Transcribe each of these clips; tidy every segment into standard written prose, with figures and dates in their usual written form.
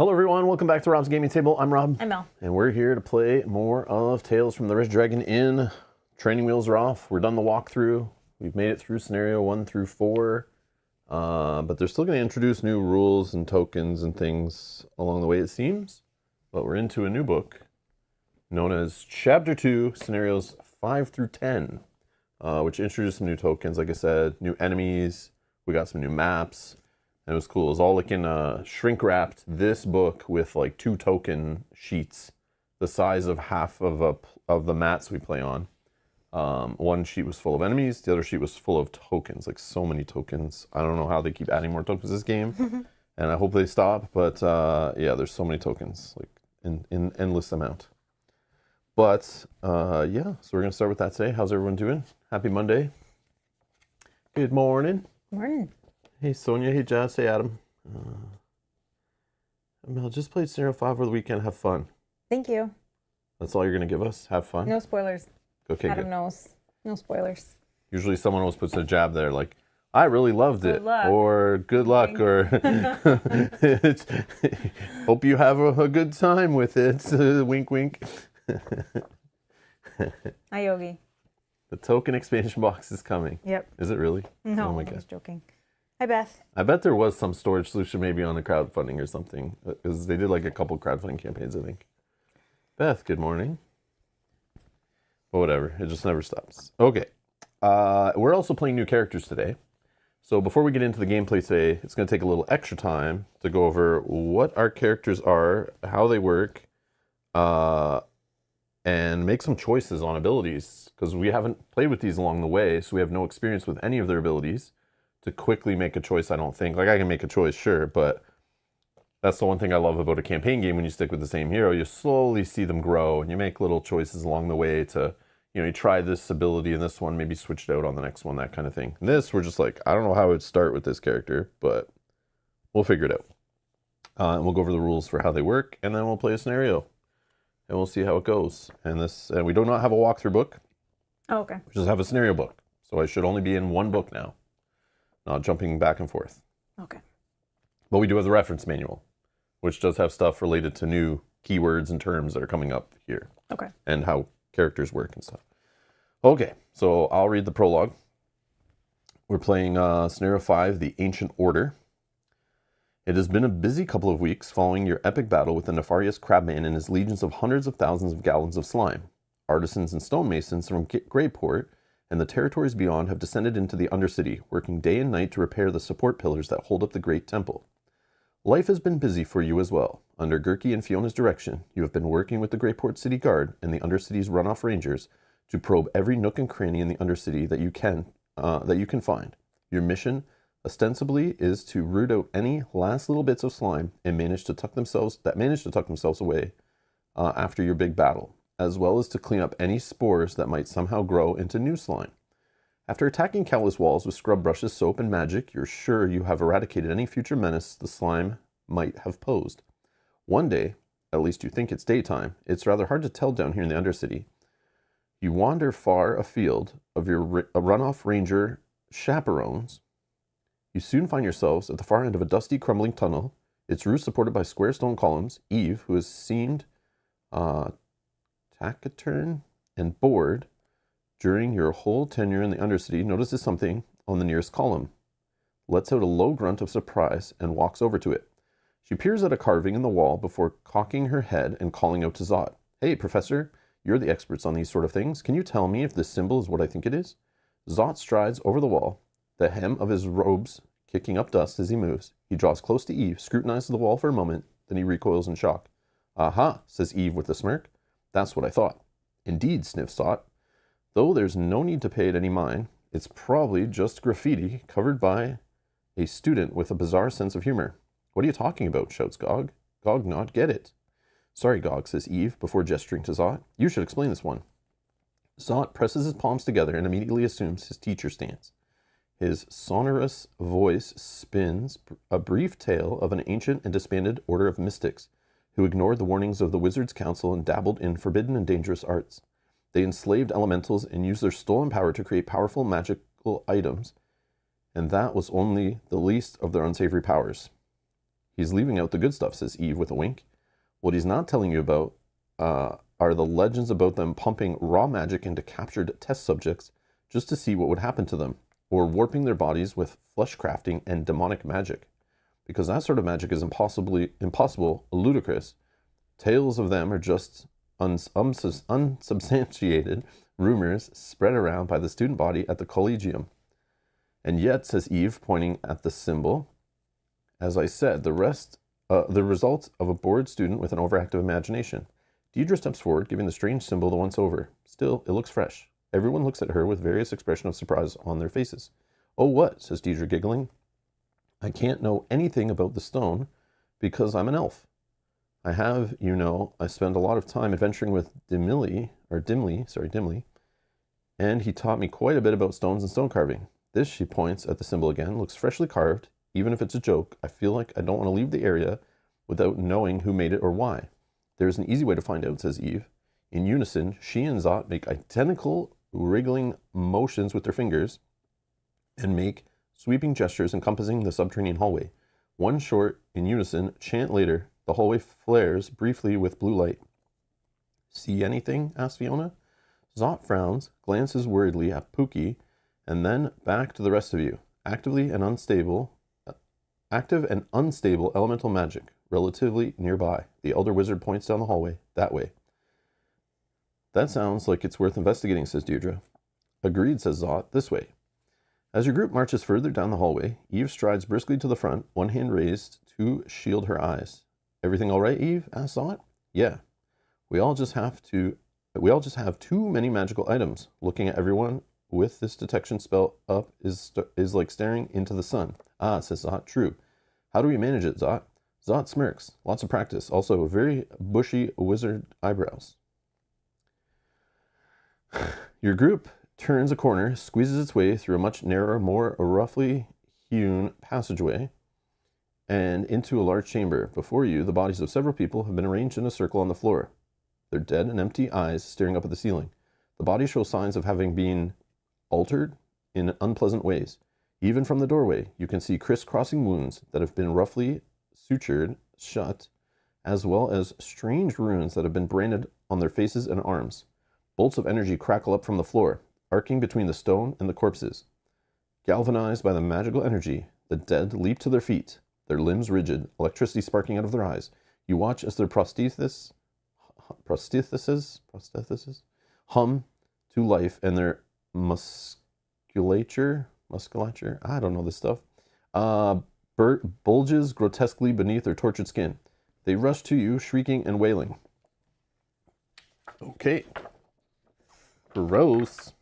Hello everyone, welcome back to Rob's Gaming Table. I'm Rob. I'm Mel. And we're here to play more of Tales from the Red Dragon Inn. Training wheels are off. We're done the walkthrough. We've made it through scenario 1 through 4. But they're still going to introduce new rules and tokens and things along the way, it seems. But we're into a new book known as Chapter 2, scenarios 5 through 10, which introduced some new tokens, like I said, new enemies. We got some new maps. And it was cool. It was all like in shrink wrapped this book with like 2 token sheets, the size of half of the mats we play on. One sheet was full of enemies, the other sheet was full of tokens, like so many tokens. I don't know how they keep adding more tokens this game, and I hope they stop. But yeah, there's so many tokens, like in endless amount. But yeah, so we're gonna start with that today. How's everyone doing? Happy Monday. Good morning. Morning. Hey Sonia, hey Jazz, hey Adam. Mel, just played scenario 5 over the weekend. Have fun. Thank you. That's all you're gonna give us? Have fun? No spoilers. Okay, Adam good. knows. No spoilers. Usually someone always puts a jab there like, I really loved it. Good luck. Or good luck. Or hope you have a good time with it. Wink, wink. Hi, Yogi. The token expansion box is coming. Yep. Is it really? No, Oh my I God. was joking. Hi, Beth. I bet there was some storage solution maybe on the crowdfunding or something. Because they did like a couple crowdfunding campaigns, I think. Beth, good morning. But whatever, it just never stops. Okay. We're also playing new characters today. So before we get into the gameplay today, it's going to take a little extra time to go over what our characters are, how they work, and make some choices on abilities. Because we haven't played with these along the way, so we have no experience with any of their abilities to quickly make a choice, I don't think. Like, I can make a choice, sure, but that's the one thing I love about a campaign game. When you stick with the same hero, you slowly see them grow, and you make little choices along the way to, you know, you try this ability in this one, maybe switch it out on the next one, that kind of thing. And this, we're just like, I don't know how I would start with this character, but we'll figure it out. And we'll go over the rules for how they work, and then we'll play a scenario, and we'll see how it goes. And we do not have a walkthrough book. Oh, okay. We just have a scenario book. So I should only be in one book now, not jumping back and forth. Okay. But we do have the reference manual, which does have stuff related to new keywords and terms that are coming up here. Okay. And how characters work and stuff. Okay, so I'll read the prologue. We're playing Scenario 5, The Ancient Order. It has been a busy couple of weeks following your epic battle with the nefarious Crabman and his legions of hundreds of thousands of gallons of slime. Artisans and stonemasons from Greyport and the territories beyond have descended into the Undercity, working day and night to repair the support pillars that hold up the Great Temple. Life has been busy for you as well. Under Gerke and Fiona's direction, you have been working with the Greyport City Guard and the Undercity's runoff rangers to probe every nook and cranny in the Undercity that you can find. Your mission, ostensibly, is to root out any last little bits of slime and manage to tuck themselves away after your big battle, as well as to clean up any spores that might somehow grow into new slime. After attacking countless walls with scrub brushes, soap, and magic, you're sure you have eradicated any future menace the slime might have posed. One day, at least you think it's daytime, it's rather hard to tell down here in the Undercity. You wander far afield of your runoff ranger chaperones. You soon find yourselves at the far end of a dusty, crumbling tunnel, its roof supported by square stone columns. Eve, who has seemed taciturn and bored during your whole tenure in the Undercity, notices something on the nearest column, lets out a low grunt of surprise, and walks over to it. She peers at a carving in the wall before cocking her head and calling out to Zot. Hey, Professor, you're the experts on these sort of things. Can you tell me if this symbol is what I think it is? Zot strides over the wall, the hem of his robes kicking up dust as he moves. He draws close to Eve, scrutinizes the wall for a moment, then he recoils in shock. Aha, says Eve with a smirk. That's what I thought. Indeed, sniffs Zot. Though there's no need to pay it any mind, it's probably just graffiti covered by a student with a bizarre sense of humor. What are you talking about? Shouts Gog. Gog not get it. Sorry, Gog, says Eve before gesturing to Zot. You should explain this one. Zot presses his palms together and immediately assumes his teacher stance. His sonorous voice spins a brief tale of an ancient and disbanded order of mystics who ignored the warnings of the Wizards' Council and dabbled in forbidden and dangerous arts. They enslaved elementals and used their stolen power to create powerful magical items, and that was only the least of their unsavory powers. He's leaving out the good stuff, says Eve with a wink. What he's not telling you about are the legends about them pumping raw magic into captured test subjects just to see what would happen to them, or warping their bodies with flesh crafting and demonic magic. Because that sort of magic is impossible, ludicrous. Tales of them are just unsubstantiated rumors spread around by the student body at the Collegium. And yet, says Eve, pointing at the symbol, as I said, the result of a bored student with an overactive imagination. Deidre steps forward, giving the strange symbol the once over. Still, it looks fresh. Everyone looks at her with various expressions of surprise on their faces. Oh, what? Says Deidre, giggling. I can't know anything about the stone because I'm an elf. I have, I spend a lot of time adventuring with Dimly, and he taught me quite a bit about stones and stone carving. This, she points at the symbol again, looks freshly carved. Even if it's a joke, I feel like I don't want to leave the area without knowing who made it or why. There's an easy way to find out, says Eve. In unison, she and Zot make identical wriggling motions with their fingers and make sweeping gestures encompassing the subterranean hallway. One short, in unison, chant later, the hallway flares briefly with blue light. See anything? Asks Fiona. Zot frowns, glances worriedly at Pookie, and then back to the rest of you. Active and unstable elemental magic, relatively nearby. The elder wizard points down the hallway, that way. That sounds like it's worth investigating, says Deirdre. Agreed, says Zot, this way. As your group marches further down the hallway, Eve strides briskly to the front, one hand raised to shield her eyes. Everything all right, Eve? Asks Zot. Yeah. We all just have too many magical items. Looking at everyone with this detection spell up is like staring into the sun. Ah, says Zot, true. How do we manage it, Zot? Zot smirks. Lots of practice. Also, very bushy wizard eyebrows. Your group turns a corner, squeezes its way through a much narrower, more roughly hewn passageway, and into a large chamber. Before you, the bodies of several people have been arranged in a circle on the floor, their dead and empty eyes staring up at the ceiling. The bodies show signs of having been altered in unpleasant ways. Even from the doorway, you can see crisscrossing wounds that have been roughly sutured shut, as well as strange runes that have been branded on their faces and arms. Bolts of energy crackle up from the floor, arcing between the stone and the corpses. Galvanized by the magical energy, the dead leap to their feet, their limbs rigid, electricity sparking out of their eyes. You watch as their prostheses hum to life, and their musculature, I don't know this stuff, bulges grotesquely beneath their tortured skin. They rush to you, shrieking and wailing. Okay. Gross.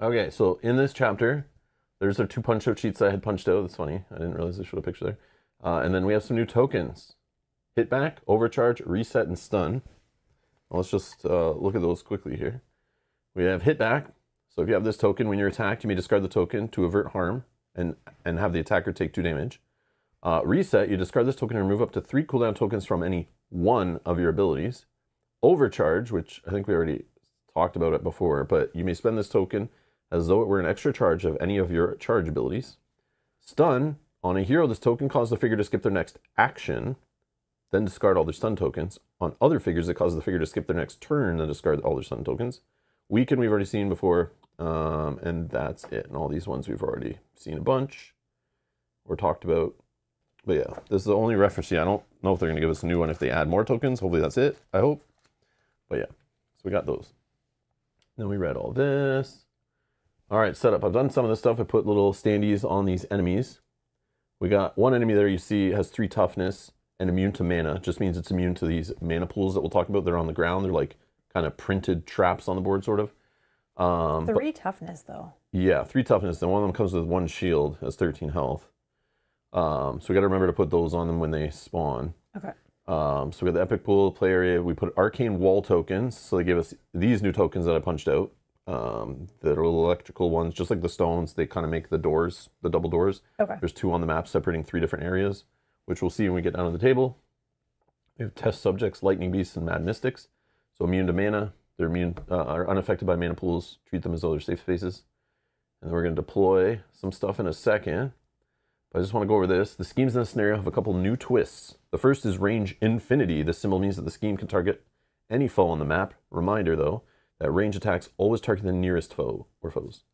Okay, so in this chapter, there's our 2 punch-out sheets I had punched out. That's funny. I didn't realize I showed a picture there. And then we have some new tokens. Hit back, overcharge, reset, and stun. Well, let's just look at those quickly here. We have hit back. So if you have this token, when you're attacked, you may discard the token to avert harm and have the attacker take 2 damage. Reset, you discard this token and remove up to 3 cooldown tokens from any one of your abilities. Overcharge, which I think we already talked about it before, but you may spend this token as though it were an extra charge of any of your charge abilities. Stun, on a hero, this token causes the figure to skip their next action, then discard all their stun tokens. On other figures, it causes the figure to skip their next turn, then discard all their stun tokens. Weaken, we've already seen before, and that's it. And all these ones we've already seen a bunch or talked about. But yeah, this is the only reference. I don't know if they're going to give us a new one if they add more tokens. Hopefully that's it, I hope. But yeah, so we got those. Then we read all this. All right, setup. I've done some of this stuff. I put little standees on these enemies. We got one enemy there you see has 3 toughness and immune to mana. Just means it's immune to these mana pools that we'll talk about. They're on the ground. They're like kind of printed traps on the board, sort of. 3 toughness, though. Yeah, 3 toughness. And one of them comes with 1 shield, has 13 health. So we got to remember to put those on them when they spawn. Okay. So we got the epic pool play area. We put arcane wall tokens. So they give us these new tokens that I punched out. The little electrical ones, just like the stones, they kind of make the doors, the double doors. Okay. There's 2 on the map separating 3 different areas, which we'll see when we get down to the table. We have test subjects, lightning beasts, and mad mystics. So immune to mana. They're immune, are unaffected by mana pools. Treat them as though they're safe spaces. And then we're going to deploy some stuff in a second. But I just want to go over this. The schemes in this scenario have a couple new twists. The first is range infinity. This symbol means that the scheme can target any foe on the map. Reminder, though, that range attacks always target the nearest foe or foes.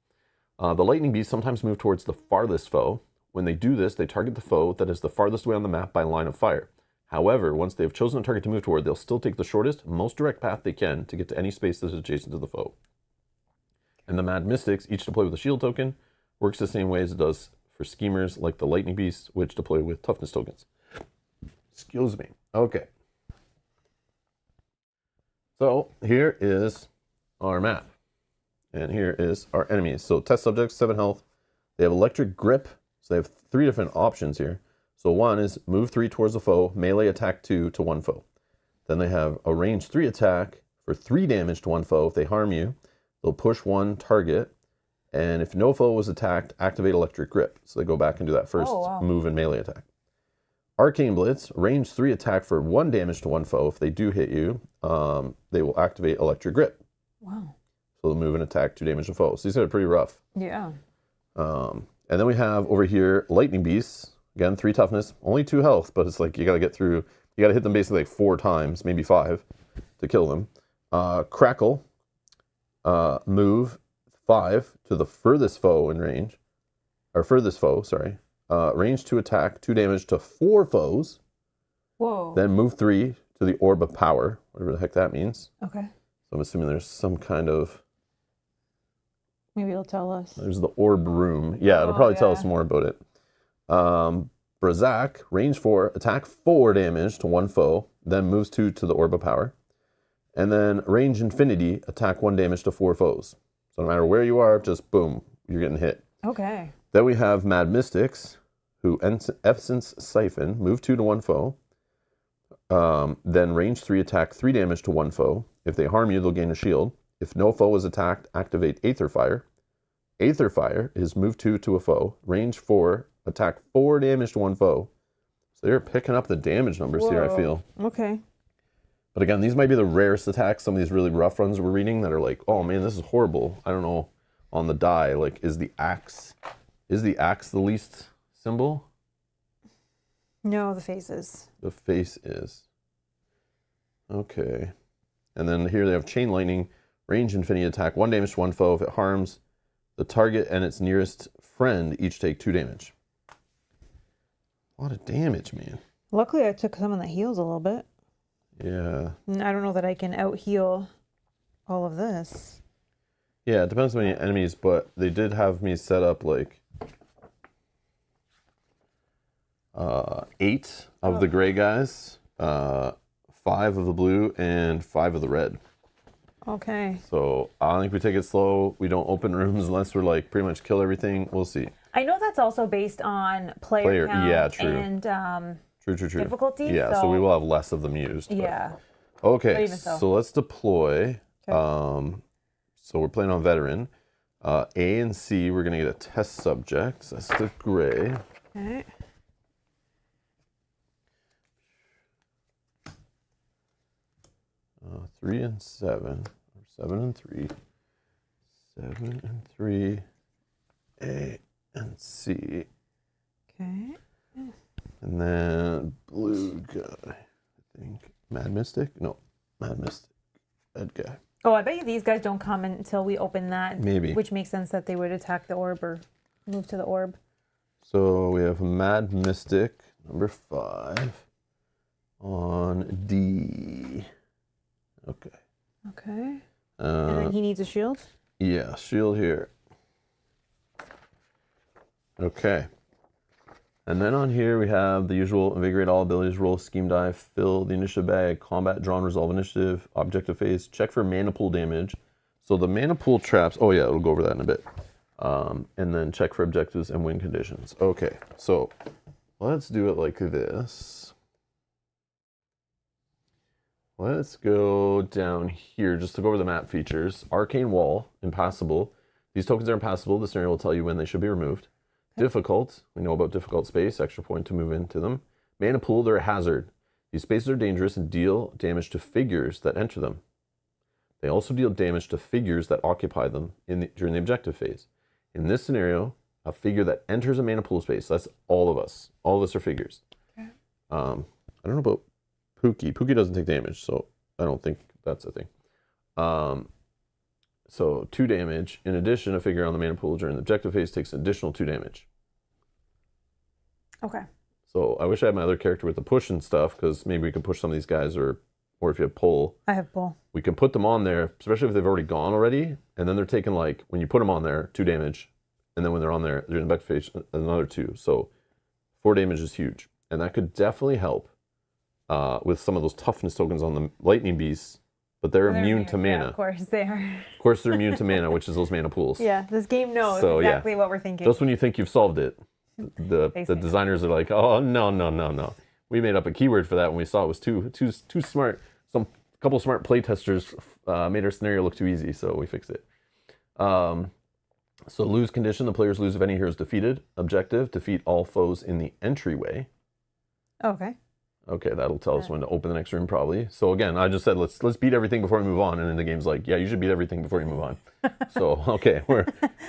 The lightning beasts sometimes move towards the farthest foe. When they do this, they target the foe that is the farthest away on the map by line of fire. However, once they have chosen a target to move toward, they'll still take the shortest, most direct path they can to get to any space that is adjacent to the foe. And the Mad Mystics, each deploy with a shield token, works the same way as it does for schemers like the lightning beasts, which deploy with toughness tokens. Excuse me. Okay. So here is our map. And here is our enemies. So test subjects, 7 health. They have electric grip. So they have 3 different options here. So 1 is move 3 towards the foe, melee attack 2 to 1 foe. Then they have a range 3 attack for 3 damage to 1 foe. If they harm you, they'll push 1 target. And if no foe was attacked, activate electric grip. So they go back and do that first move and melee attack. Arcane Blitz, range 3 attack for 1 damage to 1 foe. If they do hit you, they will activate electric grip. Wow. So they'll move and attack 2 damage to foe. So these are pretty rough. Yeah. And then we have over here Lightning Beasts. Again, 3 toughness, only 2 health, but it's like you got to get through, you got to hit them basically like 4 times, maybe 5 to kill them. Crackle, move 5 to the furthest foe in range, or furthest foe, sorry. Range 2 attack, 2 damage to 4 foes. Whoa. Then move 3 to the Orb of Power, whatever the heck that means. Okay. So I'm assuming there's some kind of... Maybe it'll tell us. There's the Orb Room. Yeah, it'll probably tell us more about it. Brazak, range 4, attack 4 damage to 1 foe, then moves 2 to the Orb of Power. And then range infinity, attack 1 damage to 4 foes. So no matter where you are, just boom, you're getting hit. Okay. Then we have Mad Mystics, who Essence Siphon, move 2 to 1 foe. Then range 3, attack 3 damage to 1 foe. If they harm you, they'll gain a shield. If no foe is attacked, activate Aether Fire. Aether Fire is move 2 to a foe. Range 4, attack 4 damage to 1 foe. So they're picking up the damage numbers here, I feel. Okay. But again, these might be the rarest attacks. Some of these really rough runs we're reading that are like, oh man, this is horrible. I don't know, on the die, like, is the axe the least symbol? No, the face is. The face is. Okay. And then here they have Chain Lightning, range infinity attack, 1 damage to 1 foe. If it harms the target and its nearest friend, each take 2 damage. A lot of damage, man. Luckily, I took some of the heals a little bit. Yeah. I don't know that I can out-heal all of this. Yeah, it depends on many enemies, but they did have me set up like 8 of the gray guys, 5 of the blue, and 5 of the red. Okay. So I think we take it slow. We don't open rooms unless we're like pretty much kill everything. We'll see. I know that's also based on player count yeah, true. And True. difficulty. Yeah, so we will have less of them used. Yeah. Okay, so let's deploy. Okay. So we're playing on veteran. A and C, we're going to get a test subject. So that's the gray. Okay. Uh, 3 and 7. Or 7 and 3. 7 and 3. A and C. Okay. And then blue guy. I think. Mad Mystic? No. Mad Mystic. Red guy. Oh, I bet you these guys don't come until we open that. Maybe. Which makes sense that they would attack the orb or move to the orb. So we have Mad Mystic, number 5, on D. Okay. Okay. And then he needs a shield? Yeah, shield here. Okay. And then on here we have the usual invigorate all abilities, roll scheme die, fill the initiative bag, combat, drawn, resolve initiative, objective phase, check for mana pool damage. So the mana pool traps, oh yeah, we'll go over that in a bit. And then check for objectives and win conditions. Okay, so let's do it like this. Let's go down here just to go over the map features. Arcane Wall, impassable. These tokens are impassable. The scenario will tell you when they should be removed. Difficult, we know about difficult space, extra point to move into them. Mana pool, they're a hazard. These spaces are dangerous and deal damage to figures that enter them. They also deal damage to figures that occupy them during the objective phase. In this scenario, A figure that enters a mana pool space. That's all of us. All of us are figures. Okay. I don't know about Pookie. Pookie doesn't take damage, so I don't think that's a thing. So 2 damage. In addition, a figure on the mana pool during the objective phase takes an additional 2 damage. Okay. So I wish I had my other character with the push and stuff, because maybe we could push some of these guys, or if you have pull. I have pull. We can put them on there, especially if they've already gone already, and then they're taking, like, when you put them on there, 2 damage, and then when they're on there, they're in the back phase, another 2. So 4 damage is huge. And that could definitely help with some of those toughness tokens on the lightning beasts, but they're immune to mana. Yeah, of course they are. Of course they're immune to mana, which is those mana pools. Yeah, this game knows exactly what we're thinking. Just when you think you've solved it, the designers are like, oh, no. We made up a keyword for that when we saw it was too smart. Some couple smart playtesters made our scenario look too easy, so we fixed it. So lose condition, the players lose if any hero is defeated. Objective, defeat all foes in the entryway. Okay. Okay, that'll tell us when to open the next room, probably. So again, I just said let's beat everything before we move on, and then the game's like, yeah, you should beat everything before you move on. So okay, we're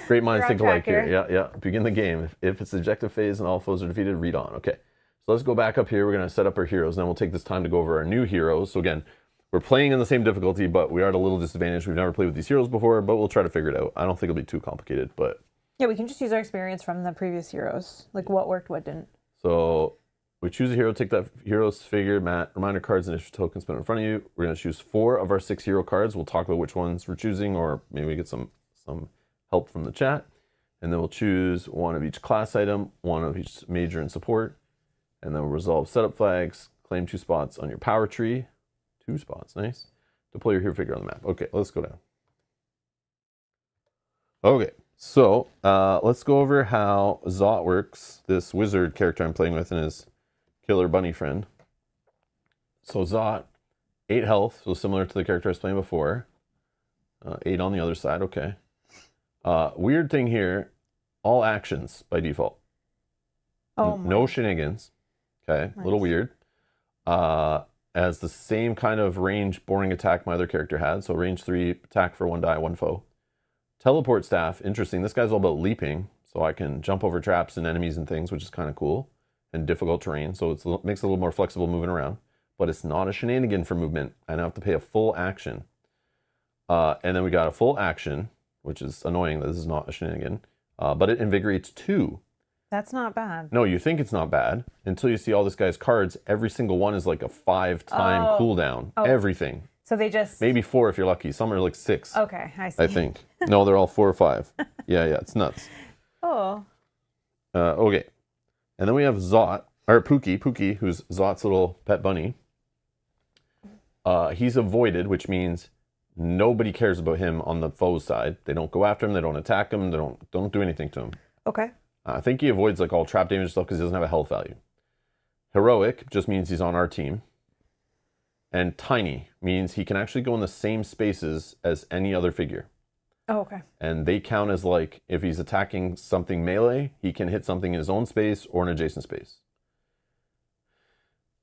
great minds think alike here. Yeah. Begin the game. If it's the objective phase and all foes are defeated, read on. Okay, so let's go back up here. We're gonna set up our heroes, and then we'll take this time to go over our new heroes. So again, we're playing in the same difficulty, but we are at a little disadvantage. We've never played with these heroes before, but we'll try to figure it out. I don't think it'll be too complicated, but yeah, we can just use our experience from the previous heroes, like what worked, what didn't. So we choose a hero, take that hero's figure, reminder cards, and initiative tokens put in front of you. We're going to choose 4 of our 6 hero cards. We'll talk about which ones we're choosing, or maybe we get some help from the chat. And then we'll choose 1 of each class item, 1 of each major and support. And then we'll resolve setup flags, claim 2 spots on your power tree. 2 spots, nice. Deploy your hero figure on the map. Okay, let's go down. Okay, so let's go over how Zot works, this wizard character I'm playing with and his killer bunny friend. So Zot, 8 health, so similar to the character I was playing before. 8 on the other side, okay. Weird thing here, all actions by default. Oh, no shenanigans. Okay, nice. A little weird. As the same kind of range boring attack my other character had. So range 3, attack for 1 die, 1 foe. Teleport staff, interesting. This guy's all about leaping, so I can jump over traps and enemies and things, which is kind of cool. And difficult terrain, so it makes it a little more flexible moving around. But it's not a shenanigan for movement. I now have to pay a full action. And then we got a full action, which is annoying that this is not a shenanigan. But it invigorates 2. That's not bad. No, you think it's not bad until you see all this guy's cards. Every single one is like a 5-time cooldown. Oh. Everything. So they just... Maybe 4 if you're lucky. Some are like 6. Okay, I see. I think. No, they're all 4 or 5. Yeah, it's nuts. Oh. Okay. And then we have Zot, or Pookie, who's Zot's little pet bunny. He's avoided, which means nobody cares about him on the foe's side. They don't go after him, they don't attack him, they don't do anything to him. Okay. I think he avoids like all trap damage stuff because he doesn't have a health value. Heroic just means he's on our team. And tiny means he can actually go in the same spaces as any other figure. Oh, okay. And they count as like, if he's attacking something melee, he can hit something in his own space or an adjacent space.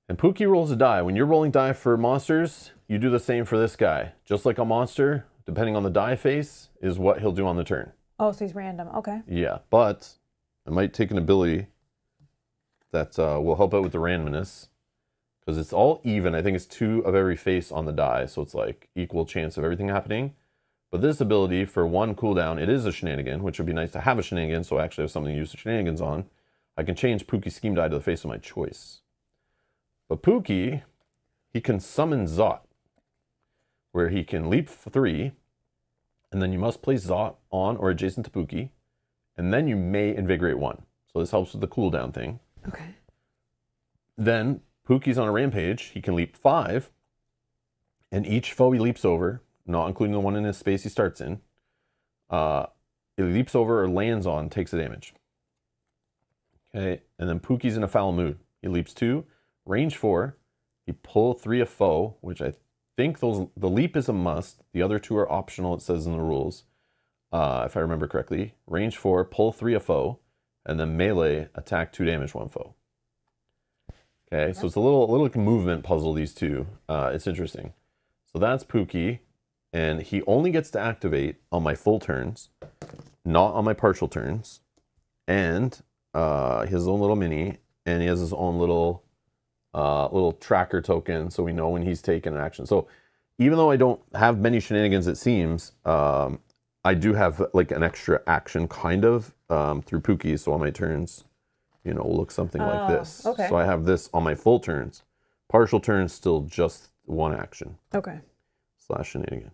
And Pookie rolls a die. When you're rolling die for monsters, you do the same for this guy. Just like a monster, depending on the die face, is what he'll do on the turn. Oh, so he's random. Okay. Yeah, but I might take an ability that will help out with the randomness. Because it's all even. I think it's 2 of every face on the die, so it's like equal chance of everything happening. But this ability, for 1 cooldown, it is a shenanigan, which would be nice to have a shenanigan, so I actually have something to use the shenanigans on. I can change Pookie's scheme die to the face of my choice. But Pookie, he can summon Zot, where he can leap 3, and then you must place Zot on or adjacent to Pookie, and then you may invigorate 1. So this helps with the cooldown thing. Okay. Then Pookie's on a rampage. He can leap 5, and each foe he leaps over, not including the one in his space he starts in, it leaps over or lands on, takes the damage. Okay, and then Pookie's in a foul mood. He leaps 2, range 4, he pull 3 a foe, which I think the leap is a must. The other 2 are optional, it says in the rules, if I remember correctly. Range 4, pull 3 a foe, and then melee, attack 2 damage 1 foe. Okay, so it's a little movement puzzle, these 2. It's interesting. So that's Pookie, and he only gets to activate on my full turns, not on my partial turns. and his own little mini, and he has his own little tracker token, so we know when he's taken an action. So even though I don't have many shenanigans, it seems, I do have like an extra action kind of through Pookie. So on my turns, will look something like this. Okay. So I have this on my full turns. Partial turns, still just one action. Okay. / shenanigan.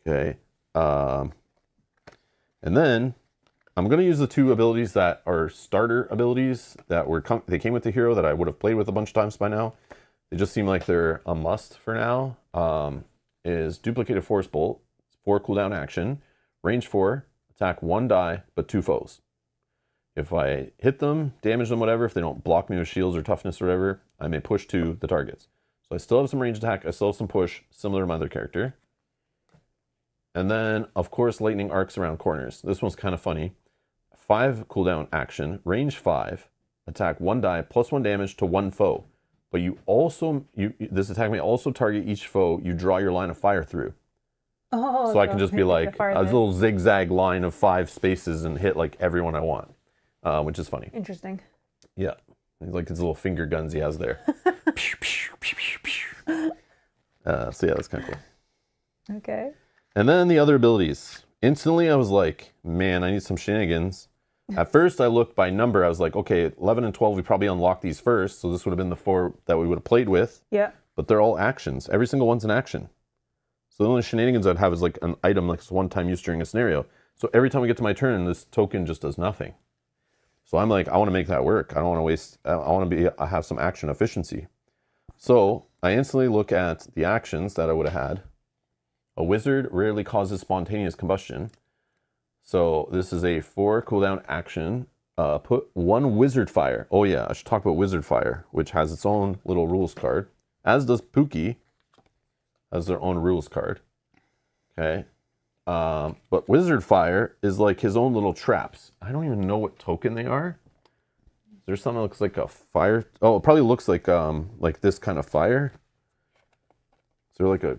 Okay. And then I'm going to use the 2 abilities that are starter abilities that they came with the hero that I would have played with a bunch of times by now. They just seem like they're a must for now. Is Duplicated Force Bolt, 4 cooldown action, range 4, attack 1 die, but 2 foes. If I hit them, damage them, whatever, if they don't block me with shields or toughness or whatever, I may push to the targets. So I still have some range attack, I still have some push, similar to my other character. And then, of course, lightning arcs around corners. This one's kind of funny. 5 cooldown action, range 5, attack 1 die, plus 1 damage to 1 foe. But this attack may also target each foe you draw your line of fire through. Oh, so I can just be like a little zigzag line of 5 spaces and hit like everyone I want, which is funny. Interesting. Yeah, like his little finger guns he has there. So yeah, that's kind of cool. Okay. And then the other abilities. Instantly, I was like, man, I need some shenanigans. At first, I looked by number. I was like, okay, 11 and 12, we probably unlocked these first. So this would have been the 4 that we would have played with. Yeah. But they're all actions. Every single one's an action. So the only shenanigans I'd have is like an item, like one-time use during a scenario. So every time we get to my turn, this token just does nothing. So I'm like, I want to make that work. I don't want to waste. I want to have some action efficiency. So I instantly look at the actions that I would have had. A wizard rarely causes spontaneous combustion. So this is a 4 cooldown action. Put 1 wizard fire. Oh yeah, I should talk about wizard fire, which has its own little rules card. As does Pookie, has their own rules card. Okay. But wizard fire is like his own little traps. I don't even know what token they are. There's something that looks like a fire. Oh, it probably looks like this kind of fire. Is there like a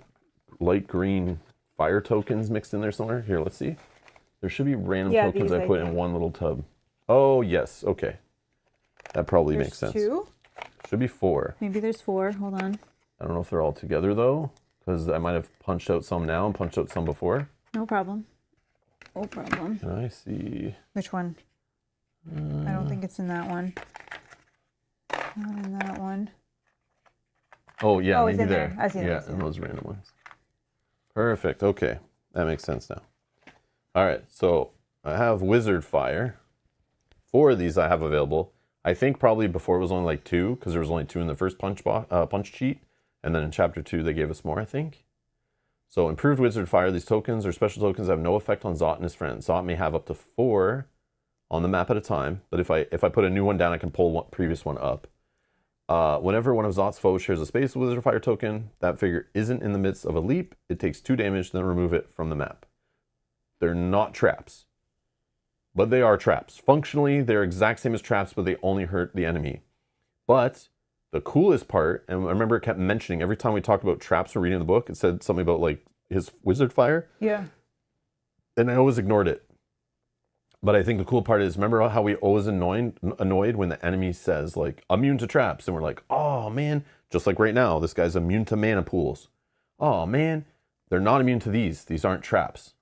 light green fire tokens mixed in there somewhere? Here, let's see. There should be random tokens I put in one little tub. Oh, yes. Okay. That probably makes sense. 2? Should be 4. Maybe there's 4. Hold on. I don't know if they're all together, though, because I might have punched out some now and punched out some before. No problem. No problem. Can I see? Which one? I don't think it's in that one. Not in that one. Oh, yeah, Oh, maybe it's in there. there. I see it. Yeah, and those random ones. Perfect. Okay. That makes sense now. All right. So I have Wizard Fire. 4 of these I have available. I think probably before it was only like 2, because there was only 2 in the first punch cheat. And then in Chapter 2, they gave us more, I think. So Improved Wizard Fire. These tokens or special tokens have no effect on Zot and his friends. Zot may have up to 4 on the map at a time. But if I put a new one down, I can pull one previous one up. Whenever one of Zot's foes shares a space with Wizard Fire token, that figure isn't in the midst of a leap. It takes 2 damage, then remove it from the map. They're not traps, but they are traps. Functionally, they're exact same as traps, but they only hurt the enemy. But the coolest part, and I remember it kept mentioning every time we talked about traps or reading the book, it said something about like his Wizard Fire. Yeah. And I always ignored it. But I think the cool part is, remember how we always annoyed when the enemy says, like, immune to traps. And we're like, oh, man. Just like right now, this guy's immune to mana pools. Oh, man. They're not immune to these. These aren't traps.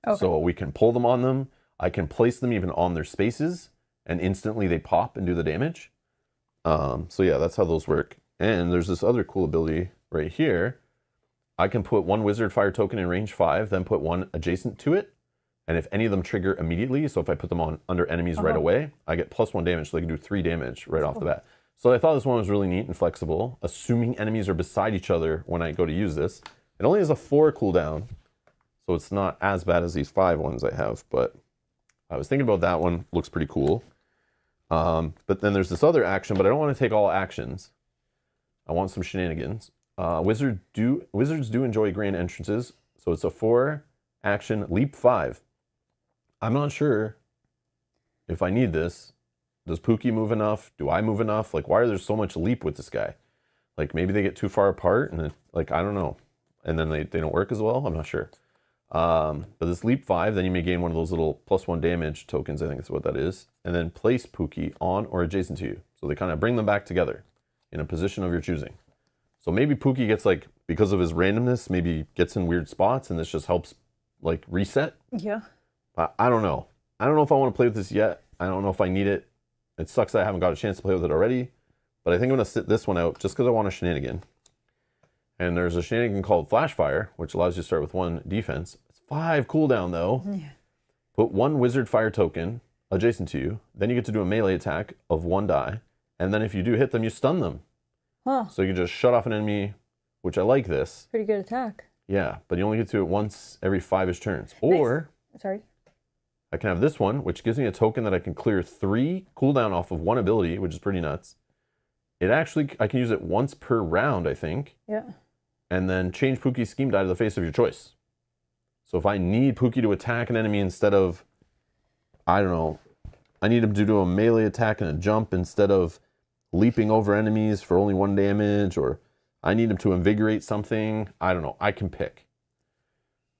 Okay. So we can pull them on them. I can place them even on their spaces. And instantly they pop and do the damage. So yeah, that's how those work. And there's this other cool ability right here. I can put 1 Wizard Fire token in range 5, then put 1 adjacent to it. And if any of them trigger immediately, so if I put them on under enemies right away, I get +1 damage, so they can do 3 damage right off the bat. So I thought this one was really neat and flexible, assuming enemies are beside each other when I go to use this. It only has a 4 cooldown, so it's not as bad as these 5 ones I have, but I was thinking about that one. Looks pretty cool. But then there's this other action, but I don't want to take all actions. I want some shenanigans. Wizards do enjoy grand entrances, so it's a 4 action leap 5. I'm not sure if I need this. Does Pookie move enough? Do I move enough? Like, why are there so much leap with this guy? Like, maybe they get too far apart and I don't know. And then they don't work as well. I'm not sure. But this leap 5, then you may gain one of those little +1 damage tokens, I think is what that is, and then place Pookie on or adjacent to you. So they kind of bring them back together in a position of your choosing. So maybe Pookie gets like, because of his randomness, maybe gets in weird spots, and this just helps like reset. Yeah. I don't know. I don't know if I want to play with this yet. I don't know if I need it. It sucks that I haven't got a chance to play with it already, but I think I'm going to sit this one out just because I want a shenanigan. And there's a shenanigan called Flashfire, which allows you to start with 1 defense. It's 5 cooldown though. Yeah. Put 1 wizard fire token adjacent to you. Then you get to do a melee attack of 1 die. And then if you do hit them, you stun them. Huh. So you can just shut off an enemy, which I like this. Pretty good attack. Yeah, but you only get to do it once every 5-ish turns. Or Sorry. I can have this one, which gives me a token that I can clear 3 cooldown off of 1 ability, which is pretty nuts. It actually, I can use it once per round, I think. Yeah. And then change Pookie's scheme die to the face of your choice. So if I need Pookie to attack an enemy instead of, I don't know, I need him to do a melee attack and a jump instead of leaping over enemies for only 1 damage, or I need him to invigorate something, I don't know, I can pick.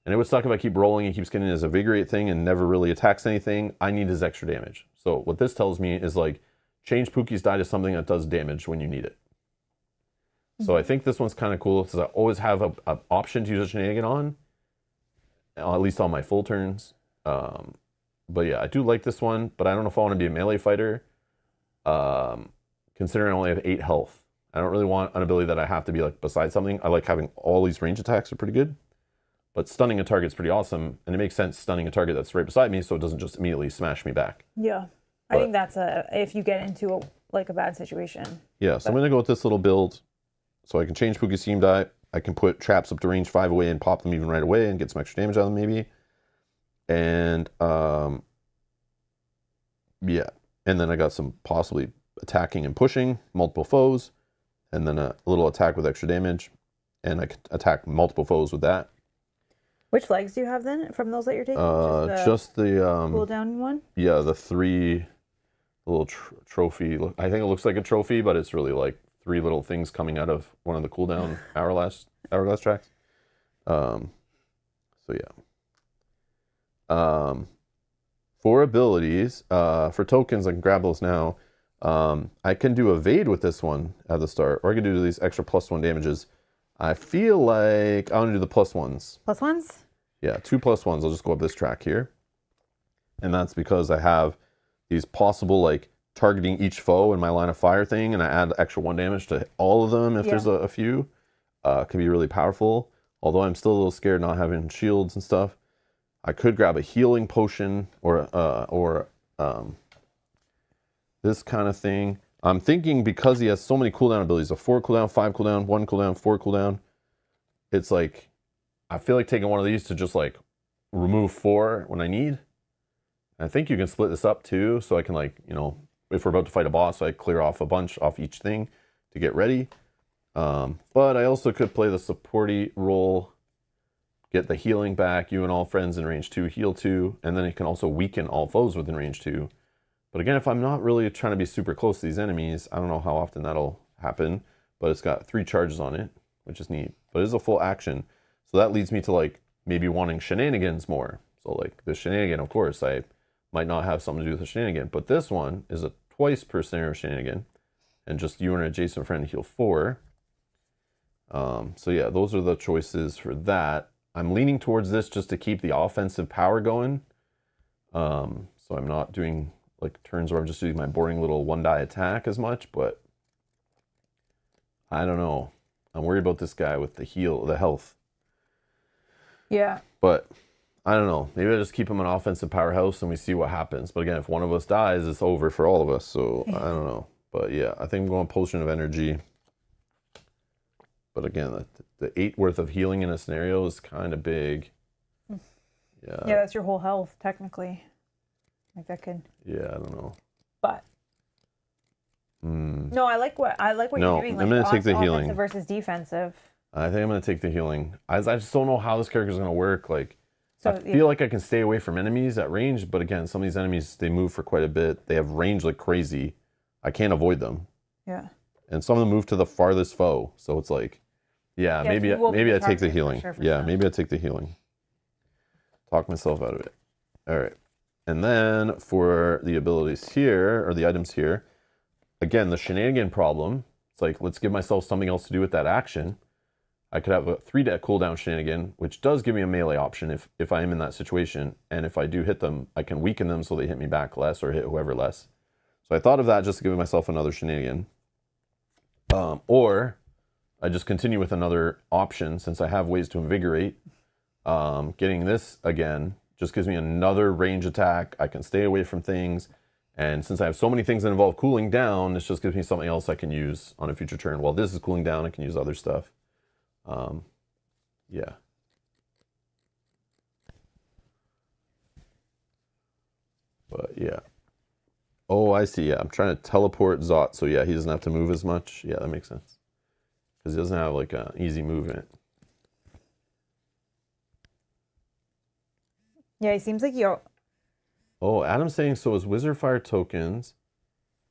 And it would suck if I keep rolling and keeps getting his invigorate thing and never really attacks anything. I need his extra damage. So what this tells me is like, change Pookie's die to something that does damage when you need it. So I think this one's kind of cool because I always have an option to use a shenanigan on, at least on my full turns. But yeah, I do like this one, but I don't know if I want to be a melee fighter, considering I only have 8 health. I don't really want an ability that I have to be like beside something. I like having all these range attacks are pretty good, but stunning a target's pretty awesome, and it makes sense stunning a target that's right beside me so it doesn't just immediately smash me back. Yeah. I think that's if you get into a bad situation. Yeah, so I'm going to go with this little build. So I can change Pookie's scheme die. I can put traps up to range 5 away and pop them even right away and get some extra damage out of them maybe. And yeah, and then I got some possibly attacking and pushing multiple foes, and then a little attack with extra damage, and I can attack multiple foes with that. Which legs do you have then from those that you're taking? Just the cooldown one. Yeah, the 3 little trophy. I think it looks like a trophy, but it's really like 3 little things coming out of one of the cooldown hourglass tracks. So yeah. For abilities, for tokens, I can grab those now. I can do evade with this one at the start, or I can do these extra +1 damages. I feel like I want to do the +1s. +1s? Yeah, 2 +1s. I'll just go up this track here. And that's because I have these possible like targeting each foe in my line of fire thing, and I add extra 1 damage to all of them if there's a few. Can be really powerful, although I'm still a little scared not having shields and stuff. I could grab a healing potion or this kind of thing. I'm thinking because he has so many cooldown abilities, a 4 cooldown, 5 cooldown, 1 cooldown, 4 cooldown, it's like, I feel like taking one of these to just like remove 4 when I need. I think you can split this up too, so I can like, you know, if we're about to fight a boss, I clear off a bunch off each thing to get ready. But I also could play the supporty role, get the healing back, you and all friends in range 2 heal 2, and then it can also weaken all foes within range 2. But again, if I'm not really trying to be super close to these enemies, I don't know how often that'll happen, but it's got 3 charges on it, which is neat. But it is a full action. So that leads me to like maybe wanting shenanigans more. So like the shenanigan, of course, I might not have something to do with the shenanigan, but this one is a twice per scenario shenanigan, and just you and an adjacent friend heal 4. So yeah, those are the choices for that. I'm leaning towards this just to keep the offensive power going. So I'm not doing like turns where I'm just doing my boring little 1-die attack as much, but I don't know. I'm worried about this guy with the health. Yeah. But I don't know. Maybe I just keep him an offensive powerhouse and we see what happens. But again, if one of us dies, it's over for all of us. So I don't know. But yeah, I think I'm going Potion of Energy. But again, the 8 worth of healing in a scenario is kind of big. Yeah. Yeah, that's your whole health, technically. Like that could. Yeah, I don't know. But. No, I like what you're doing. Like I'm going to take the healing. Offensive versus defensive. I think I'm going to take the healing. I just don't know how this character is going to work. Like, so, I feel like I can stay away from enemies at range, but again, some of these enemies, they move for quite a bit. They have range like crazy. I can't avoid them. Yeah. And some of them move to the farthest foe. So it's like, maybe I take the healing. Maybe I take the healing. Talk myself out of it. All right. And then for the abilities here, or the items here, again, the shenanigan problem. It's like, let's give myself something else to do with that action. I could have a 3-deck cooldown shenanigan, which does give me a melee option if I am in that situation. And if I do hit them, I can weaken them so they hit me back less or hit whoever less. So I thought of that just to give myself another shenanigan. Or I just continue with another option since I have ways to invigorate. Getting this again just gives me another range attack. I can stay away from things. And since I have so many things that involve cooling down, this just gives me something else I can use on a future turn. While this is cooling down, I can use other stuff. Yeah. But yeah. Oh, I see. Yeah, I'm trying to teleport Zot. So yeah, he doesn't have to move as much. Yeah, that makes sense. Because he doesn't have like an easy movement. Yeah, he seems like you. Oh, Adam's saying so as Wizard Fire tokens,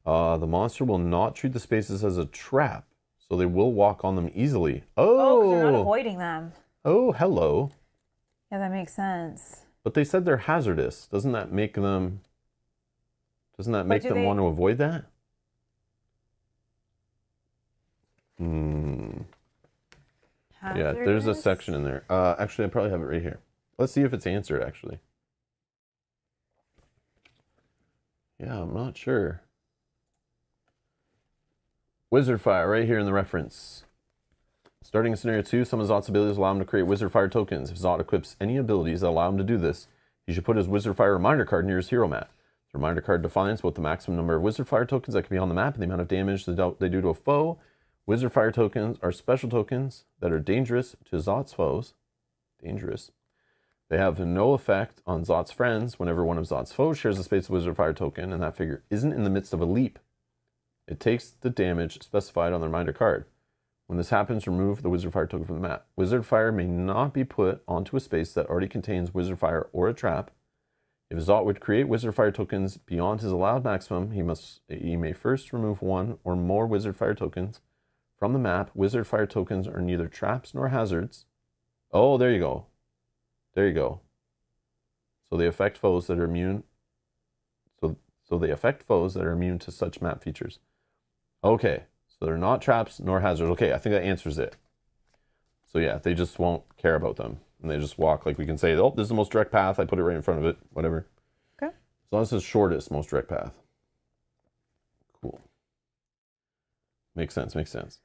the monster will not treat the spaces as a trap. So they will walk on them easily. Oh, because you're not avoiding them. Oh, hello. Yeah, that makes sense. But they said they're hazardous. Doesn't that make them... Doesn't that make them want to avoid that? Yeah, there's a section in there. Actually, I probably have it right here. Let's see if it's answered, actually. Yeah, I'm not sure. Wizard Fire, right here in the reference. Starting in Scenario 2, some of Zot's abilities allow him to create Wizard Fire tokens. If Zot equips any abilities that allow him to do this, he should put his Wizard Fire reminder card near his hero mat. The reminder card defines both the maximum number of Wizard Fire tokens that can be on the map and the amount of damage they do to a foe. Wizard Fire tokens are special tokens that are dangerous to Zot's foes. Dangerous. They have no effect on Zot's friends whenever one of Zot's foes shares a space with Wizard Fire token and that figure isn't in the midst of a leap. It takes the damage specified on the reminder card. When this happens, remove the Wizard Fire token from the map. Wizard Fire may not be put onto a space that already contains Wizard Fire or a trap. If Zot would create Wizard Fire tokens beyond his allowed maximum, he may first remove one or more Wizard Fire tokens from the map. Wizard Fire tokens are neither traps nor hazards. Oh, there you go. There you go. So they affect foes that are immune. So they affect foes that are immune to such map features. Okay, so they're not traps nor hazards. Okay, I think that answers it. So yeah, they just won't care about them. And they just walk. Like we can say, oh, this is the most direct path. I put it right in front of it. Whatever. Okay. As long as it's the shortest, most direct path. Cool. Makes sense, makes sense.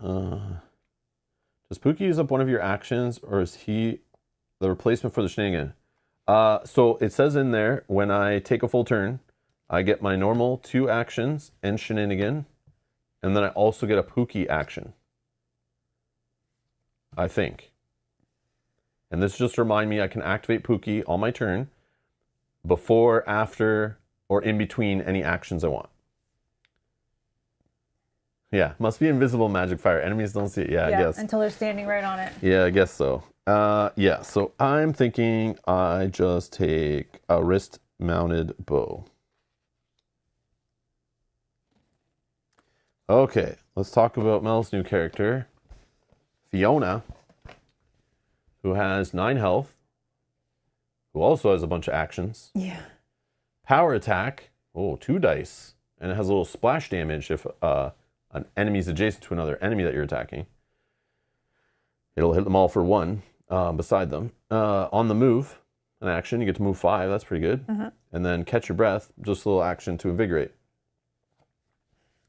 Does Pookie use up one of your actions, or is he the replacement for the shenanigan? So it says in there, when I take a full turn, I get my normal 2 actions and shenanigan, and then I also get a Pookie action. I think. And this just remind me I can activate Pookie on my turn before, after, or in between any actions I want. Yeah, must be invisible magic fire. Enemies don't see it. Yeah, I guess. Until they're standing right on it. Yeah, I guess so. Yeah, so I'm thinking I just take a wrist-mounted bow. Okay, let's talk about Mel's new character, Fiona, who has 9 health, who also has a bunch of actions. Yeah. Power attack, 2 dice, and it has a little splash damage if an enemy is adjacent to another enemy that you're attacking. It'll hit them all for 1 beside them. On the move, an action, you get to move 5, that's pretty good. And then catch your breath, just a little action to invigorate.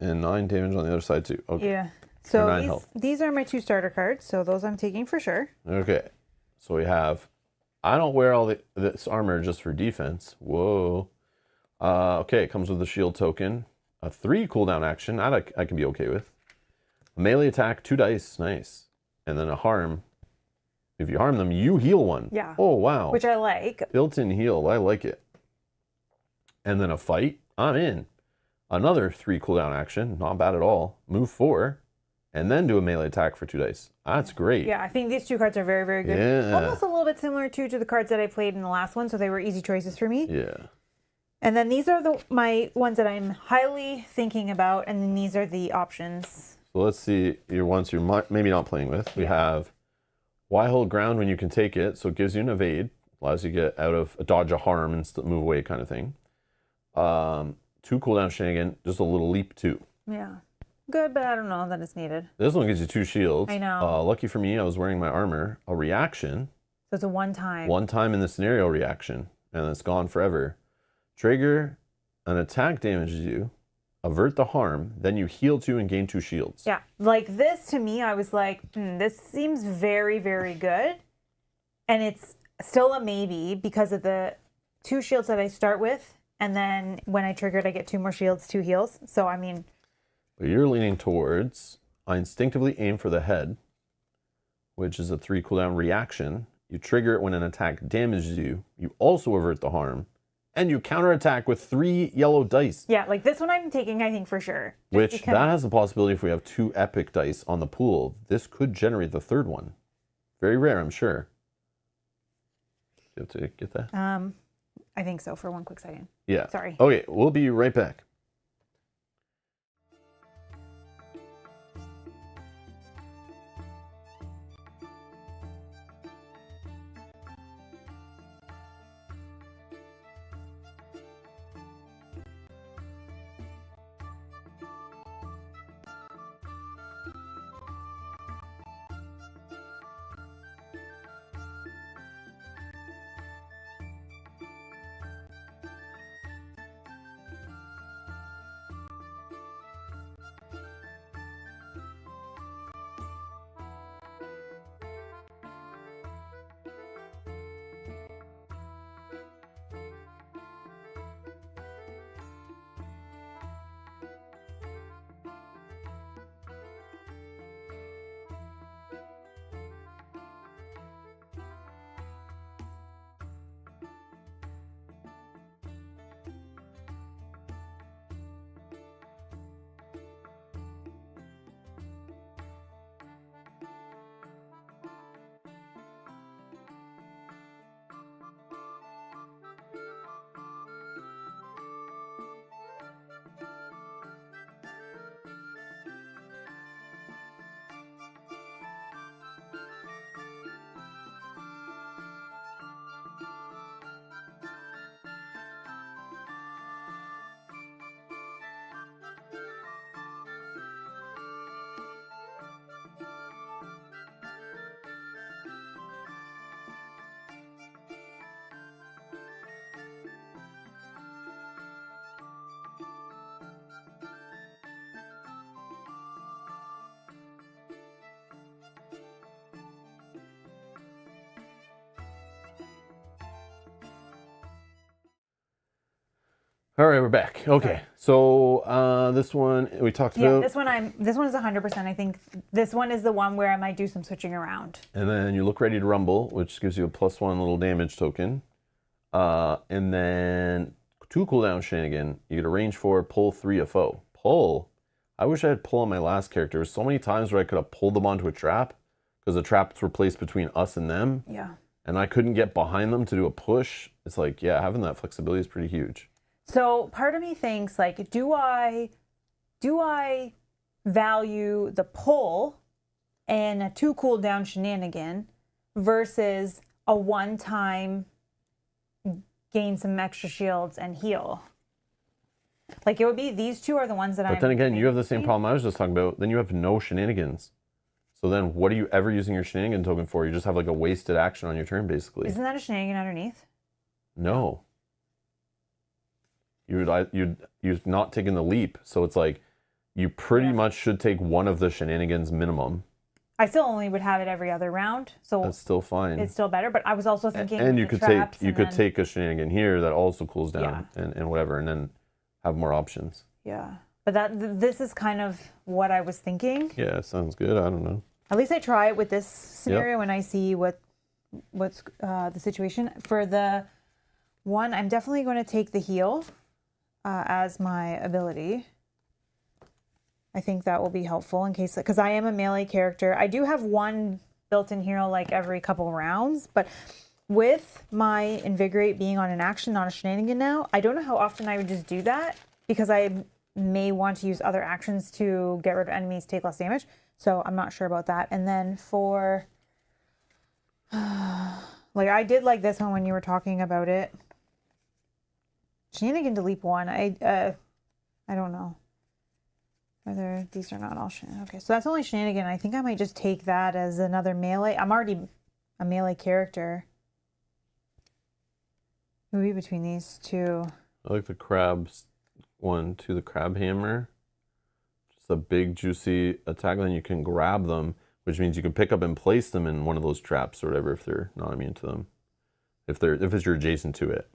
And 9 damage on the other side too. Okay. Yeah. So these are my 2 starter cards, so those I'm taking for sure. Okay. So we have, I don't wear all this armor just for defense. Whoa. Okay, it comes with a shield token. A 3 cooldown action, that I can be okay with. A melee attack, 2 dice, nice. And then a harm. If you harm them, you heal 1. Yeah. Oh, wow. Which I like. Built-in heal, I like it. And then a fight, I'm in. Another 3 cooldown action, not bad at all. Move 4, and then do a melee attack for 2 dice. That's great. Yeah, I think these 2 cards are very, very good. Yeah. Almost a little bit similar to the cards that I played in the last one, so they were easy choices for me. Yeah. And then these are my ones that I'm highly thinking about, and then these are the options. So let's see your ones you're maybe not playing with. We have Why Hold Ground when you can take it, so it gives you an evade. Allows you to get out of dodge a harm and still move away kind of thing. 2 cooldown shenanigan, just a little leap too. Yeah. Good, but I don't know that it's needed. This one gives you 2 shields. I know. Lucky for me, I was wearing my armor. A reaction. So it's a one time. One time in the scenario reaction, and it's gone forever. Trigger, an attack damages you, avert the harm, then you heal 2 and gain 2 shields. Yeah. Like this to me, I was like, this seems very, very good. And it's still a maybe because of the 2 shields that I start with. And then when I trigger it, I get 2 more shields, 2 heals. So, I mean. But you're leaning towards, I instinctively aim for the head, which is a 3 cooldown reaction. You trigger it when an attack damages you. You also avert the harm. And you counterattack with 3 yellow dice. Yeah, like this one I'm taking, I think, for sure. Which, that has the possibility if we have 2 epic dice on the pool, this could generate the 3rd one. Very rare, I'm sure. Do you have to get that? I think so, for one quick second. Yeah. Sorry. Okay, we'll be right back. All right, we're back. Okay, so this one we talked about. This one is 100%. I think this one is the one where I might do some switching around. And then you look ready to rumble, which gives you a +1 little damage token. And then 2 cooldown shenanigan. You get a range 4, pull 3 a foe. Pull. I wish I had pull on my last character. There's so many times where I could have pulled them onto a trap because the traps were placed between us and them. Yeah. And I couldn't get behind them to do a push. It's like, yeah, having that flexibility is pretty huge. So part of me thinks, like, do I value the pull and a 2 cooldown shenanigan versus a one-time gain some extra shields and heal? Like, it would be, these 2 are the ones that But then again, you have the same problem I was just talking about. Then you have no shenanigans. So then what are you ever using your shenanigan token for? You just have like a wasted action on your turn, basically. Isn't that a shenanigan underneath? No. You're not taking the leap. So it's like you pretty much should take one of the shenanigans minimum. I still only would have it every other round, so that's still fine. It's still better, but I was also thinking and you could take a shenanigan here that also cools down and whatever, and then have more options. Yeah. But this is kind of what I was thinking. Yeah, it sounds good. I don't know. At least I try it with this scenario when I see what's the situation. For the one, I'm definitely going to take the heal as my ability. I think that will be helpful in case, because I am a melee character. I do have one built-in heal like every couple rounds, but with my Invigorate being on an action, not a shenanigan now, I don't know how often I would just do that because I may want to use other actions to get rid of enemies, take less damage. So I'm not sure about that. And then for Like, I did like this one when you were talking about it. Shenanigan to leap 1. I don't know whether these are not all shenanigans. Okay, so that's only shenanigan. I think I might just take that as another melee. I'm already a melee character. It would be between these two. I like the crabs one to the crab hammer. Just a big juicy attack. Then you can grab them, which means you can pick up and place them in one of those traps or whatever if they're not immune to them. If it's you're adjacent to it.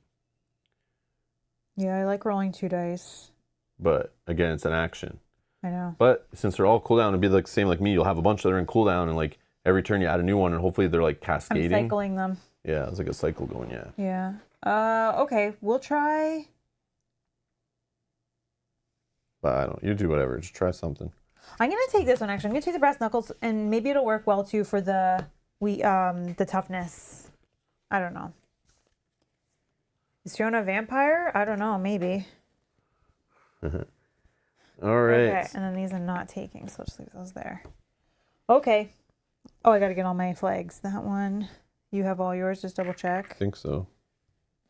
Yeah, I like rolling 2 dice. But again, it's an action. I know. But since they're all cooldown, it'd be like same like me. You'll have a bunch that are in cooldown, and like every turn you add a new one, and hopefully they're like cascading. I'm cycling them. Yeah, it's like a cycle going. Yeah. Yeah. Okay, we'll try. But I don't. You do whatever. Just try something. I'm gonna take this one actually. I'm gonna take the brass knuckles, and maybe it'll work well too for the toughness. I don't know. Is Fiona a vampire? I don't know. Maybe. All right. Okay, and then these I'm not taking, so I'll just leave those there. Okay. Oh, I gotta get all my flags. That one. You have all yours. Just double check. I think so.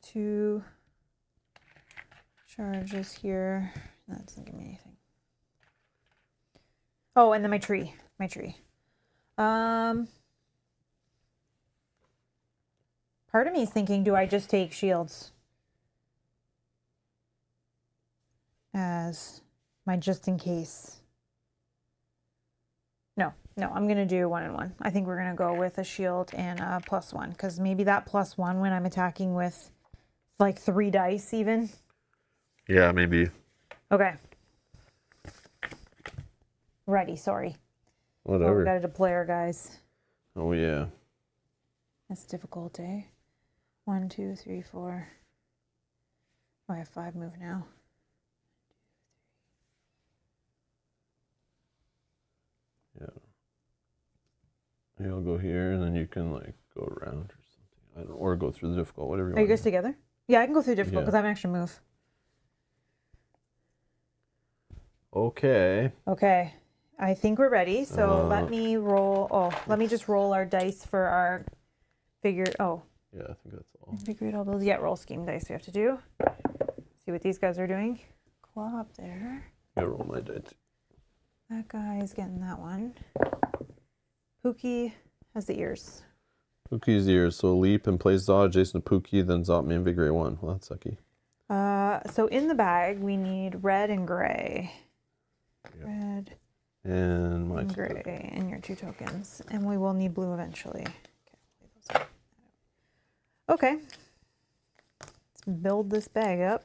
2 charges here. That doesn't give me anything. Oh, and then my tree. Part of me is thinking, do I just take shields as my just in case? No, I'm gonna do 1 and 1. I think we're gonna go with a shield and a +1, because maybe that +1 when I'm attacking with like 3 dice even. Yeah, maybe. Okay. Ready, sorry. Whatever. Oh, we gotta deploy our guys. Oh yeah. That's difficult, eh? 1, 2, 3, 4. Oh, I have 5 move now. Yeah. You'll go here, and then you can like go around or something. I don't, or go through the difficult, whatever you want. Are you guys together? Yeah, I can go through difficult because I have an extra move. Okay. Okay. I think we're ready. So let me roll. Oh, let me just roll our dice for our figure. Oh. Yeah, I think that's all. Figure it all those. Yeah, roll scheme dice we have to do. See what these guys are doing. Claw up there. Yeah, roll my dice. That guy's getting that one. Pookie has the ears. Pookie's ears. So leap and place dodge adjacent to Pookie, then Zop me invigorate 1. Well, that's sucky. So in the bag we need red and gray. Yep. Red and my and gray and your 2 tokens. And we will need blue eventually. Okay. Let's build this bag up.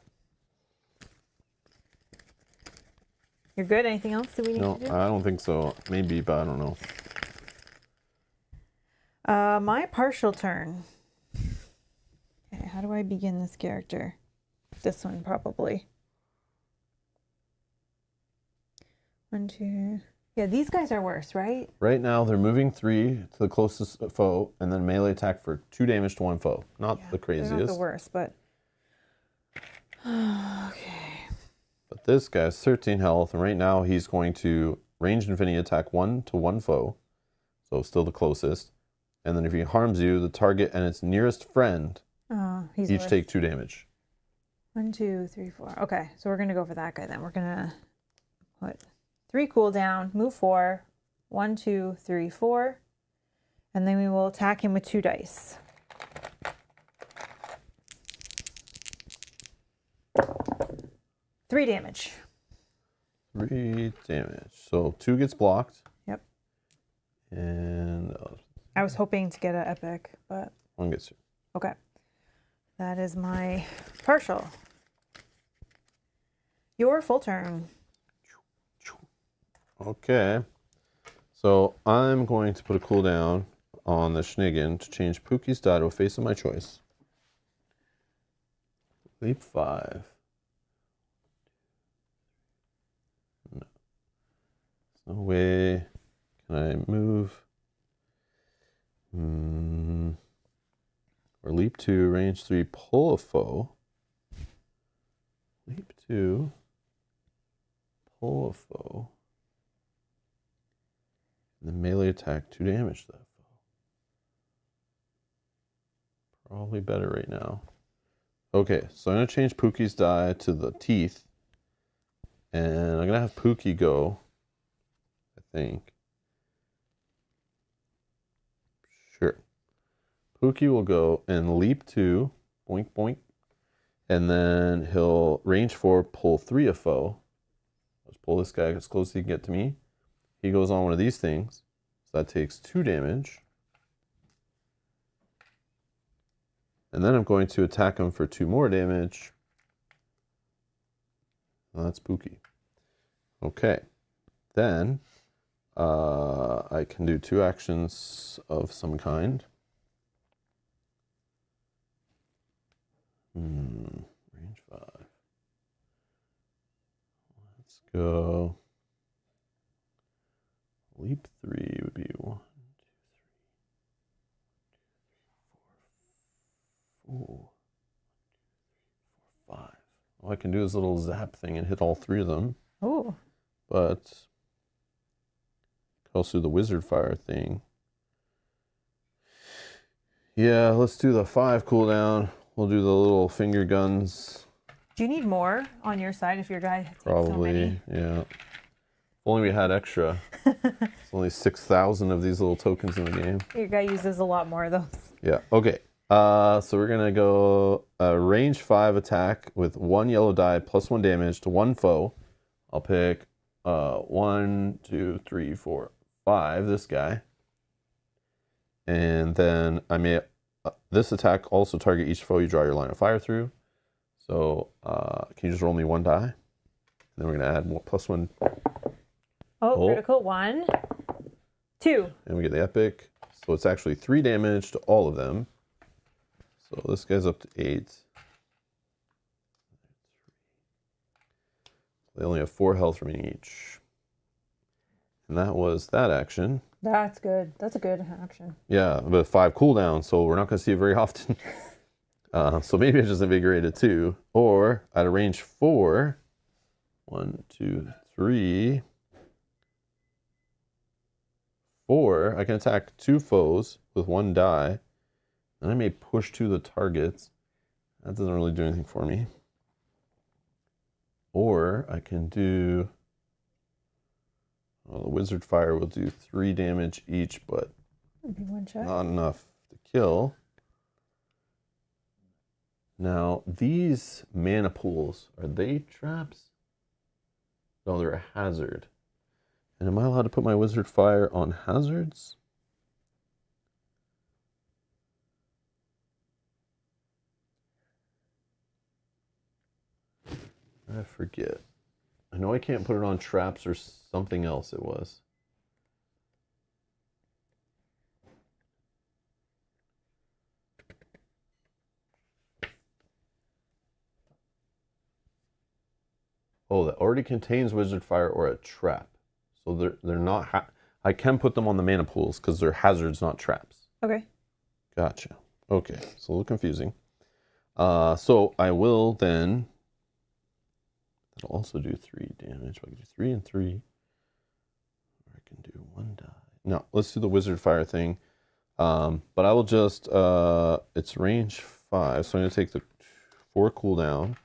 You're good? Anything else that we need to do? I don't think so. Maybe, but I don't know. My partial turn. Okay, how do I begin this character? This one, probably. 1, 2. Yeah, these guys are worse, right? Right now, they're moving 3 to the closest foe, and then melee attack for 2 damage to 1 foe. Not the craziest. They're not the worst, but... okay. But this guy's 13 health, and right now he's going to ranged infinity attack 1 to 1 foe. So still the closest. And then if he harms you, the target and its nearest friend each worse. take 2 damage. 1, 2, 3, 4. Okay, so we're going to go for that guy then. We're going to put 3 cooldown, move 4, 1, 2, 3, 4. And then we will attack him with 2 dice. Three damage. 3 damage. So 2 gets blocked. Yep. And I was hoping to get an epic, but 1 gets through. okay. That is my partial. Your full turn. Okay. So I'm going to put a cooldown on the Schniggin to change Pookie's die to a face of my choice. Leap 5. No. There's no way. Can I move? Or leap 2, range 3, pull a foe. Leap 2, pull a foe. And then melee attack 2 damage to that foe. Probably better right now. Okay, so I'm going to change Pookie's die to the teeth. And I'm going to have Pookie go, I think. Sure. Pookie will go and leap 2, boink, boink. And then he'll range 4, pull 3 a foe. Let's pull this guy as close as he can get to me. He goes on one of these things. So that takes 2 damage. And then I'm going to attack him for 2 more damage. Well, that's Pookie. Okay. Then I can do 2 actions of some kind. Range 5. Let's go. Leap 3 would be 1, 2, 3, 4, 5. All I can do is a little zap thing and hit all 3 of them. Oh. But also the wizard fire thing. Yeah, let's do the 5 cooldown. We'll do the little finger guns. Do you need more on your side if your guy takes Probably, so many? yeah. If only we had extra. It's only 6,000 of these little tokens in the game. Your guy uses a lot more of those. Yeah, okay. So we're going to go range 5 attack with 1 yellow die plus 1 damage to 1 foe. I'll pick 1, 2, 3, 4, 5, this guy. And then I may... this attack also target each foe you draw your line of fire through. So can you just roll me 1 die? And then we're going to add more plus 1. Oh, critical. 1, 2. And we get the epic. So it's actually 3 damage to all of them. So this guy's up to 8. They only have 4 health remaining each. And that was that action. That's good. That's a good action. Yeah, but 5 cooldown, so we're not going to see it very often. So maybe I just invigorated 2. Or at a range 4, 1, 2, 3, 4, I can attack 2 foes with 1 die. And I may push 2 the targets. That doesn't really do anything for me. Or I can do... well, the wizard fire will do 3 damage each, but Would be 1 shot. not enough to kill. Now, these mana pools, are they traps? No, they're a hazard. And am I allowed to put my wizard fire on hazards? I forget. I know I can't put it on traps or something else it was. Oh, that already contains wizard fire or a trap. So they're not... I can put them on the mana pools because they're hazards, not traps. Okay. Gotcha. Okay, it's a little confusing. So I will then... that'll also do 3 damage. I can do 3 and 3. Or I can do 1 die. No, let's do the wizard fire thing. But I will just... it's range 5, so I'm going to take the 4 cooldown.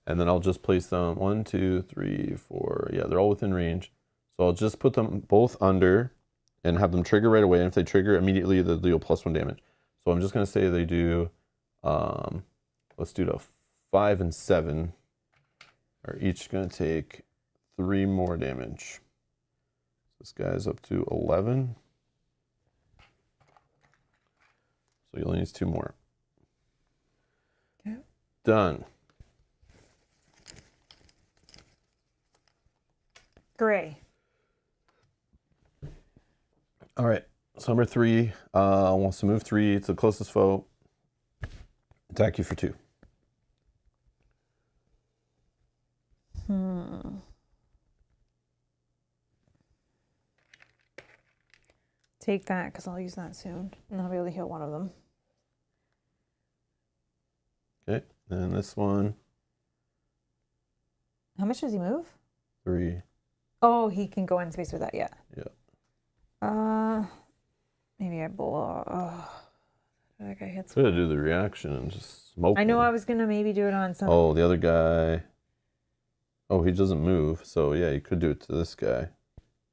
And then I'll just place them 1, 2, 3, 4. Yeah, they're all within range. So I'll just put them both under and have them trigger right away. And if they trigger immediately, they'll deal +1 damage. So I'm just going to say they do... let's do the 5 and 7 are each going to take 3 more damage. This guy's up to 11. So he only needs 2 more. Okay. Done. Gray. All right. So number 3 wants to move 3 to the closest foe. Attack you for 2. Take that because I'll use that soon. And I'll be able to heal one of them. Okay. And this one, How much does he move? 3. Oh, he can go in space with that, yeah. Yeah. Maybe I blow. Oh, that guy hits. Could do the reaction and just smoke I know him. I was gonna maybe do it on some. Oh, the other guy. Oh, he doesn't move. So yeah, you could do it to this guy.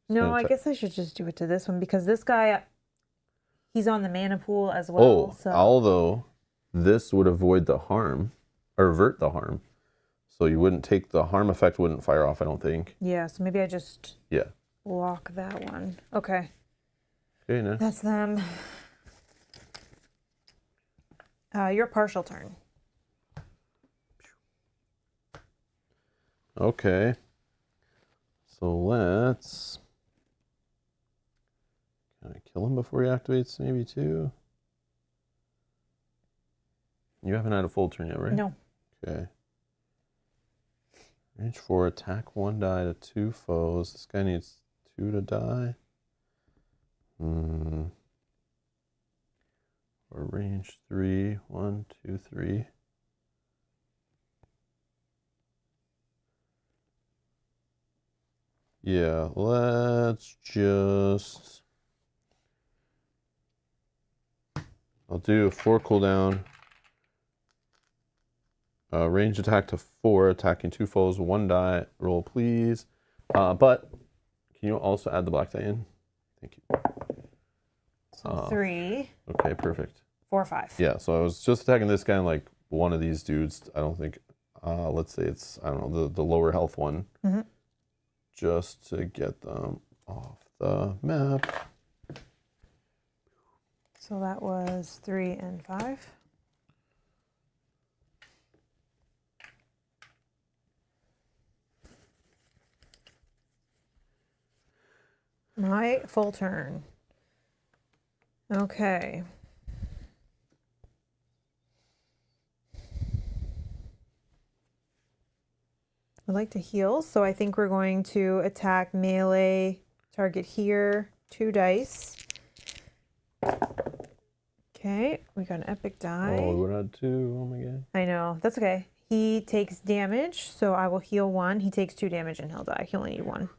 No, I guess I should just do it to this one because this guy, he's on the mana pool as well. Oh, So. although this would avoid the harm, or avert the harm. So you wouldn't take the harm effect, wouldn't fire off, I don't think. Yeah, so maybe I just block that one. Okay. Okay, next. That's them. Your partial turn. Okay. So let's... Can I kill him before he activates maybe too? You haven't had a full turn yet, right? No. Okay. Range 4, attack 1 die to 2 foes. This guy needs 2 to die. Or range 3, 1, 2, 3. Yeah, let's just... I'll do a 4 cooldown. Range attack to 4, attacking 2 foes, 1 die. Roll, please. But can you also add the black die in? Thank you. So 3. Okay, perfect. 4, 5. Yeah, so I was just attacking this guy and like one of these dudes. I don't think, let's say it's, I don't know, the lower health one. Mm-hmm. Just to get them off the map. So that was 3 and 5. My full turn. Okay. I'd like to heal, so I think we're going to attack melee target here, 2 dice. Okay, we got an epic die. Oh, we would add 2. Oh my god. I know, that's okay. He takes damage, so I will heal 1. He takes 2 damage and he'll die. He only need 1.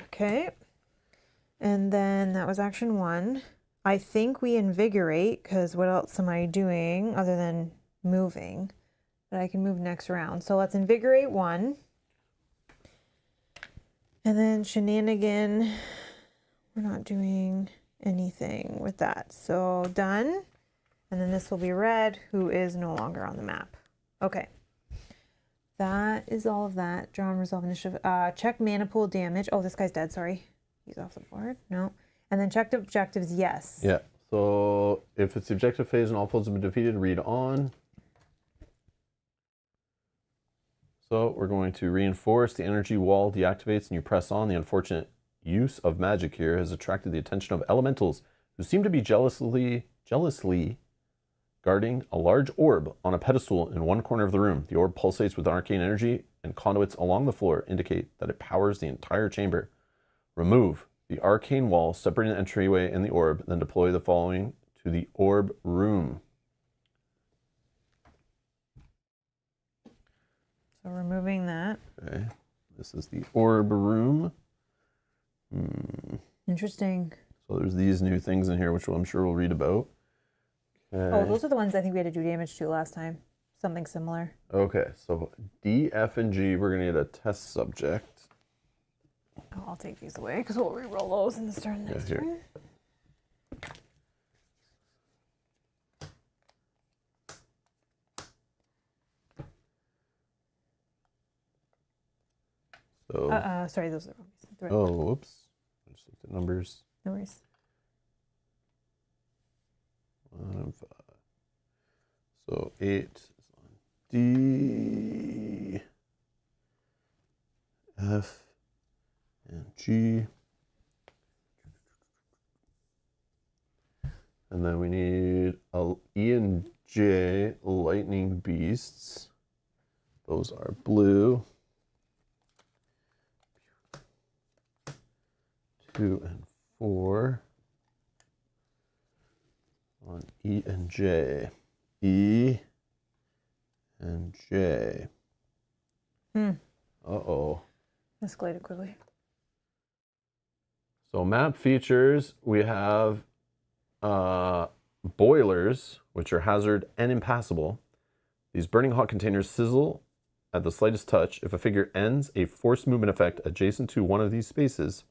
Okay. And then that was action 1. I think we invigorate, because what else am I doing other than moving? But I can move next round. So let's invigorate 1. And then shenanigan. We're not doing anything with that. So done. And then this will be red, who is no longer on the map. Okay. That is all of that. Draw and resolve initiative. Check mana pool damage. Oh, this guy's dead. Sorry. He's off the board. No. And then check objectives. Yes. Yeah. So if it's the objective phase and all foes have been defeated, read on. So we're going to reinforce. The energy wall deactivates and you press on. The unfortunate use of magic here has attracted the attention of elementals who seem to be jealously guarding a large orb on a pedestal in one corner of the room. The orb pulsates with arcane energy, and conduits along the floor indicate that it powers the entire chamber. Remove the arcane wall separating the entryway and the orb, then deploy the following to the orb room. So removing that. Okay, this is the orb room. Interesting. So there's these new things in here, which I'm sure we'll read about. Okay. Oh, those are the ones I think we had to do damage to last time. Something similar. Okay, so D, F, and G, we're going to need a test subject. Oh, I'll take these away because we'll re-roll those in this turn next turn. So, sorry, those are wrong. oh, whoops. I just looked at numbers. No worries. 1 and 5. So 8 is on D, F, and G. And then we need E and J, lightning beasts. Those are blue. 2 and 4 on E and J. E and J. Uh-oh. Escalated quickly. So map features, we have boilers, which are hazard and impassable. These burning hot containers sizzle at the slightest touch. If a figure ends a forced movement effect adjacent to one of these spaces,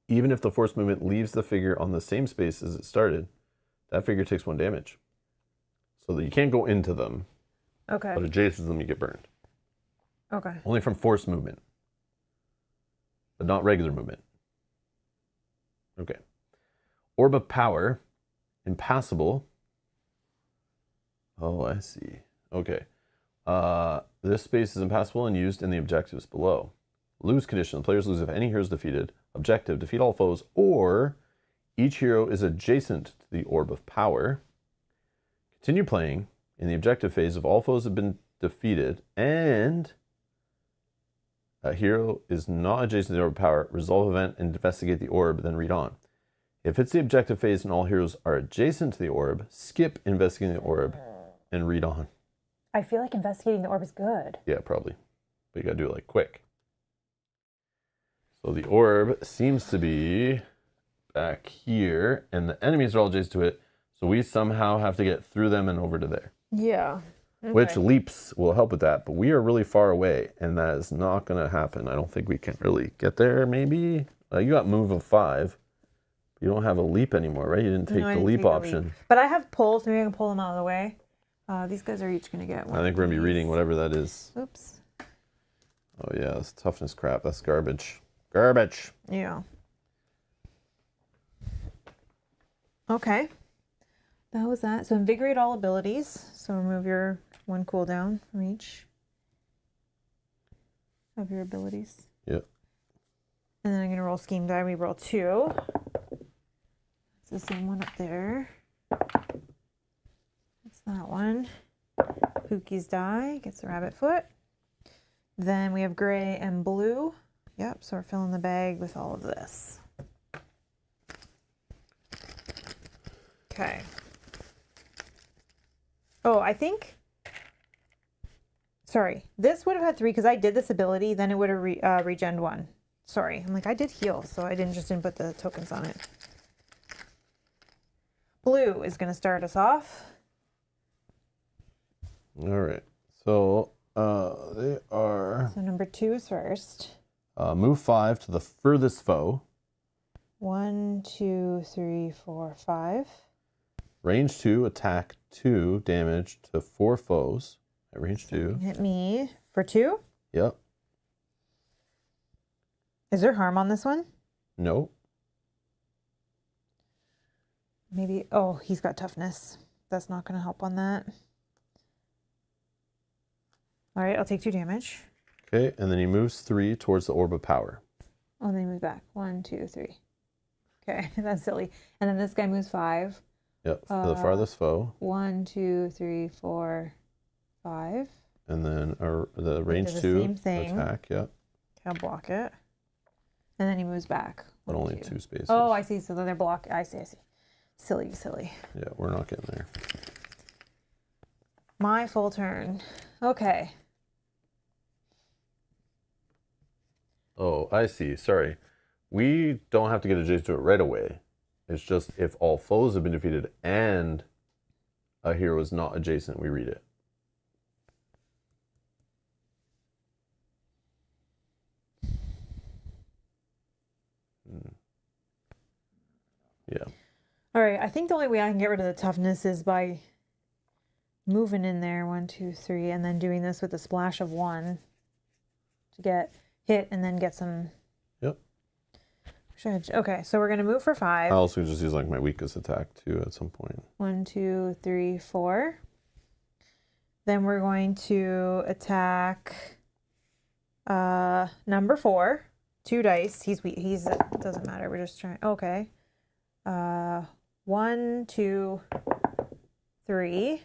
even if the forced movement leaves the figure on the same space as it started, that figure takes 1 damage. So that you can't go into them, Okay. but adjacent to them you get burned. Okay. Only from forced movement, but not regular movement. Okay. Orb of Power, impassable. Oh, I see. Okay. This space is impassable and used in the objectives below. Lose condition. The players lose if any hero is defeated. Objective, defeat all foes, or each hero is adjacent to the Orb of Power. Continue playing in the objective phase if all foes have been defeated and a hero is not adjacent to the Orb of Power. Resolve event and investigate the orb, then read on. If it's the objective phase and all heroes are adjacent to the orb, skip investigating the orb and read on. I feel like investigating the orb is good. Yeah, probably. But you gotta do it like quick. So the orb seems to be back here, and the enemies are all adjacent to it. So we somehow have to get through them and over to there. Yeah. Okay. Which leaps will help with that, but we are really far away, and that is not going to happen. I don't think we can really get there, maybe. You got move of 5. You don't have a leap anymore, right? You didn't take the leap option. But I have pulls, maybe I can pull them out of the way. These guys are each going to get one. I think we're going to be reading whatever that is. Oops. Oh, yeah, that's toughness crap. That's garbage. Garbage. Yeah. Okay. That was that. So invigorate all abilities. So remove your 1 cooldown from each of your abilities. Yep. And then I'm going to roll scheme die. We roll 2. It's the same one up there. That's that one. Pookie's die gets the rabbit foot. Then we have gray and blue. Yep, so we're filling the bag with all of this. Okay. Oh, I think, sorry, this would have had 3 because I did this ability, then it would have regened 1. Sorry, I'm like, I did heal, so I didn't just input the tokens on it. Blue is going to start us off. All right. So they are... So number 2 is first. Move 5 to the furthest foe. 1, 2, 3, 4, 5. Range 2, attack 2, damage to 4 foes at range 2. Hit me for 2. Yep. Is there harm on this one? Nope. Maybe, oh, he's got toughness. That's not going to help on that. All right, I'll take 2 damage. Okay, and then he moves 3 towards the Orb of Power. Oh, then he moves back. 1, 2, 3. Okay, that's silly. And then this guy moves 5. Yep, the farthest foe. 1, 2, 3, 4, 5. And then the range the 2 same thing. attack, yep. Okay, I'll block it. And then he moves back. But 1, only 2 spaces. Oh, I see. So then they're blocked. I see. Silly. Yeah, we're not getting there. My full turn. Okay. Oh, I see. Sorry. We don't have to get adjacent to it right away. It's just if all foes have been defeated and a hero is not adjacent, we read it. Yeah. All right. I think the only way I can get rid of the toughness is by moving in there. 1, 2, 3, and then doing this with a splash of 1 to get hit and then get some. Yep. Okay, so we're gonna move for 5. I also just use like my weakest attack too at some point. 1, 2, 3, 4. Then we're going to attack number 4. 2 dice. He's weak. Doesn't matter. We're just trying. Okay. 1, 2, 3.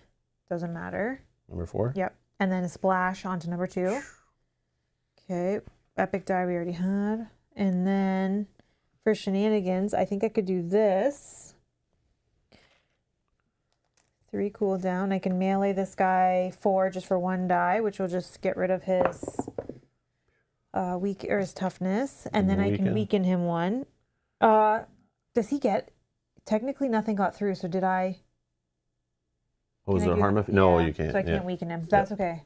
Doesn't matter. Number 4? Yep. And then a splash onto number 2. Okay. Epic die we already had. And then for shenanigans, I think I could do this. 3 cooldown. I can melee this guy 4 just for 1 die, which will just get rid of his his toughness. And then I can weaken him 1. Does he get? Technically, nothing got through. So did I? Oh, is Can I it do harm? that? No, Yeah, you can't. So I can't yeah. weaken him. That's okay.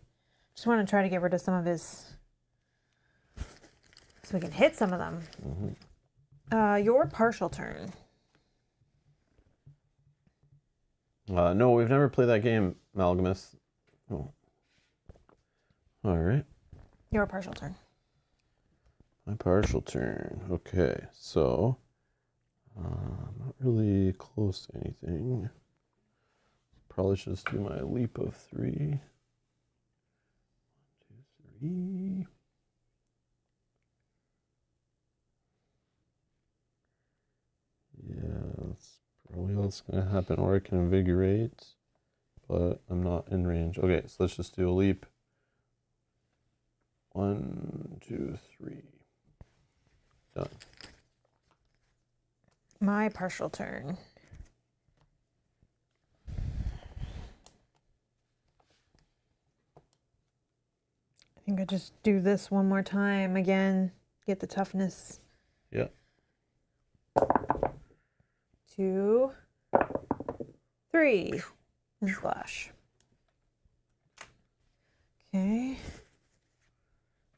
Just want to try to get rid of some of his, so we can hit some of them. Your partial turn. No, we've never played that game, Malgamus. Oh. All right. Your partial turn. My partial turn. Okay, so not really close to anything. Probably should just do my leap of 3. 1, 2, 3. Yeah, that's probably what's going to happen. Or I can invigorate, but I'm not in range. Okay, so let's just do a leap. 1, 2, 3. Done. My partial turn. I think I just do this one more time again. Get the toughness. Yeah. 2, 3, and splash. Okay.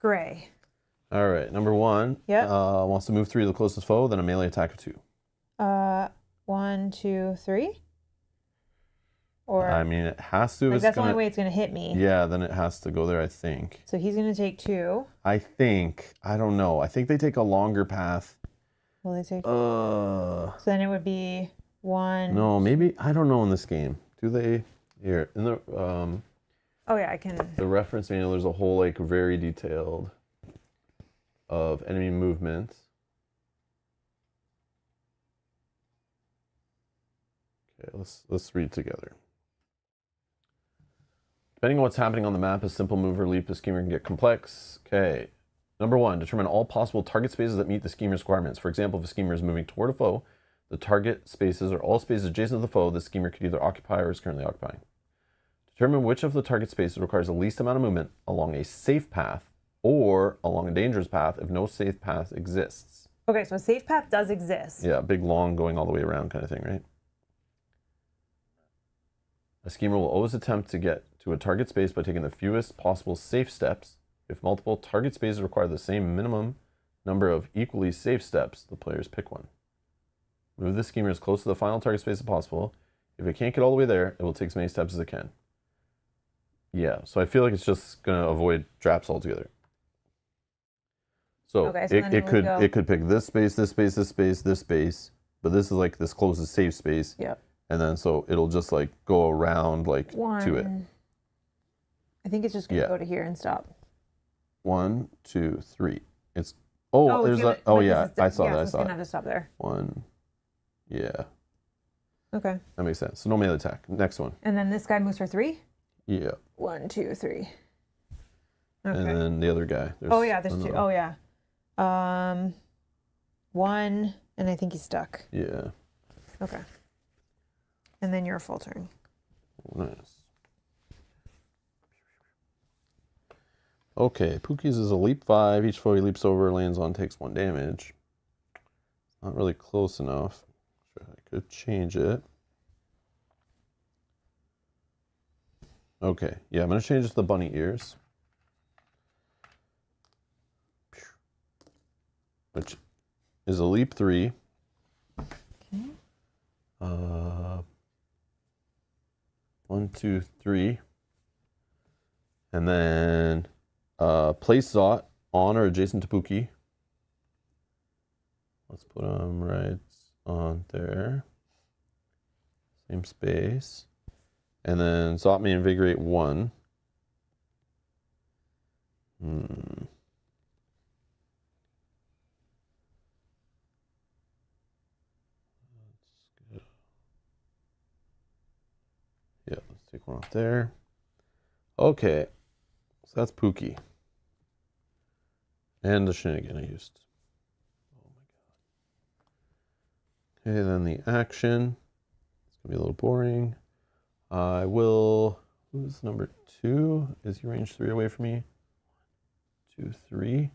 Gray. All right, number 1. Yep. Wants to move 3 to the closest foe, then a melee attack of 2. 1, 2, 3. Or I mean, it has to. like that's the only way it's gonna hit me. Yeah, then it has to go there, I think. So he's gonna take 2. I think. I don't know. I think they take a longer path. Will they take? Uh. So then it would be 1. No, maybe. I don't know in this game. Do they? Here in the Oh yeah, I can. the reference manual. There's a whole like very detailed of enemy movement. Okay, let's read together. Depending on what's happening on the map, a simple move or leap the schemer can get complex. Okay. Number 1, determine all possible target spaces that meet the schemer's requirements. For example, if a schemer is moving toward a foe, the target spaces are all spaces adjacent to the foe the schemer could either occupy or is currently occupying. Determine which of the target spaces requires the least amount of movement along a safe path or along a dangerous path if no safe path exists. Okay, so a safe path does exist. Yeah, big long going all the way around kind of thing, right? A schemer will always attempt to get to a target space by taking the fewest possible safe steps. If multiple target spaces require the same minimum number of equally safe steps, the players pick one. Move the schemer as close to the final target space as possible. If it can't get all the way there, it will take as many steps as it can. Yeah, so I feel like it's just going to avoid traps altogether. So, Okay, so it could pick this space, this space, this space, this space, but this is like this closest safe space. Yep. And then so it'll just like go around like to it. I think it's just gonna go to here and stop. 1, 2, 3. It's I saw that. I saw It's it. gonna have to stop there. 1. Yeah. Okay. That makes sense. So no melee attack. Next one. And then this guy moves for 3. Yeah. 1, 2, 3. Okay. And then the other guy. There's 2. Oh yeah. 1, and I think he's stuck. Yeah. Okay. And then your full turn. Nice. Okay, Pookie's is a leap 5. Each foe he leaps over, lands on, takes 1 damage. Not really close enough. Sure, I could change it. Okay, yeah, I'm going to change it to the bunny ears. Which is a leap 3. Okay. 1, 2, 3. And then place Zot on or adjacent to Pookie. Let's put him right on there. Same space. And then Zot may invigorate 1. Yeah, let's take 1 off there. Okay, so that's Pookie. And the shenanigan I used. Oh my god. Okay, then the action. It's gonna be a little boring. I will. Who's number 2? Is he range 3 away from me? 2, 3.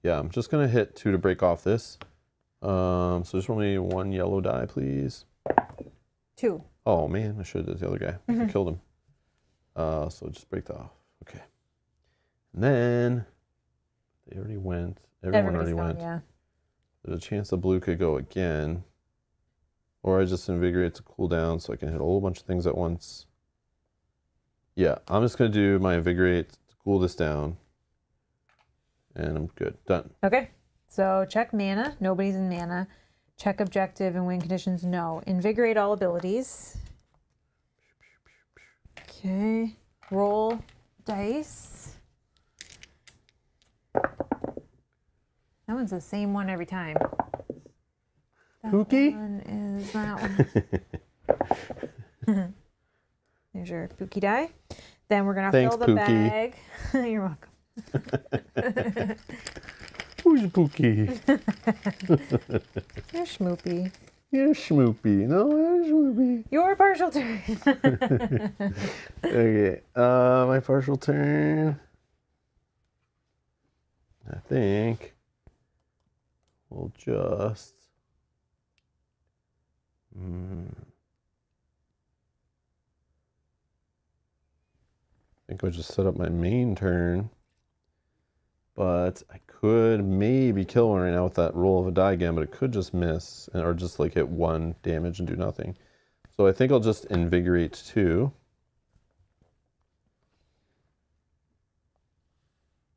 Yeah, I'm just gonna hit 2 to break off this. So just roll me 1 yellow die, please. 2. Oh man, I should have did the other guy. I killed him. So just break that off. Okay. And then they already went. Everyone Everybody's already gone, went. yeah. There's a chance the blue could go again. Or I just invigorate to cool down so I can hit a whole bunch of things at once. Yeah, I'm just going to do my invigorate to cool this down. And I'm good. Done. Okay. So check mana. Nobody's in mana. Check objective and win conditions. No. Invigorate all abilities. Okay. Roll dice. That one's the same one every time. That Pookie? one is that one. There's your Pookie die. Then we're going to Thanks, fill the Pookie. bag. You're welcome. Who's Pookie? You're Schmoopy. You're Schmoopy. No, you're Schmoopy. Your partial turn. Okay. My partial turn. I think we'll just. I think I'll just set up my main turn. But I could maybe kill one right now with that roll of a die again, but it could just miss or just like hit 1 damage and do nothing. So I think I'll just invigorate 2.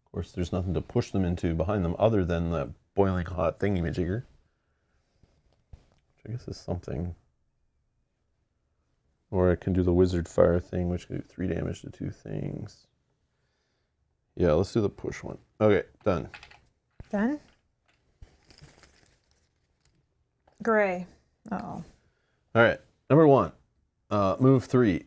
Of course, there's nothing to push them into behind them other than that boiling hot thingy-majigger. Which I guess is something. Or I can do the wizard fire thing, which can do 3 damage to 2 things. Yeah, let's do the push one. Okay, done. Done? Gray. Uh-oh. All right, number 1. Move 3.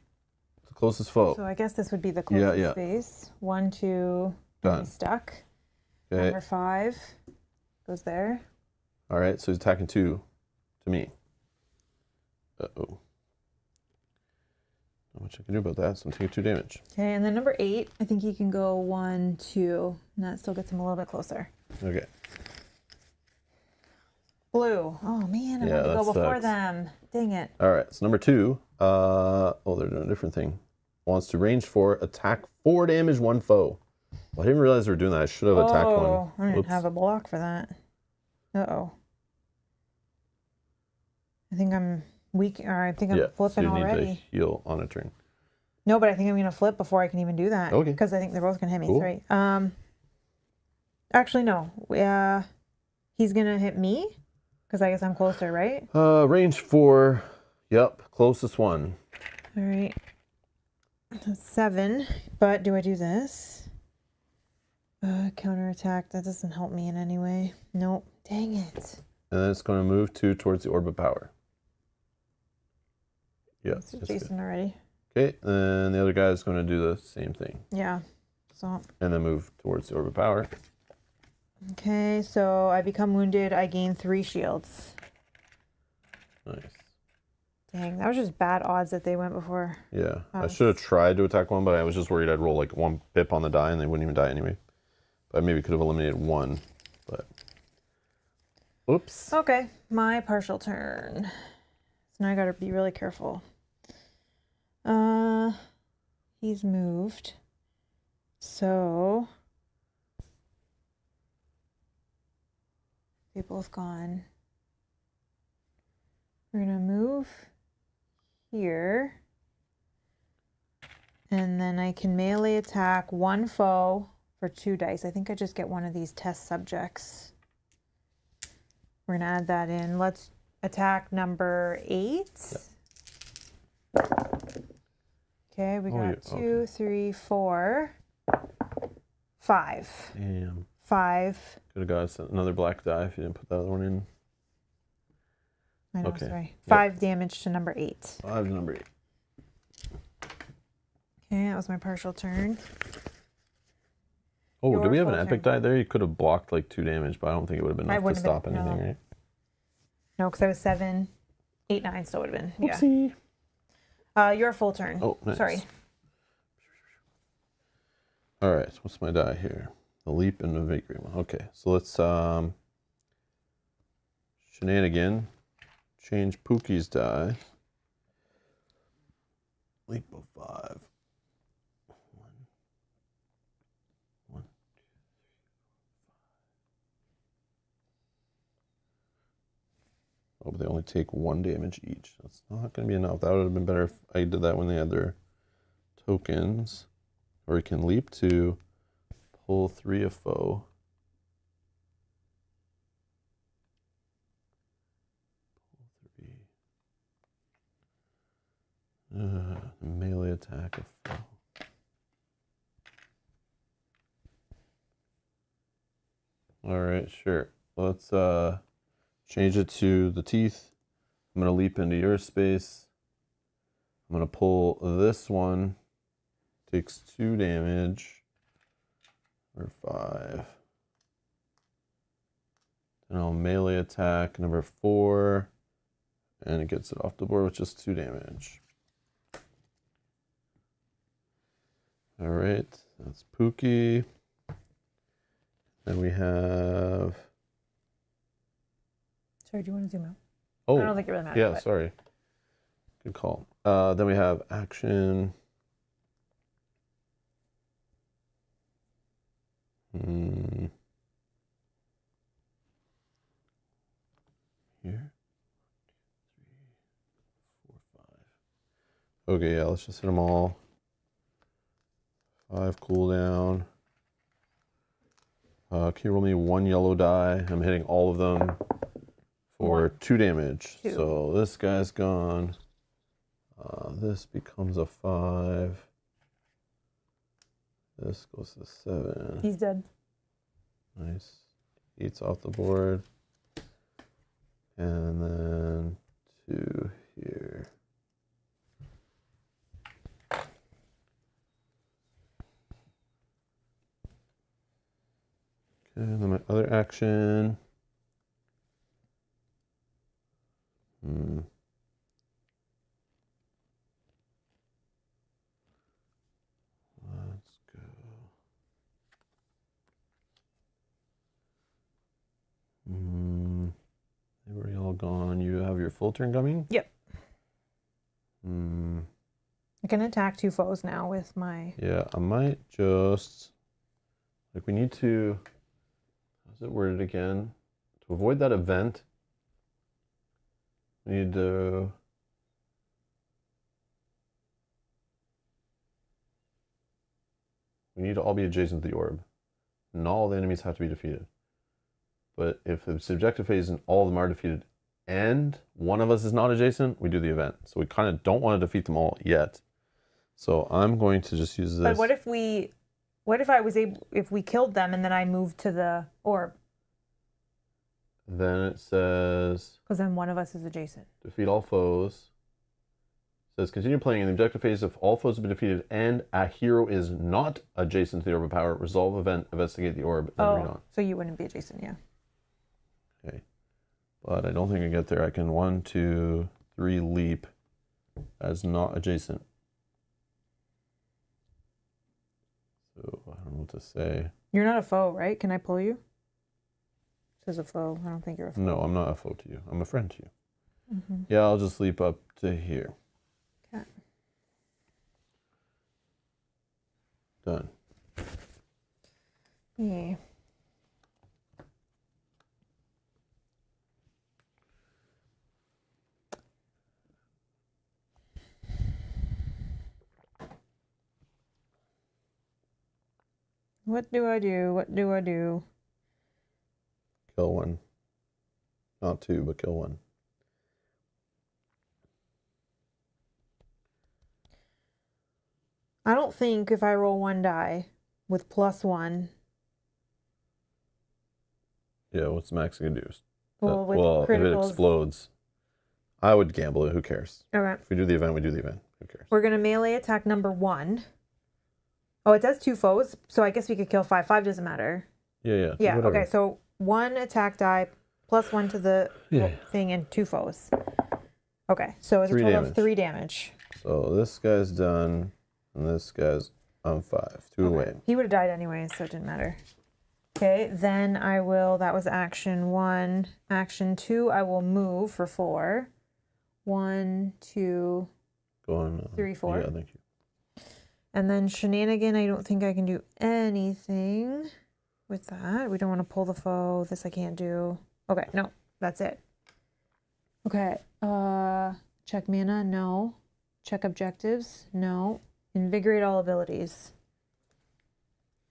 The closest foe. So I guess this would be the closest Yeah. space. 1, 2, Done. stuck. Okay. Number 5 goes there. All right, so he's attacking 2 to me. Uh-oh. Not much I can do about that, so I'm taking 2 damage. Okay, and then number 8, I think he can go 1, 2, and that still gets him a little bit closer. Okay. Blue. Oh man, I Yeah, want to go that before sucks. them. Dang it. All right, so number 2. Oh, they're doing a different thing. Wants to range 4, attack 4 damage 1 foe. Well, I didn't realize they were doing that. I should have attacked one. Oh, I didn't Whoops. have a block for that. Uh-oh. I think I'm weak, or I think I'm Yeah, flipping so you need already. to heal on a turn. No, but I think I'm going to flip before I can even do that. Okay. Because I think they're both going to hit me. Cool. Sorry. Actually, no. He's going to hit me because I guess I'm closer, right? Range 4. Yep, closest one. All right. That's 7. But do I do this? Counterattack. That doesn't help me in any way. Nope. Dang it. And then it's going to move 2 towards the orb of power. Yeah. This is that's good. Jason already. Okay, and the other guy is going to do the same thing. Yeah. So. And then move towards the orb of power. Okay, so I become wounded. I gain 3 shields. Nice. Dang, that was just bad odds that they went before. Yeah, I should have tried to attack one, but I was just worried I'd roll like 1 pip on the die and they wouldn't even die anyway. But I maybe could have eliminated 1, but... Oops. Okay, my partial turn. So now I gotta be really careful. He's moved. So... they both gone. We're gonna move here. And then I can melee attack 1 foe for 2 dice. I think I just get one of these test subjects. We're gonna add that in. Let's attack number 8. Okay, we got 2, 3, 4, 5. Damn. 5. Could have got us another black die if you didn't put that other one in. I know, Okay. sorry. Yep. 5 damage to number 8. 5 to number 8. Okay, that was my partial turn. Oh, Your do we have an full epic turn. die there? You could have blocked like 2 damage, but I don't think it would have been I enough to wouldn't have stop been- anything, no. right? No, because I was 7. 8, 9 still would have been. Yeah. Oopsie. Your full turn. Oh, nice. Sorry. All right, what's my die here? The leap and the victory one. Okay, so let's shenanigan. Change Pookie's die. Leap of 5. One. Oh, but they only take 1 damage each. That's not going to be enough. That would have been better if I did that when they had their tokens. Or you can leap 2, pull 3 of foe. Melee attack of foe. Alright, sure. Let's change it to the teeth. I'm going to leap into your space. I'm going to pull this one. Takes 2 damage. Or 5. And I'll melee attack number 4. And it gets it off the board with just 2 damage. Alright, that's Pookie. Then we have... Sorry, do you want to zoom out? Oh, I don't think it really matters. yeah, but... sorry. Good call. Then we have action. Here. 3, 4, 5. Okay, yeah, let's just hit them all. 5 cooldown. Can you roll me 1 yellow die? I'm hitting all of them for 2 damage. 2. So this guy's gone. This becomes a 5. This goes to 7. He's dead. Nice. Eats off the board. And then 2 here. Okay, and then my other action. Let's go. They were all gone. You have your full turn coming? Yep. I can attack 2 foes now with my... Yeah, I might just... Like, we need to... How's it worded again? To avoid that event, we need to... We need to all be adjacent to the orb. Not all the enemies have to be defeated. But if the objective phase and all of them are defeated and one of us is not adjacent, we do the event. So we kind of don't want to defeat them all yet. So I'm going to just use this. But what if we killed them and then I moved to the orb? Then it says... Because then one of us is adjacent. Defeat all foes. It says continue playing in the objective phase if all foes have been defeated and a hero is not adjacent to the orb of power. Resolve event, investigate the orb, then read on. So you wouldn't be adjacent, yeah. Okay. But I don't think I get there. I can 1, 2, 3 leap as not adjacent. So I don't know what to say. You're not a foe, right? Can I pull you? It says a foe. I don't think you're a foe. No, I'm not a foe to you. I'm a friend to you. Yeah, I'll just leap up to here. Okay. Done. Yeah. What do I do? What do I do? Kill 1. Not 2, but kill 1. I don't think if I roll 1 die with +1. Yeah, what's max gonna do? Well, with if it criticals. explodes, I would gamble it. Who cares? Okay. If we do the event, we do the event. Who cares? We're going to melee attack number 1. Oh, it does 2 foes, so I guess we could kill 5. 5 doesn't matter. Yeah. Yeah, whatever. okay, so 1 attack die, +1 to the thing, and 2 foes. Okay, so it's a 3 total damage. of 3 damage. So this guy's done, and this guy's on 5. 2 away. He would have died anyway, so it didn't matter. Okay, then I will, that was action 1. Action 2, I will move for 4. 1, 2, Go on. 3, 4. Yeah, thank you. And then shenanigan, I don't think I can do anything with that. We don't want to pull the foe. This I can't do. Okay, no, that's it. Okay, check mana, no. Check objectives, no. Invigorate all abilities.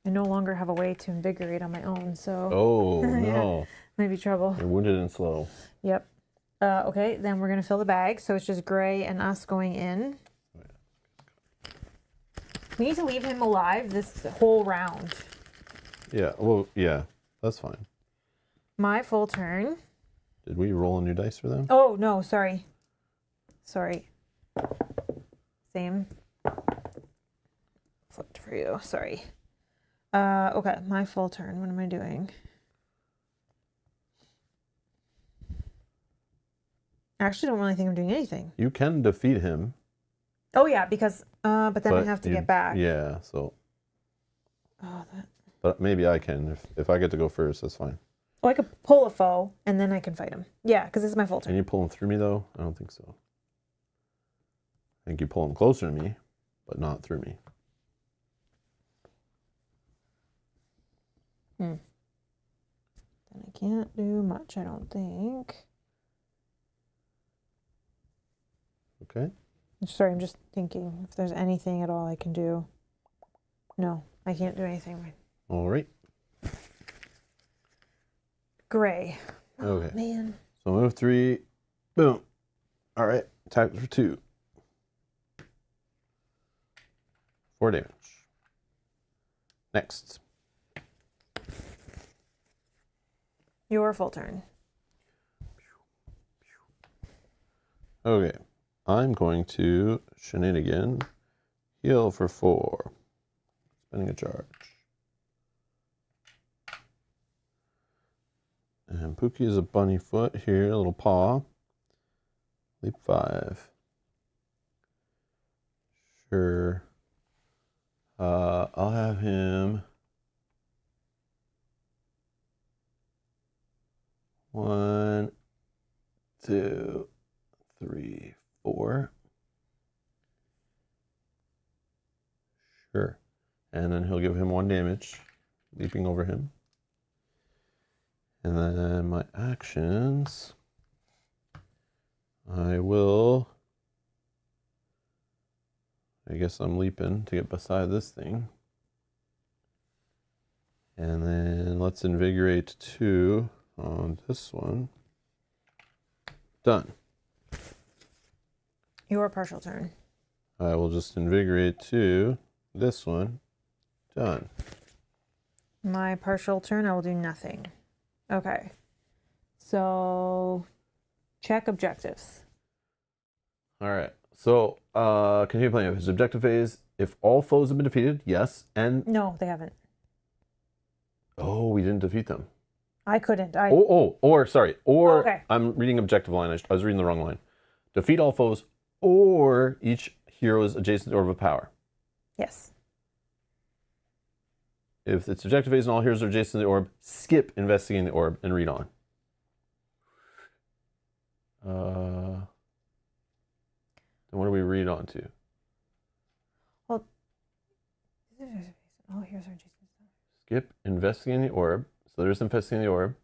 I no longer have a way to invigorate on my own, so. Oh, Yeah, no. might be trouble. You're wounded and slow. Yep. Okay, then we're gonna fill the bag, so it's just Gray and us going in. We need to leave him alive this whole round. Yeah, well, yeah, that's fine. My full turn. Did we roll a new dice for them? Oh, no, sorry. Sorry. Same. Flipped for you, sorry. Okay, my full turn. What am I doing? I actually don't really think I'm doing anything. You can defeat him. Oh, yeah, because, but then I have to get back. Yeah, so. Oh, that. But maybe I can. If I get to go first, that's fine. Oh, I could pull a foe, and then I can fight him. Yeah, because this is my full turn. Can you pull him through me, though? I don't think so. I think you pull him closer to me, but not through me. Then I can't do much, I don't think. Okay. Sorry, I'm just thinking if there's anything at all I can do. No, I can't do anything. All right. Gray. Okay. Oh, man. So move 3. Boom. All right. Attack for 2. 4 damage. Next. Your full turn. Okay. I'm going to shenanigan heal for 4. Spending a charge. And Pookie is a bunny foot here, a little paw. Leap 5. Sure. I'll have him 1, 2, 3, 4. Sure. And then he'll give him 1 damage, leaping over him. And then my actions, I guess I'm leaping to get beside this thing. And then let's invigorate 2 on this one. Done. Your partial turn. I will just invigorate 2, this one. Done. My partial turn, I will do nothing. Okay. So, check objectives. All right. So, continue playing with his objective phase. If all foes have been defeated, yes. And No, they haven't. oh, we didn't defeat them. I couldn't. Sorry. Or Okay. I'm reading objective line. I was reading the wrong line. Defeat all foes or each hero's adjacent to the orb of power. Yes. If it's objective phase and all heroes are adjacent to the orb, skip investigating the orb and read on. Then what do we read on to? Well, all heroes are adjacent. Skip investigating the orb. So there's investigating the orb.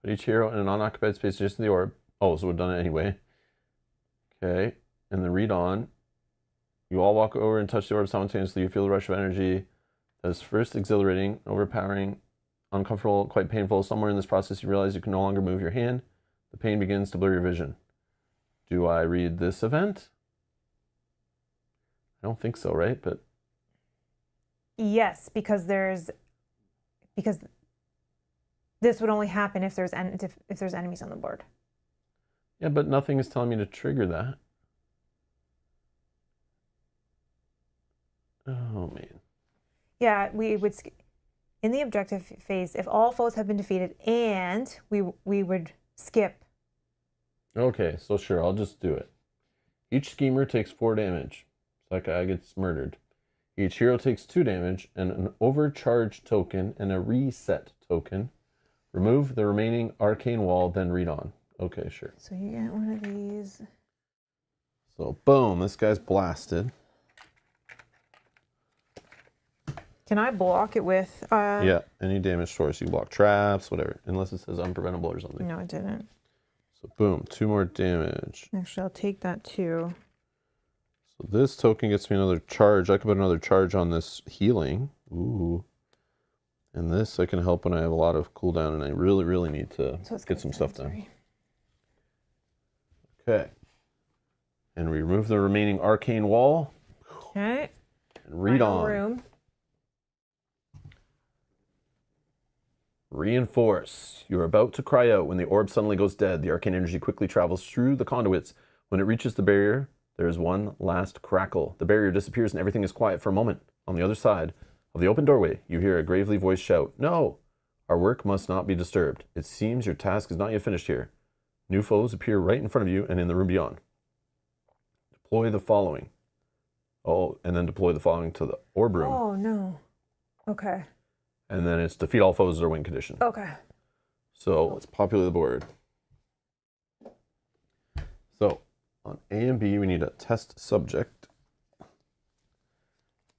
Put each hero in an unoccupied space adjacent to the orb. Oh, so we've done it anyway. Okay. And then read on. You all walk over and touch the orb simultaneously. You feel the rush of energy that is first exhilarating, overpowering, uncomfortable, quite painful. Somewhere in this process, you realize you can no longer move your hand. The pain begins to blur your vision. Do I read this event? I don't think so, right? But Yes, because this would only happen if there's enemies on the board. yeah, but nothing is telling me to trigger that. Oh man. Yeah, we would in the objective phase if all foes have been defeated, and we would skip. Okay, so sure, I'll just do it. Each schemer takes 4 damage. So that guy gets murdered. Each hero takes 2 damage and an overcharge token and a reset token. Remove the remaining arcane wall, then read on. Okay, sure. So you get one of these. So boom, this guy's blasted. Can I block it with? Yeah, any damage source. You block traps, whatever, unless it says unpreventable or something. No, it didn't. So boom, 2 more damage. Actually, I'll take that too. So this token gets me another charge. I could put another charge on this healing. Ooh. And this I can help when I have a lot of cooldown and I really, really need to get some stuff done. Okay. And we remove the remaining arcane wall. Okay. And read Final on. room. Reinforce. You are about to cry out when the orb suddenly goes dead. The arcane energy quickly travels through the conduits. When it reaches the barrier, there is one last crackle. The barrier disappears and everything is quiet for a moment. On the other side of the open doorway, you hear a gravely voiced shout. No! Our work must not be disturbed. It seems your task is not yet finished here. New foes appear right in front of you and in the room beyond. Deploy the following. Oh, and then deploy the following to the orb room. Oh, no. Okay. And then it's defeat all foes or win condition. Okay. So let's populate the board. So on A and B, we need a test subject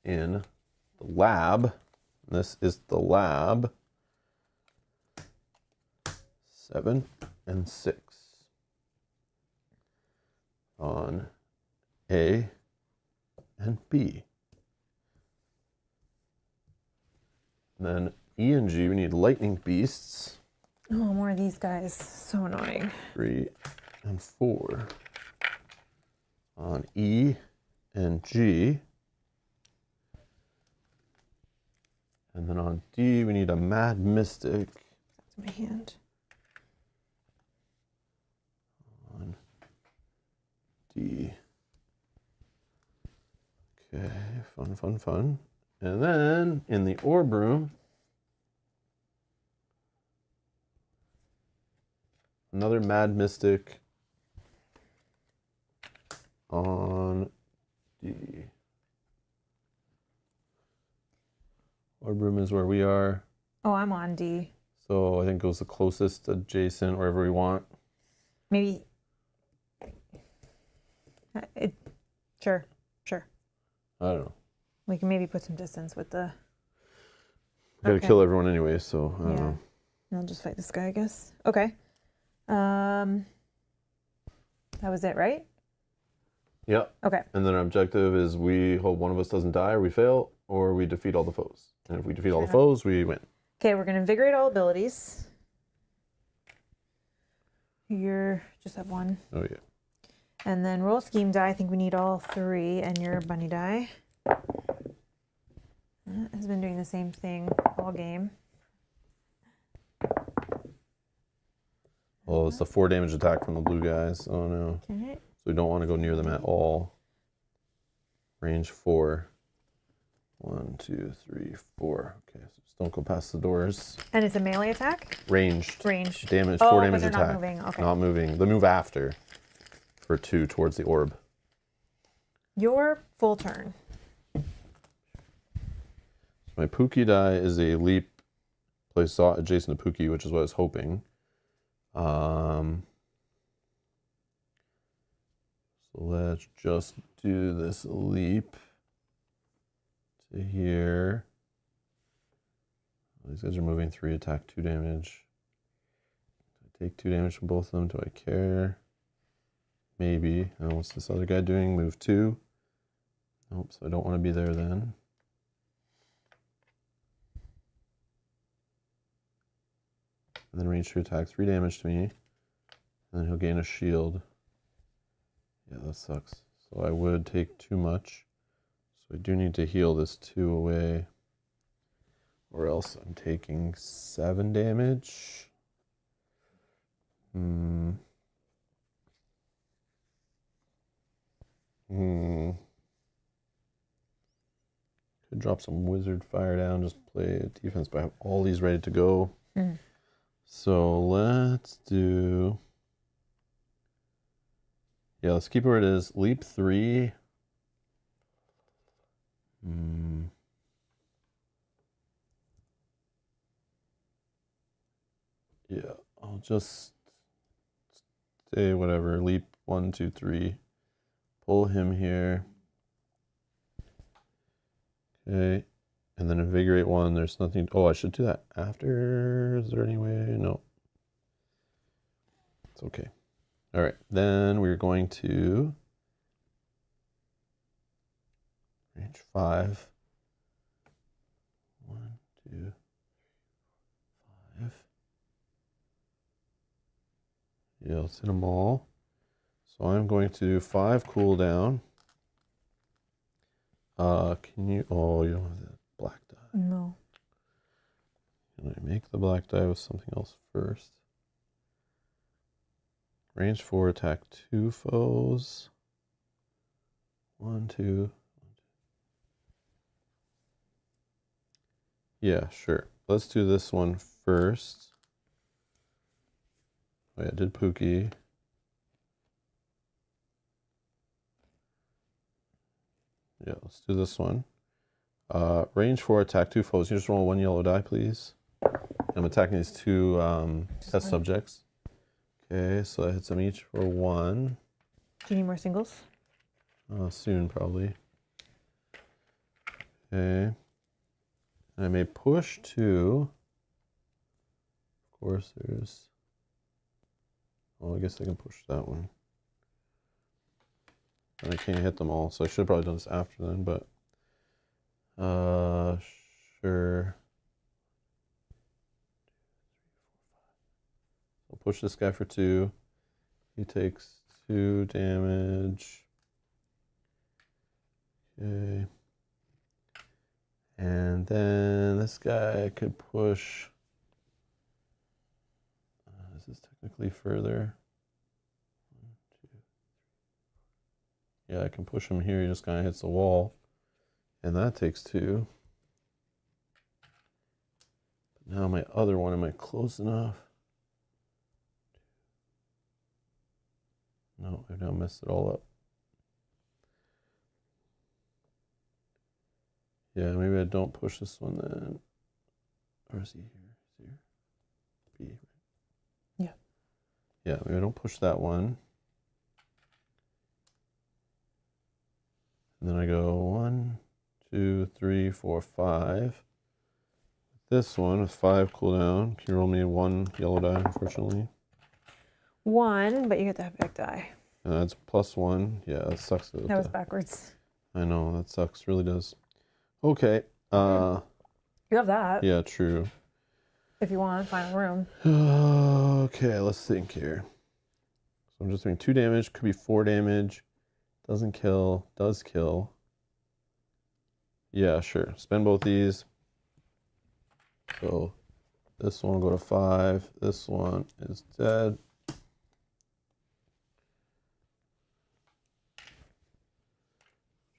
in the lab. This is the lab. 7 and 6. On A and B. Then E and G, we need lightning beasts. Oh, more of these guys. So annoying. 3 and 4. On E and G. And then on D, we need a mad mystic. That's my hand. On D. Okay, fun, fun, fun. And then in the orb room, another mad mystic on D. Orb room is where we are. Oh, I'm on D. So I think it goes the closest adjacent, wherever we want. Maybe. Sure. I don't know. We can maybe put some distance with the. Gotta kill everyone anyway, so I don't know. I'll just fight this guy, I guess. Okay. That was it, right? Yeah. Okay. And then our objective is we hope one of us doesn't die or we fail, or we defeat all the foes. And if we defeat all the foes, we win. Okay, we're gonna invigorate all abilities. You just have 1. Oh yeah. And then roll scheme die. I think we need all 3, and your bunny die. Has been doing the same thing all game. Oh, it's the 4 damage attack from the blue guys. Oh no. Okay. So we don't want to go near them at all. Range 4. 1, 2, 3, 4. Okay, so just don't go past the doors. And it's a melee attack? Ranged. Ranged. Damage, Oh, 4 but damage they're attack. not moving. Okay. Not moving. The move after for 2 towards the orb. Your full turn. My Pookie die is a leap placed adjacent to Pookie, which is what I was hoping. So let's just do this leap to here. These guys are moving 3, attack 2 damage. I take 2 damage from both of them. Do I care? Maybe. And what's this other guy doing? Move 2. Nope, so I don't want to be there then. And then range 2 attack, 3 damage to me. And then he'll gain a shield. Yeah, that sucks. So I would take too much. So I do need to heal this 2 away. Or else I'm taking 7 damage. Could drop some wizard fire down, just play defense, but I have all these ready to go. So let's do... Yeah, let's keep it where it is. Leap 3. Yeah, I'll just say whatever. Leap 1, 2, 3. Pull him here. Okay. And then invigorate 1. There's nothing. Oh, I should do that after. Is there any way? No. It's okay. All right. Then we're going to range 5. 1, 2, 5. Yeah, let's hit them all. So I'm going to do 5 cooldown. Can you? Oh, you don't have the black die. No. Can I make the black die with something else first? Range 4, attack 2 foes. 1, 2. Yeah, sure. Let's do this one first. Oh yeah, did Pookie. Yeah, let's do this one. Range 4, attack 2 foes. You just roll 1 yellow die, please. I'm attacking these 2 test subjects. Okay, so that hits them each for 1. Do you need more singles? Soon, probably. Okay. And I may push 2. Of course, there's... Oh, I guess I can push that one. And I can't hit them all, so I should have probably done this after then, but... Sure. I'll push this guy for 2. He takes 2 damage. Okay. And then this guy I could push. This is technically further. 1, 2. Yeah, I can push him here. He just kind of hits the wall. And that takes 2. But now my other one, am I close enough? No, I've now messed it all up. Yeah, maybe I don't push this one then. Or is he here? Is he here? B, right? Yeah. Yeah, maybe I don't push that one. And then I go 1, 2, 3, 4, 5. This one with 5 cooldown. Can you roll me 1 yellow die, unfortunately? 1, but you get that big die. And that's +1. Yeah, that sucks. That was backwards. I know, that sucks. Really does. Okay. You have that. Yeah, true. If you want, final room. Okay, let's think here. So I'm just doing 2 damage. Could be 4 damage. Doesn't kill. Does kill. Yeah, sure. Spend both these. So this one will go to 5. This one is dead.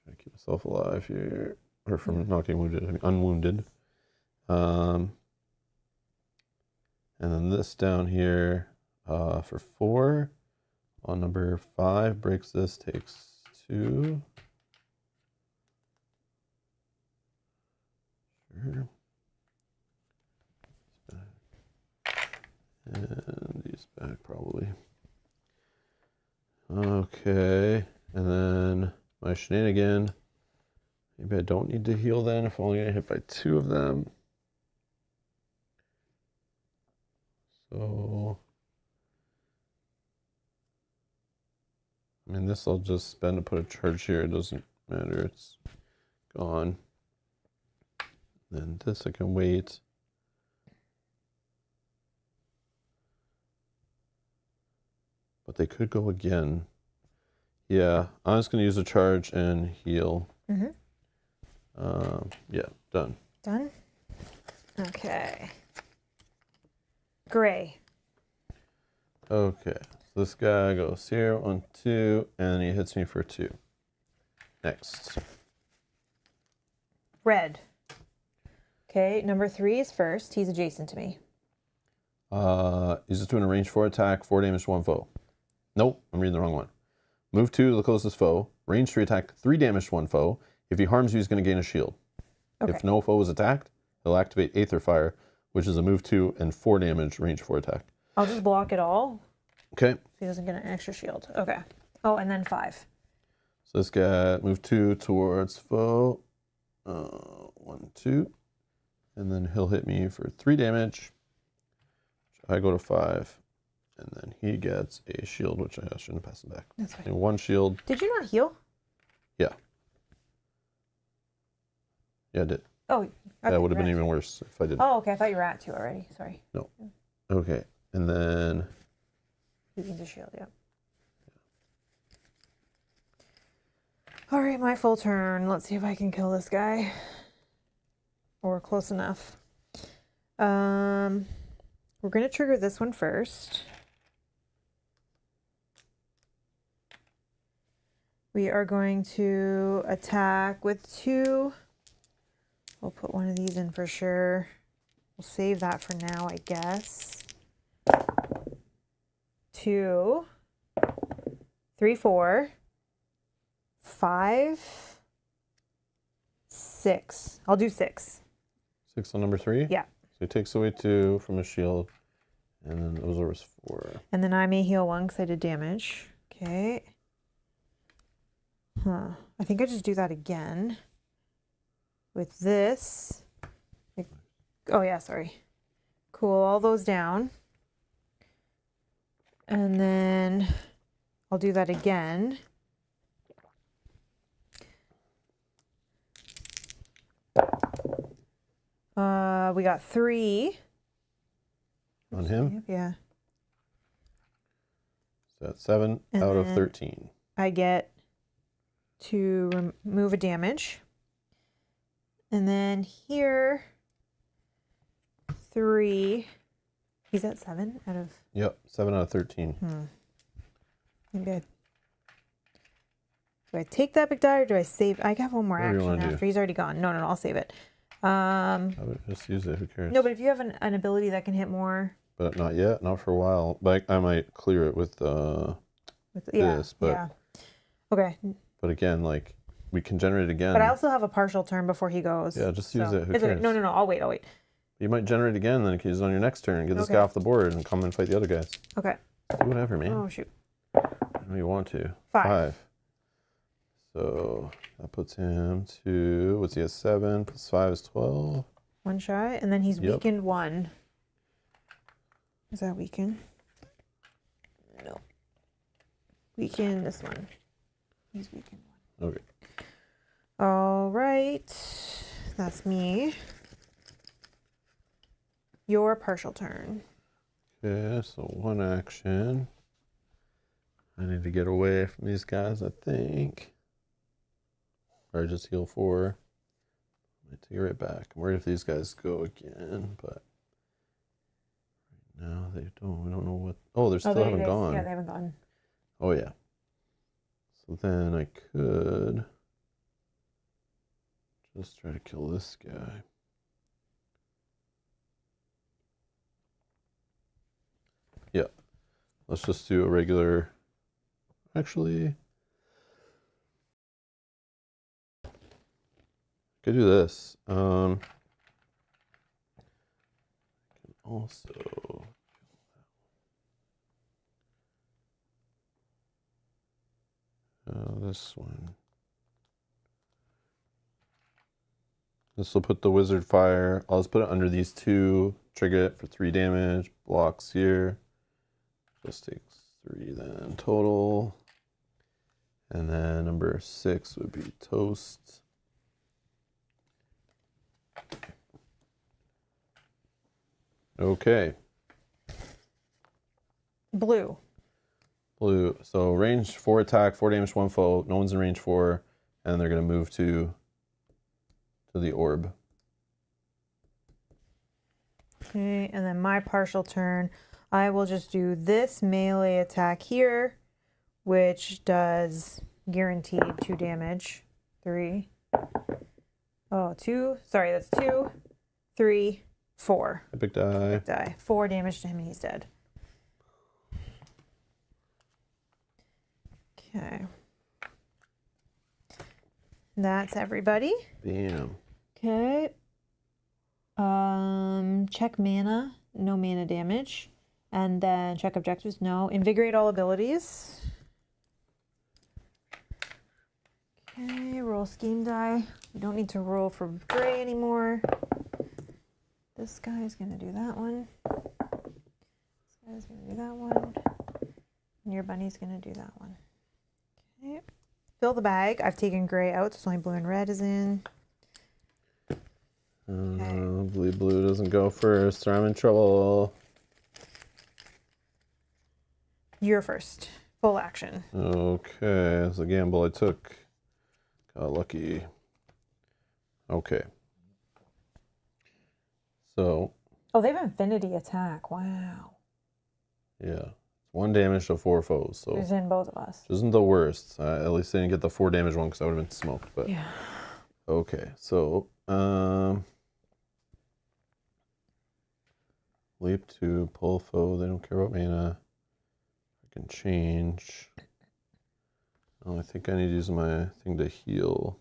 Try to keep myself alive here. Or from not getting wounded. I mean, unwounded. And then this down here for 4. On number 5, breaks this, takes 2. Sure. And these back probably. Okay. And then my shenanigan. Maybe I don't need to heal then if I'm only going to hit by 2 of them. So, I mean, this I'll just spend to put a charge here. It doesn't matter. It's gone. Then this I can wait. But they could go again. Yeah, I'm just going to use a charge and heal. Mm-hmm. Yeah, done. Done? Okay. Gray. Okay, so this guy goes here, 1, 2, and he hits me for 2. Next. Red. Okay, number 3 is first. He's adjacent to me. He's just doing a range 4 attack, 4 damage to 1 foe. Nope, I'm reading the wrong one. Move 2 to the closest foe. Range 3 attack, 3 damage to 1 foe. If he harms you, he's going to gain a shield. Okay. If no foe is attacked, he'll activate Aether Fire. which is a move 2 and 4 damage, range 4 attack. I'll just block it all. Okay. So he doesn't get an extra shield. Okay. Oh, and then 5. So this guy, move 2 towards foe. 1, 2. And then he'll hit me for 3 damage. I go to 5. And then he gets a shield, which I shouldn't pass him back. That's fine. And 1 shield. Did you not heal? Yeah. Yeah, I did. Oh. That would have been even worse if I didn't. Oh, okay. I thought you were at 2 already. Sorry. No. Okay. And then... You can just shield, yeah. All right, my full turn. Let's see if I can kill this guy. Or close enough. We're going to trigger this one first. We are going to attack with 2. We'll put one of these in for sure. We'll save that for now, I guess. 2, 3, 4, 5, 6. I'll do 6. 6 on number 3? Yeah. So he takes away 2 from his shield. And then those are his 4. And then I may heal 1 because I did damage. Okay. I think I just do that again. With this. Oh, yeah, sorry. Cool all those down. And then I'll do that again. We got 3. On him? Yeah. So that's 7 And out of then 13. I get to remove a damage. And then here, 3. He's at 7 out of... Yep, 7 out of 13. Maybe do I take that big die or do I save? I have one more Whatever you action wanna after. do. He's already gone. No, I'll save it. I would just use it, who cares? No, but if you have an ability that can hit more... But not yet, not for a while. But I might clear it with this. But, yeah. Okay. but again, like, we can generate it again. But I also have a partial turn before he goes. Yeah, just use it. Who It's okay. cares? No, I'll wait. You might generate again, then use it on your next turn. Get this guy off the board and come and fight the other guys. Okay. Do whatever, man. Oh, shoot. If you want to. 5. So that puts him to, what's he at, 7 plus 5 is 12. 1 shy, and then he's Yep. weakened 1. Is that weakened? No. Weaken this one. He's weakened 1. Okay. All right. That's me. Your partial turn. Okay, so 1 action. I need to get away from these guys, I think. Or just heal 4. I take it right back. I'm worried if these guys go again, but right now they don't. We don't know what. Oh, they still haven't gone. Yeah, they haven't gone. Oh, yeah. So then I could just try to kill this guy. Yeah. Let's just do a regular. Actually, could do this. I can also this one. This will put the wizard fire. I'll just put it under these 2. Trigger it for 3 damage. Blocks here. Just takes 3 then total. And then number 6 would be toast. Okay. Blue. Blue. So range 4 attack, 4 damage, 1 foe. No one's in range 4. And they're going to move to the orb. Okay, and then my partial turn. I will just do this melee attack here, which does guaranteed 2 damage. 3. Oh, 2. Sorry, that's 2, 3, 4. Epic die. Big die. 4 damage to him and he's dead. Okay. That's everybody. Bam. Okay. Check mana, no mana damage. And then check objectives, no. Invigorate all abilities. Okay, roll scheme die. We don't need to roll for gray anymore. This guy's gonna do that one. This guy's gonna do that one. And your bunny's gonna do that one. Okay. Fill the bag. I've taken gray out, so only blue and red is in. Hopefully blue doesn't go first or I'm in trouble. You're first. Full action. Okay, that's a gamble I took. Got lucky. Okay. So. Oh, they have infinity attack. Wow. Yeah. 1 damage to 4 foes. So. It's in both of us. Which isn't the worst. At least I didn't get the 4 damage one because I would have been smoked. But yeah. Okay, so leap to pull foe. They don't care about mana. I can change. Oh, I think I need to use my thing to heal.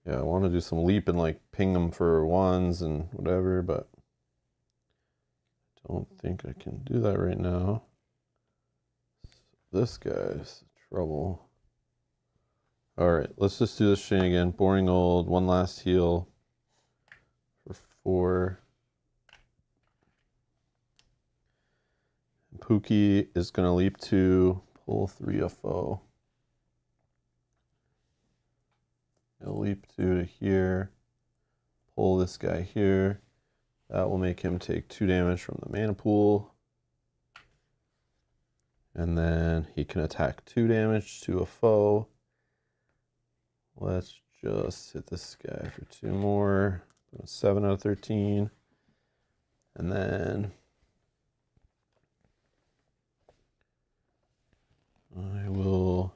Yeah, I want to do some leap and like ping them for ones and whatever, but I don't think I can do that right now. This guy's trouble. All right, let's just do this chain again. Boring old, 1 last heal for 4. Pookie is going to leap to pull 3 a foe. He'll leap to here, pull this guy here. That will make him take 2 damage from the mana pool. And then he can attack 2 damage to a foe. Let's just hit this guy for 2 more. 7 out of 13. And then I will.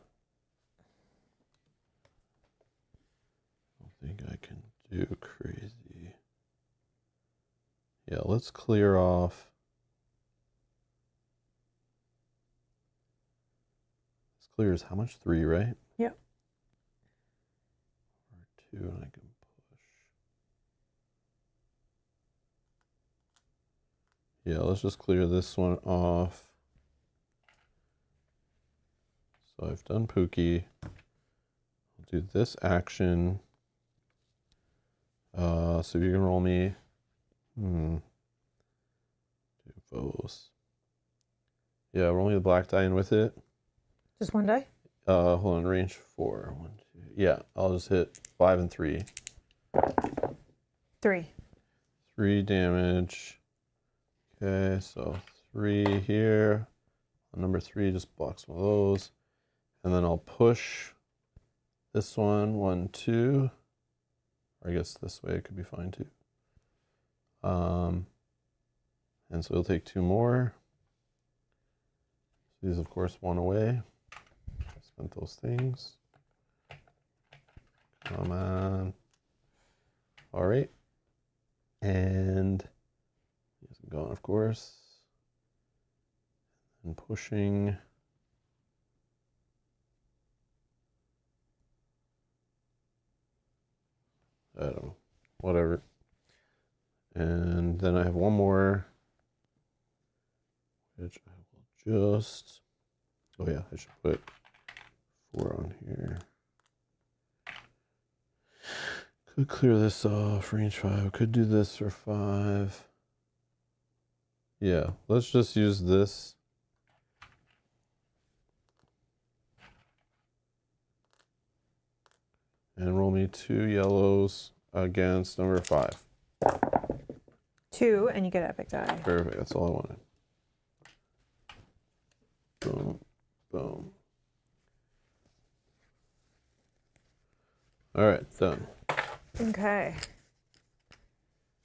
I don't think I can do crazy. Yeah, let's clear off. This clears how much? 3, right? Yep. Or 2, and I can push. Yeah, let's just clear this one off. So I've done Pookie. I'll do this action. So you can roll me. Do both. Yeah, roll me the black die in with it. Just 1 die? Hold on, range 4. 1, 2. Yeah, I'll just hit 5 and 3. 3. 3 damage. Okay, so 3 here. Number 3 just blocks one of those. And then I'll push this one, 1, 2. Or I guess this way it could be fine too. And so he'll take 2 more. So these, of course, 1 away. I spent those things. Come on. All right. And he's gone, of course. And pushing. I don't know. Whatever. And then I have 1 more, which I will just. Oh, yeah, I should put 4 on here. Could clear this off, range 5. Could do this for 5. Yeah, let's just use this. And roll me 2 yellows against number 5. 2, and you get epic die. Perfect, that's all I wanted. Boom, boom. All right, done. Okay.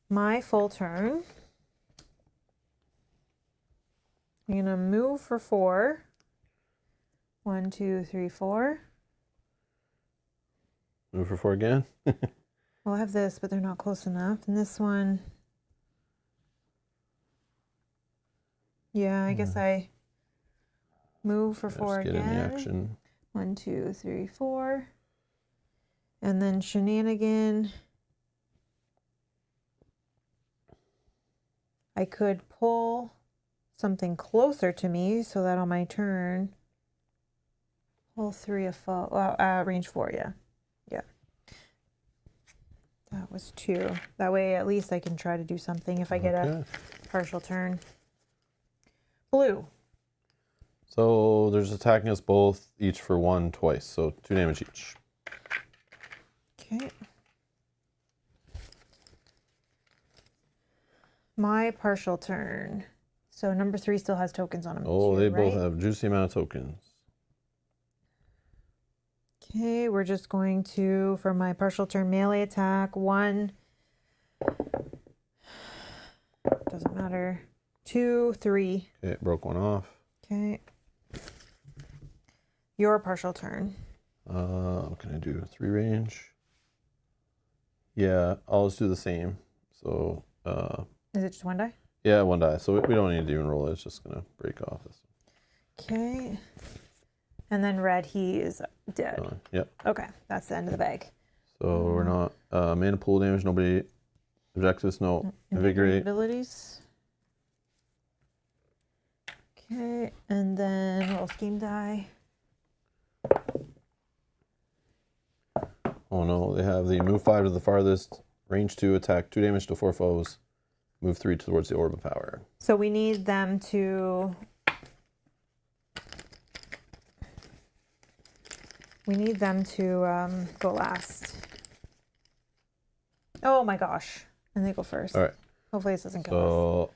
My full turn. I'm going to move for 4. 1, 2, 3, 4. Move for 4 again. Well, I have this, but they're not close enough. And this one. Yeah, I guess I move for 4 get again. in the action. 1, 2, 3, 4. And then shenanigan. I could pull something closer to me so that on my turn, pull 3 of foe. Well, range 4, yeah. Yeah. That was 2. That way, at least I can try to do something if I get a partial turn. Blue. So there's attacking us both, each for 1 twice. So 2 damage each. Okay. My partial turn. So number 3 still has tokens on him. Oh, too, they right? both have juicy amount of tokens. Okay, we're just going to, for my partial turn, melee attack. 1. Doesn't matter. 2, 3. Okay, broke 1 off. Okay. Your partial turn. What can I do? 3 range. Yeah, I'll just do the same. So, Is it just 1 die? yeah, 1 die. So we don't need to even roll it. It's just going to break off this. Okay. And then red, he is dead. Yep. Okay, that's the end of the bag. So we're not mana pool damage. Nobody objectives. No invigorate. Abilities. Okay, and then roll scheme die. Oh no, they have the move 5 to the farthest, range 2, attack 2 damage to 4 foes, move 3 towards the orb of power. So we need them to. We need them to go last. Oh my gosh. And they go first. All right. Hopefully this doesn't kill us. So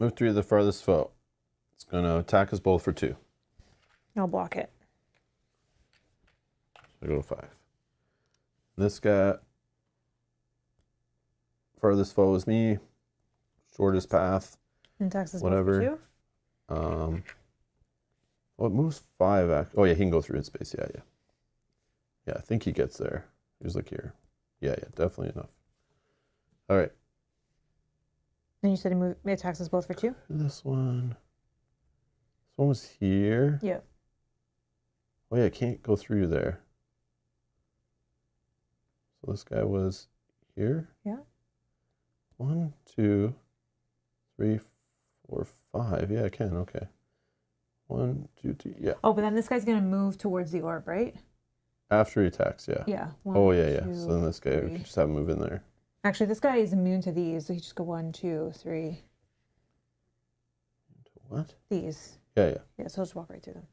move 3 to the farthest foe. It's going to attack us both for 2. I'll block it. So go to 5. This guy, farthest foe is me. Shortest path. And taxes Whatever. both for 2. Well, it moves 5. Oh yeah, he can go through its space. Yeah. Yeah, I think he gets there. He was like here. Yeah, definitely enough. All right. And you said it attacks us both for 2? This one was here. Yeah. Oh yeah, I can't go through there. So this guy was here. Yeah. 1, 2, 3, 4, 5. Yeah, I can. Okay. 1, 2, 3. Yeah. Oh, but then this guy's going to move towards the orb, right? After he attacks, yeah. Yeah. 1, Oh yeah. 2, So then this guy, we 3. can just have him move in there. Actually, this guy is immune to these. So he just go 1, 2, 3. What? These. Yeah. Yeah, so I'll just walk right through them.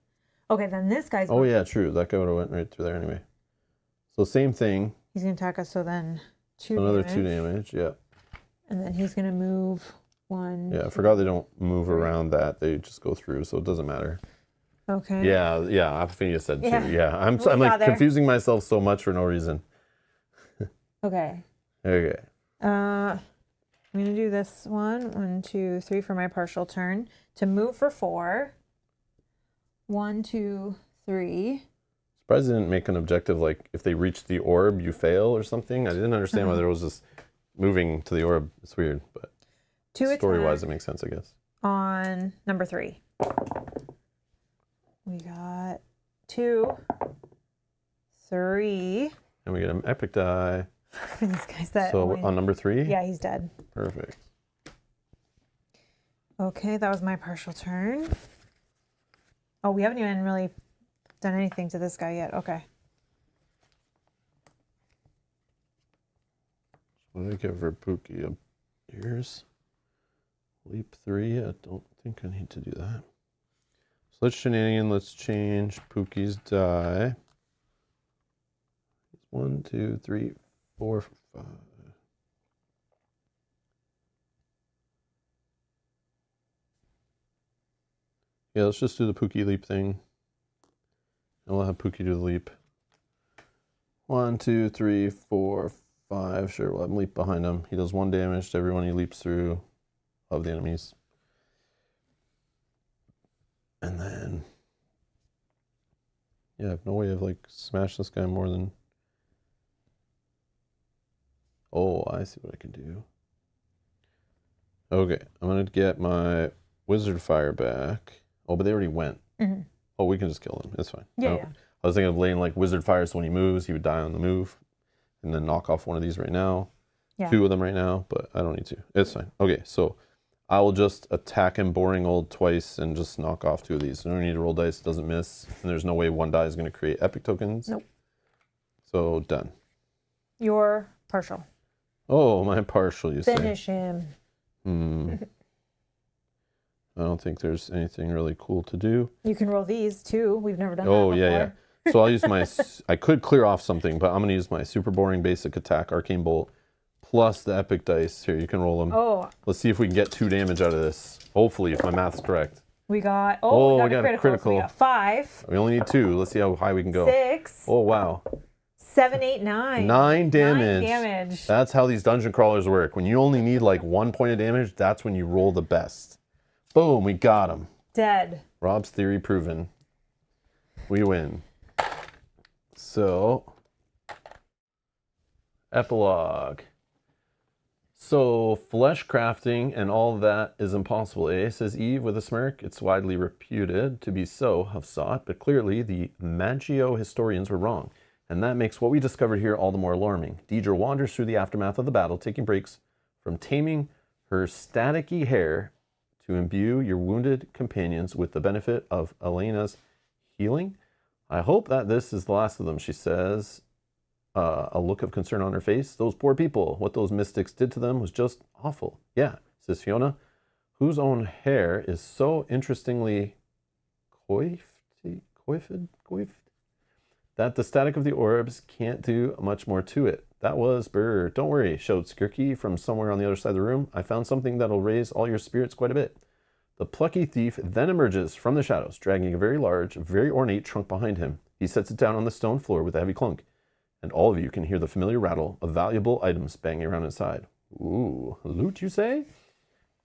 Okay, then this guy's. Oh yeah, true. That guy would have went right through there anyway. So same thing. He's going to attack us, so then 2 Another damage. 2 damage. Yeah. And then he's going to move 1. Yeah. I 2. forgot they don't move around that. They just go through, so it doesn't matter. Okay. Yeah. Apophaenia said too. Yeah. Yeah. I'm We like got there. confusing myself so much for no reason. Okay. Okay. I'm going to do this 1, 1, 2, 3 for my partial turn. To move for 4. 1, 2, 3. Surprised they didn't make an objective like if they reach the orb, you fail or something. I didn't understand why there was this moving to the orb. It's weird, but 2 story-wise, it attack makes sense, I guess. on number 3. We got 2, 3. And we get an epic die. For these guys that. So only- on number 3? Yeah, he's dead. Perfect. Okay, that was my partial turn. Oh, we haven't even really done anything to this guy yet. Okay. What did I give for Pookie? Ears? Leap 3? I don't think I need to do that. So let's shenanigan. Let's change Pookie's die. 1, 2, 3, 4, 5. Yeah, let's just do the Pookie leap thing. And we'll have Pookie do the leap. 1, 2, 3, 4, 5. Sure, we'll have him leap behind him. He does 1 damage to everyone he leaps through of the enemies. And then, yeah, I have no way of like smash this guy more than. Oh, I see what I can do. Okay, I'm gonna get my wizard fire back. Oh, but they already went. Mm-hmm. Oh, we can just kill him. It's fine. Yeah, Oh, yeah. I was thinking of laying like wizard fire, so when he moves, he would die on the move, and then knock off one of these right now. Yeah. 2 of them right now, but I don't need to. It's fine. Okay, so I will just attack him boring old twice and just knock off 2 of these. I don't need to roll dice, it doesn't miss. And there's no way 1 die is going to create epic tokens. Nope. So done. Your partial. Oh, my partial, you say. Finish him. I don't think there's anything really cool to do. You can roll these too. We've never done that Oh, before. yeah. So I'll use my, I could clear off something, but I'm going to use my super boring basic attack, Arcane Bolt, plus the epic dice. Here, you can roll them. Oh. Let's see if we can get 2 damage out of this. Hopefully, if my math's correct. We got, we got a critical. So we got 5. We only need 2. Let's see how high we can go. 6. Oh, wow. 7, 8, 9. 9 damage. 9 damage. That's how these dungeon crawlers work. When you only need like 1 point of damage, that's when you roll the best. Boom, we got him. Dead. Rob's theory proven. We win. So, epilogue. So, flesh crafting and all that is impossible, eh? Says Eve with a smirk. It's widely reputed to be so of Zot, but clearly the Magio historians were wrong. And that makes what we discovered here all the more alarming. Deidre wanders through the aftermath of the battle, taking breaks from taming her staticky hair to imbue your wounded companions with the benefit of Elena's healing. I hope that this is the last of them, she says, a look of concern on her face. Those poor people, what those mystics did to them was just awful. Yeah, says Fiona, whose own hair is so interestingly coiffed, that the static of the orbs can't do much more to it. That was brr. Don't worry, shouts Skirky from somewhere on the other side of the room. I found something that'll raise all your spirits quite a bit. The plucky thief then emerges from the shadows, dragging a very large, very ornate trunk behind him. He sets it down on the stone floor with a heavy clunk, and all of you can hear the familiar rattle of valuable items banging around inside. Ooh, loot, you say?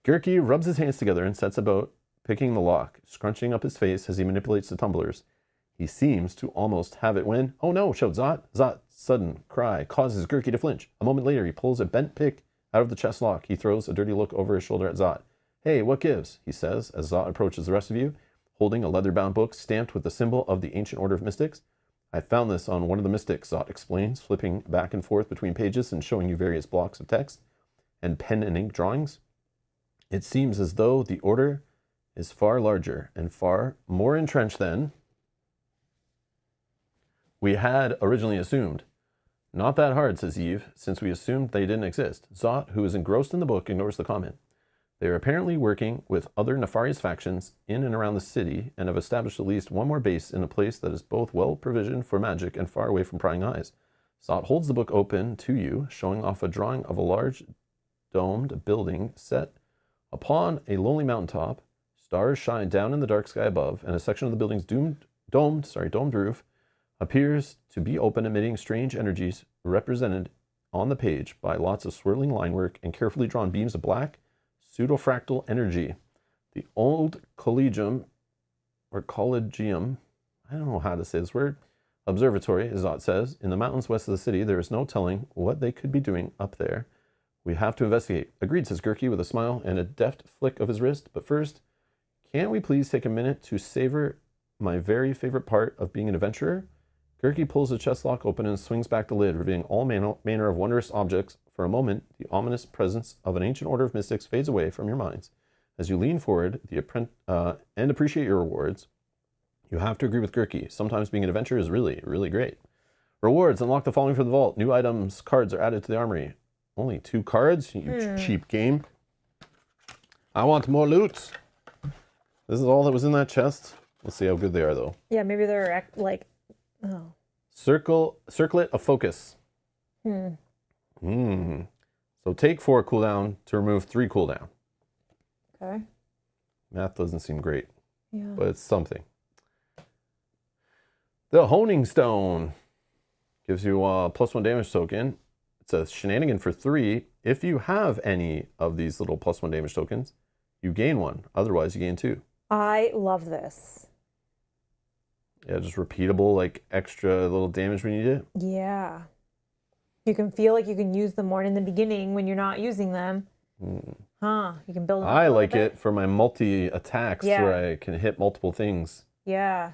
Skirky rubs his hands together and sets about picking the lock, scrunching up his face as he manipulates the tumblers. He seems to almost have it when, oh no, shouts Zot. Zot's sudden cry causes Skirky to flinch. A moment later, he pulls a bent pick out of the chest lock. He throws a dirty look over his shoulder at Zot. Hey, what gives? He says as Zot approaches the rest of you, holding a leather-bound book stamped with the symbol of the Ancient Order of Mystics. I found this on one of the mystics, Zot explains, flipping back and forth between pages and showing you various blocks of text and pen and ink drawings. It seems as though the Order is far larger and far more entrenched than we had originally assumed. Not that hard, says Eve, since we assumed they didn't exist. Zot, who is engrossed in the book, ignores the comment. They are apparently working with other nefarious factions in and around the city and have established at least one more base in a place that is both well provisioned for magic and far away from prying eyes. Zot holds the book open to you, showing off a drawing of a large domed building set upon a lonely mountaintop. Stars shine down in the dark sky above, and a section of the building's domed roof appears to be open, emitting strange energies represented on the page by lots of swirling line work and carefully drawn beams of black pseudofractal energy. The old collegium, I don't know how to say this word, observatory, as Zot says, in the mountains west of the city. There is no telling what they could be doing up there. We have to investigate. Agreed, says Skirky with a smile and a deft flick of his wrist. But first, can't we please take a minute to savor my very favorite part of being an adventurer? Skirky pulls the chest lock open and swings back the lid, revealing all manner of wondrous objects. For a moment, the ominous presence of an ancient order of mystics fades away from your minds. As you lean forward and appreciate your rewards, you have to agree with Skirky. Sometimes being an adventurer is really, really great. Rewards. Unlock the following for the vault. New items, cards are added to the armory. Only 2 cards? You cheap game. I want more loot. This is all that was in that chest. Let's see how good they are, though. Yeah, maybe they're like... Oh. Circlet of focus. So take 4 cooldown to remove 3 cooldown. Okay. Math doesn't seem great, Yeah. but it's something. The Honing Stone gives you a +1 damage token. It's a shenanigan for 3. If you have any of these little +1 damage tokens, you gain 1. Otherwise, you gain 2. I love this. Yeah, just repeatable, like extra little damage when you need it. Yeah. You can feel like you can use them more in the beginning when you're not using them. Huh. You can build them up I a little like bit. it for my multi-attacks where I can hit multiple things. Yeah.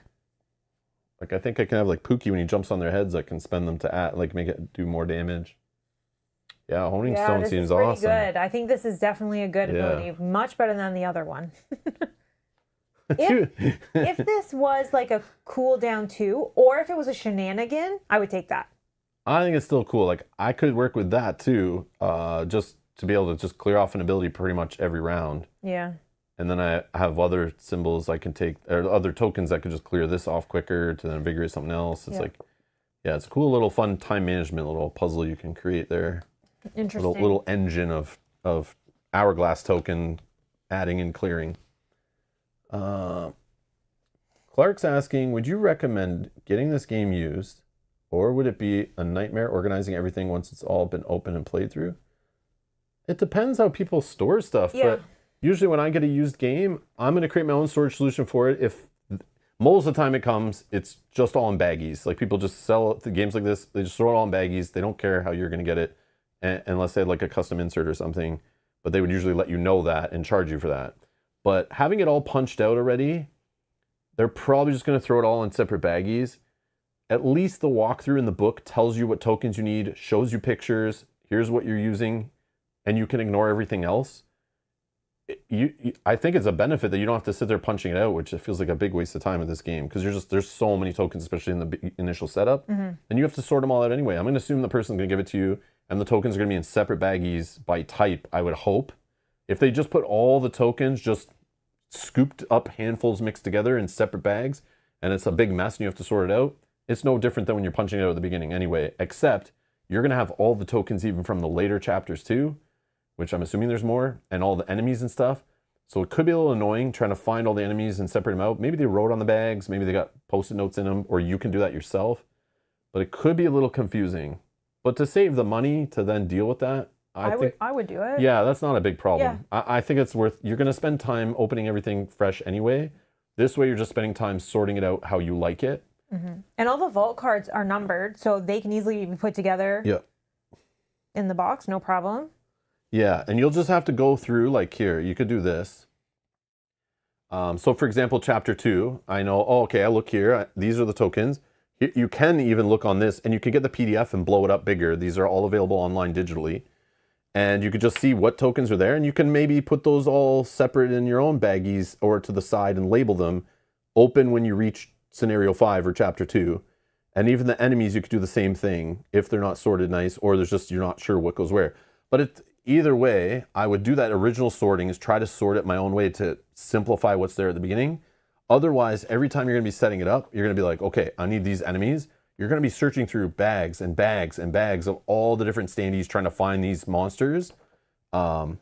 Like, I think I can have, like, Pookie when he jumps on their heads, I can spend them to make it do more damage. Yeah, Honing Yeah, Stone this seems is pretty awesome. good. I think this is definitely a good Yeah. ability. Much better than the other one. If this was like a cooldown 2, or if it was a shenanigan, I would take that. I think it's still cool. Like, I could work with that too, just to be able to just clear off an ability pretty much every round. Yeah. And then I have other symbols I can take, or other tokens that could just clear this off quicker to then invigorate something else. It's like, yeah, it's a cool little fun time management little puzzle you can create there. Interesting. Little engine of hourglass token adding and clearing. Clark's asking, would you recommend getting this game used, or would it be a nightmare organizing everything once it's all been open and played through? It depends how people store stuff, but usually when I get a used game, I'm going to create my own storage solution for it. If most of the time it comes, it's just all in baggies. Like, people just sell the games like this, they just throw it all in baggies. They don't care how you're going to get it, unless they had like a custom insert or something, but they would usually let you know that and charge you for that. But having it all punched out already, they're probably just going to throw it all in separate baggies. At least the walkthrough in the book tells you what tokens you need, shows you pictures, here's what you're using, and you can ignore everything else. I think it's a benefit that you don't have to sit there punching it out, which it feels like a big waste of time in this game, because there's so many tokens, especially in the initial setup, and you have to sort them all out anyway. I'm going to assume the person's going to give it to you, and the tokens are going to be in separate baggies by type, I would hope. If they just put all the tokens just scooped up handfuls mixed together in separate bags, and it's a big mess and you have to sort it out, it's no different than when you're punching it out at the beginning anyway, except you're going to have all the tokens even from the later chapters too, which I'm assuming there's more, and all the enemies and stuff. So it could be a little annoying trying to find all the enemies and separate them out. Maybe they wrote on the bags, maybe they got post-it notes in them, or you can do that yourself. But it could be a little confusing. But to save the money to then deal with that, I would do it. Yeah, that's not a big problem. Yeah. I think it's worth, you're going to spend time opening everything fresh anyway. This way you're just spending time sorting it out how you like it. And all the vault cards are numbered, so they can easily be put together in the box, no problem. Yeah, and you'll just have to go through, like here, you could do this. So for example, chapter 2, I know, okay, I look here, these are the tokens. You can even look on this, and you can get the PDF and blow it up bigger. These are all available online digitally. And you could just see what tokens are there, and you can maybe put those all separate in your own baggies or to the side and label them. Open when you reach scenario 5 or chapter 2. And even the enemies, you could do the same thing if they're not sorted nice, or there's just, you're not sure what goes where. But either way, I would do that original sorting, is try to sort it my own way to simplify what's there at the beginning. Otherwise, every time you're going to be setting it up, you're going to be like, okay, I need these enemies. You're going to be searching through bags and bags and bags of all the different standees trying to find these monsters. And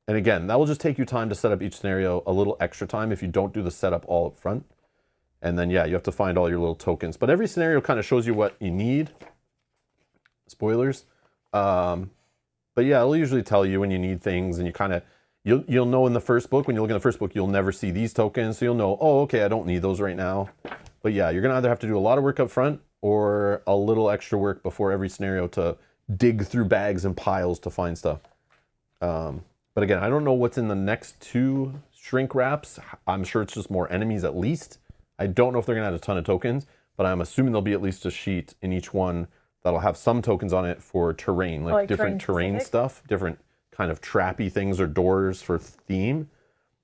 again, that will just take you time to set up each scenario, a little extra time if you don't do the setup all up front. And then, yeah, you have to find all your little tokens. But every scenario kind of shows you what you need. Spoilers. But yeah, it'll usually tell you when you need things, and you kind of, you'll know in the first book, when you look in the first book, you'll never see these tokens. So you'll know, oh, okay, I don't need those right now. But yeah, you're going to either have to do a lot of work up front or a little extra work before every scenario to dig through bags and piles to find stuff. But again, I don't know what's in the next 2 shrink wraps. I'm sure it's just more enemies at least. I don't know if they're going to add a ton of tokens, but I'm assuming there'll be at least a sheet in each one that'll have some tokens on it for terrain, like different terrain stuff, different kind of trappy things or doors for theme.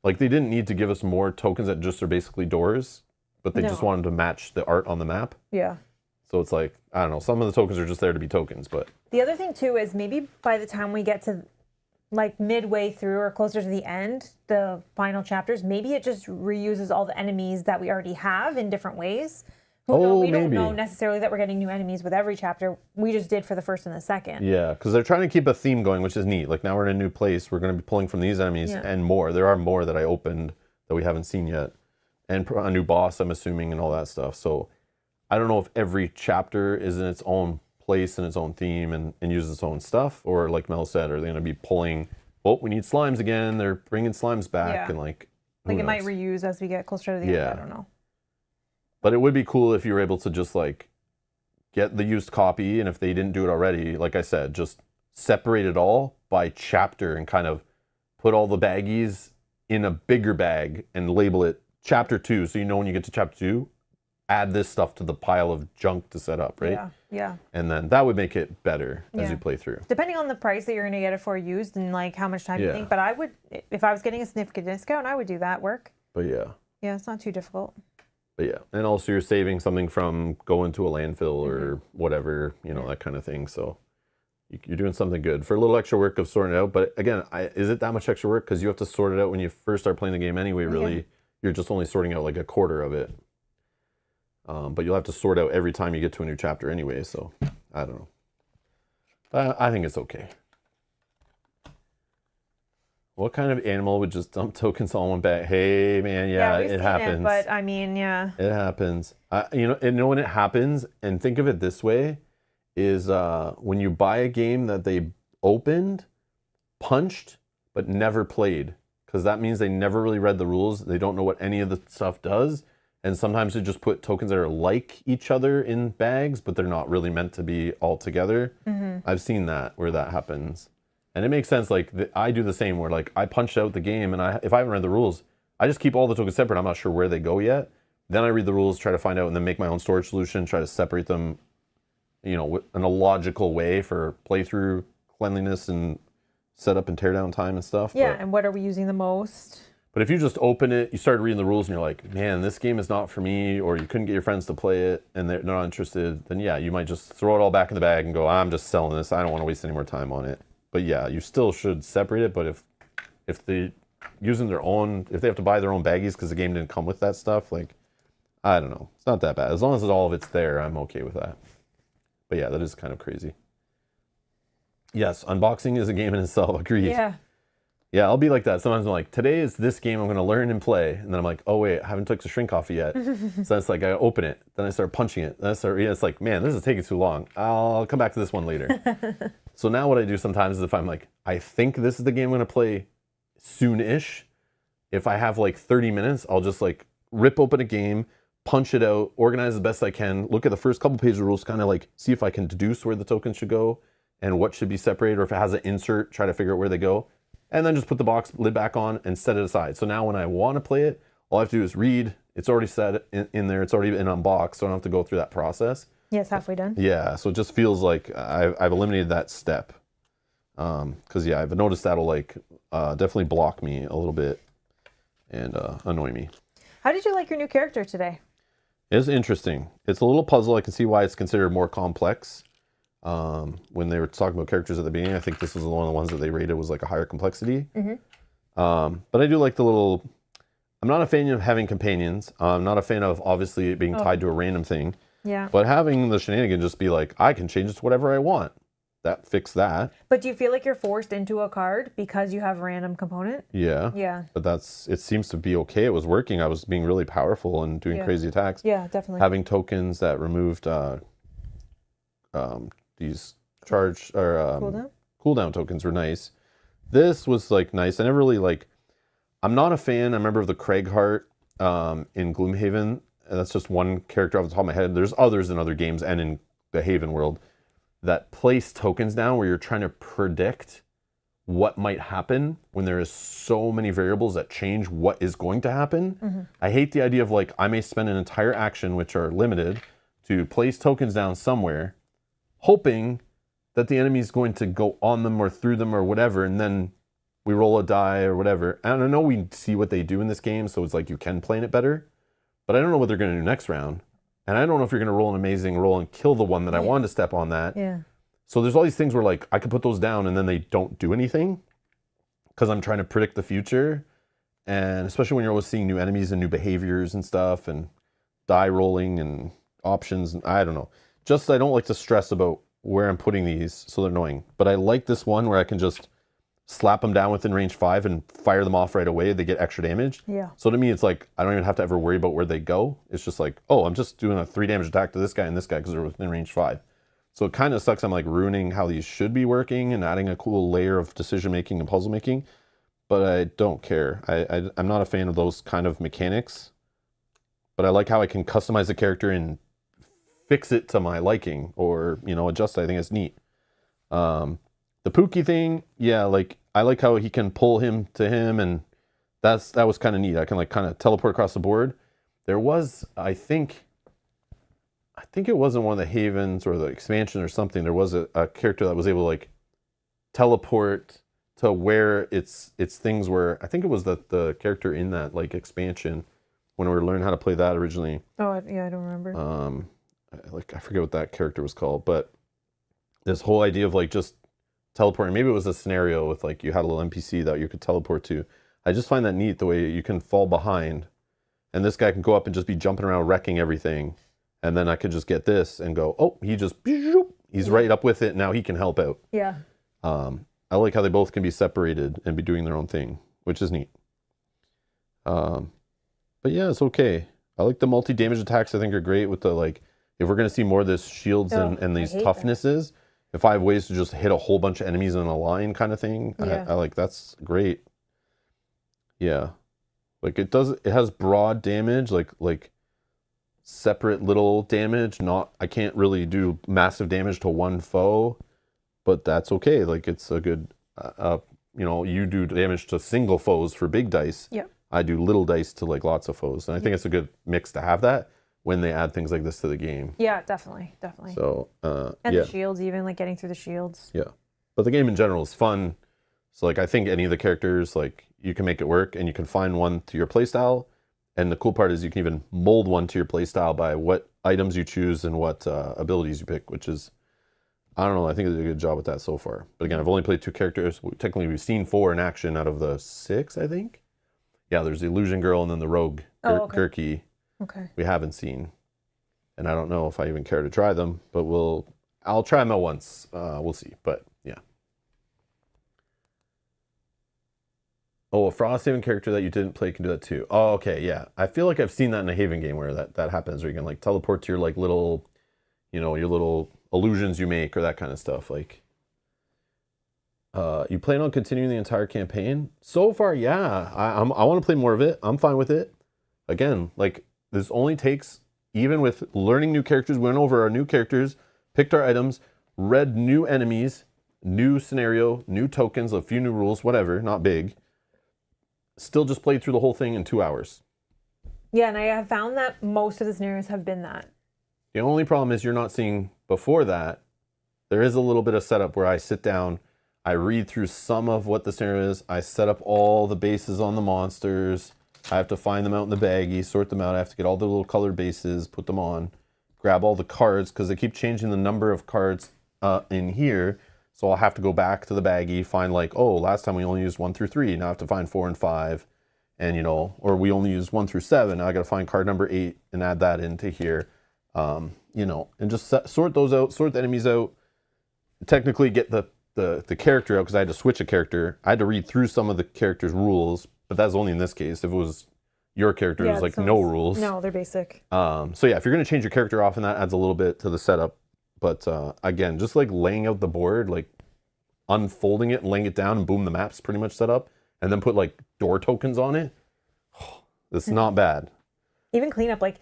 Like, they didn't need to give us more tokens that just are basically doors, but they just wanted to match the art on the map. Yeah. So it's like, I don't know, some of the tokens are just there to be tokens, but... The other thing, too, is maybe by the time we get to, like, midway through or closer to the end, the final chapters, maybe it just reuses all the enemies that we already have in different ways. We don't know necessarily that we're getting new enemies with every chapter. We just did for the first and the second. Yeah, because they're trying to keep a theme going, which is neat. Like, now we're in a new place. We're going to be pulling from these enemies and more. There are more that I opened that we haven't seen yet. And a new boss, I'm assuming, and all that stuff. So I don't know if every chapter is in its own place and its own theme and uses its own stuff. Or like Mel said, are they going to be pulling, oh, we need slimes again. They're bringing slimes back. And like it might reuse as we get closer to the end. I don't know. But it would be cool if you were able to just like get the used copy, and if they didn't do it already, like I said, just separate it all by chapter and kind of put all the baggies in a bigger bag and label it chapter 2, so you know when you get to chapter 2, add this stuff to the pile of junk to set up, right? Yeah. And then that would make it better as Yeah. you play through. Depending on the price that you're going to get it for used and like how much time you Yeah. think. But I would, if I was getting a significant discount, I would do that work. But yeah. Yeah, it's not too difficult. But yeah. And also you're saving something from going to a landfill or whatever, you know, that kind of thing. So you're doing something good for a little extra work of sorting it out. But again, is it that much extra work? Because you have to sort it out when you first start playing the game anyway, really. Yeah. You're just only sorting out like a quarter of it. But you'll have to sort out every time you get to a new chapter anyway, so I don't know. I think it's okay. What kind of animal would just dump tokens on one bag? Hey, man, it happens. But I mean, yeah. It happens. You know when it happens, and think of it this way, is when you buy a game that they opened, punched, but never played. Because that means they never really read the rules. They don't know what any of the stuff does. And sometimes they just put tokens that are like each other in bags, but they're not really meant to be all together. I've seen that, where that happens. And it makes sense. Like, I do the same, where like I punch out the game, and if I haven't read the rules, I just keep all the tokens separate. I'm not sure where they go yet. Then I read the rules, try to find out, and then make my own storage solution, try to separate them, you know, in a logical way for playthrough cleanliness and setup and teardown time and stuff. Yeah, and what are we using the most? But if you just open it, you start reading the rules, and you're like, man, this game is not for me, or you couldn't get your friends to play it, and they're not interested, then yeah, you might just throw it all back in the bag and go, I'm just selling this. I don't want to waste any more time on it. But yeah, you still should separate it. But if they using their own, if they have to buy their own baggies because the game didn't come with that stuff, like, I don't know. It's not that bad. As long as all of it's there, I'm okay with that. But yeah, that is kind of crazy. Yes, unboxing is a game in itself. Agreed. Yeah. Yeah, I'll be like that. Sometimes I'm like, today is this game I'm going to learn and play. And then I'm like, oh, wait, I haven't took the shrink coffee yet. So it's like, I open it. Then I start punching it. Then it's like, man, this is taking too long. I'll come back to this one later. So now what I do sometimes is if I'm like, I think this is the game I'm going to play soon-ish. If I have like 30 minutes, I'll just like rip open a game, punch it out, organize as best I can, look at the first couple pages of rules, kind of like see if I can deduce where the tokens should go and what should be separated, or if it has an insert, try to figure out where they go. And then just put the box lid back on and set it aside. So now when I want to play it, all I have to do is read. It's already set in there. It's already been unboxed, so I don't have to go through that process. Yeah, it's halfway done. Yeah, so it just feels like I've eliminated that step. Because, yeah, I've noticed that'll like definitely block me a little bit and annoy me. How did you like your new character today? It's interesting. It's a little puzzle. I can see why it's considered more complex. When they were talking about characters at the beginning, I think this was one of the ones that they rated was like a higher complexity. But I do like the little, I'm not a fan of having companions. I'm not a fan of obviously it being tied to a random thing. Yeah. But having the shenanigan just be like, I can change it to whatever I want. That fix that. But do you feel like you're forced into a card because you have a random component? Yeah. Yeah. But it seems to be okay. It was working. I was being really powerful and doing crazy attacks. Yeah, definitely. Having tokens that removed these charge or cooldown tokens were nice. This was like nice. I never really like. I'm not a fan. I remember of the Craighheart in Gloomhaven. And that's just one character off the top of my head. There's others in other games and in the Haven world that place tokens down where you're trying to predict what might happen when there is so many variables that change what is going to happen. I hate the idea of like I may spend an entire action, which are limited, to place tokens down somewhere, hoping that the enemy is going to go on them or through them or whatever, and then we roll a die or whatever. And I know we see what they do in this game, so it's like you can plan it better, but I don't know what they're going to do next round. And I don't know if you're going to roll an amazing roll and kill the one that I wanted to step on that. Yeah. So there's all these things where like I could put those down and then they don't do anything because I'm trying to predict the future. And especially when you're always seeing new enemies and new behaviors and stuff and die rolling and options. And I don't know. Just I don't like to stress about where I'm putting these, so they're annoying. But I like this one where I can just slap them down within range 5 and fire them off right away. They get extra damage. Yeah. So to me, it's like I don't even have to ever worry about where they go. It's just like, oh, I'm just doing a 3 damage attack to this guy and this guy because they're within range 5. So it kind of sucks. I'm like ruining how these should be working and adding a cool layer of decision making and puzzle making. But I don't care. I'm not a fan of those kind of mechanics. But I like how I can customize the character and fix it to my liking or, you know, adjust it. I think it's neat. The Pookie thing, yeah, like I like how he can pull him to him, and that was kind of neat. I can like kind of teleport across the board. There was, I think, I think it wasn't one of the havens or the expansion or something. There was a character that was able to like teleport to where its things were. I think it was the character in that like expansion when we were learning how to play that originally. Oh yeah, I don't remember. I forget what that character was called, but this whole idea of like just teleporting. Maybe it was a scenario with like you had a little NPC that you could teleport to. I just find that neat the way you can fall behind, and this guy can go up and just be jumping around wrecking everything, and then I could just get this and go, oh, he's right up with it. Now he can help out. Yeah. I like how they both can be separated and be doing their own thing, which is neat. But yeah, it's okay. I like the multi-damage attacks. I think are great with the like. If we're gonna see more of this shields and these toughnesses, if I have ways to just hit a whole bunch of enemies in a line kind of thing, Yeah. I like that's great. Yeah, like it has broad damage, like separate little damage. I can't really do massive damage to one foe, but that's okay. Like it's a good, you do damage to single foes for big dice. Yeah. I do little dice to like lots of foes, and I think it's a good mix to have that when they add things like this to the game. Yeah, definitely. So, And yeah. the shields, even like getting through the shields. Yeah. But the game in general is fun. So like I think any of the characters, like you can make it work and you can find one to your playstyle. And the cool part is you can even mold one to your playstyle by what items you choose and what abilities you pick, which is, I don't know, I think they did a good job with that so far. But again, I've only played 2 characters. Technically, we've seen 4 in action out of the 6, I think. Yeah, there's the Illusion Girl and then the Rogue, okay. Gurky. Okay. We haven't seen. And I don't know if I even care to try them, but I'll try them out once. We'll see, but yeah. Oh, a Frosthaven character that you didn't play can do that too. Oh, okay, yeah. I feel like I've seen that in a Haven game where that happens, where you can like teleport to your like little, your little illusions you make or that kind of stuff. Like, you plan on continuing the entire campaign? So far, yeah. I want to play more of it. I'm fine with it. Again, like this only takes, even with learning new characters, we went over our new characters, picked our items, read new enemies, new scenario, new tokens, a few new rules, whatever, not big. Still just played through the whole thing in 2 hours. Yeah, and I have found that most of the scenarios have been that. The only problem is you're not seeing before that. There is a little bit of setup where I sit down, I read through some of what the scenario is, I set up all the bases on the monsters, I have to find them out in the baggie, sort them out, I have to get all the little colored bases, put them on, grab all the cards, because they keep changing the number of cards in here. So I'll have to go back to the baggie, find like, oh, last time we only used 1 through 3. Now I have to find 4 and 5. And, or we only used 1 through 7. Now I got to find card number 8 and add that into here. And just sort those out, sort the enemies out. Technically get the character out because I had to switch a character. I had to read through some of the character's rules, but that's only in this case. If it was your character, it was like no rules. No, they're basic. So yeah, if you're going to change your character off, and that adds a little bit to the setup. But again, just like laying out the board, like unfolding it and laying it down, and boom, the map's pretty much set up. And then put like door tokens on it. It's not bad. Even cleanup, like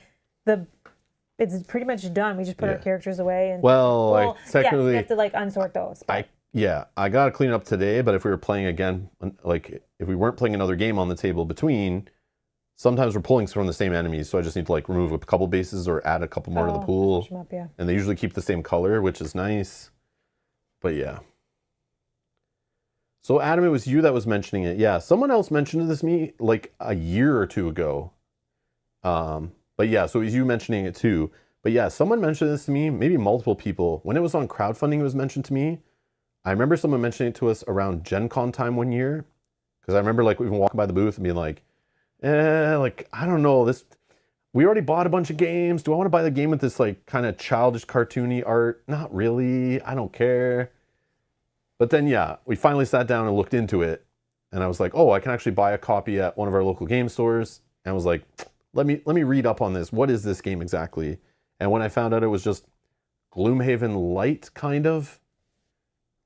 it's pretty much done. We just put our characters away and like technically, we have to like unsort those. But. I gotta clean it up today. But if we were playing again, like if we weren't playing another game on the table between, sometimes we're pulling from the same enemies, so I just need to like remove a couple bases or add a couple more to the pool. Switch them up, yeah. And they usually keep the same color, which is nice. But yeah. So Adam, it was you that was mentioning it. Yeah, someone else mentioned this to me like a year or 2 ago. But yeah, so it was you mentioning it too. But yeah, someone mentioned this to me, maybe multiple people. When it was on crowdfunding, it was mentioned to me. I remember someone mentioning it to us around Gen Con time one year. Because I remember like even walking by the booth and being like, I don't know, we already bought a bunch of games. Do I want to buy the game with this like kind of childish cartoony art? Not really. I don't care. But then, yeah, we finally sat down and looked into it. And I was like, oh, I can actually buy a copy at one of our local game stores. And I was like, let me read up on this. What is this game exactly? And when I found out it was just Gloomhaven Light, kind of.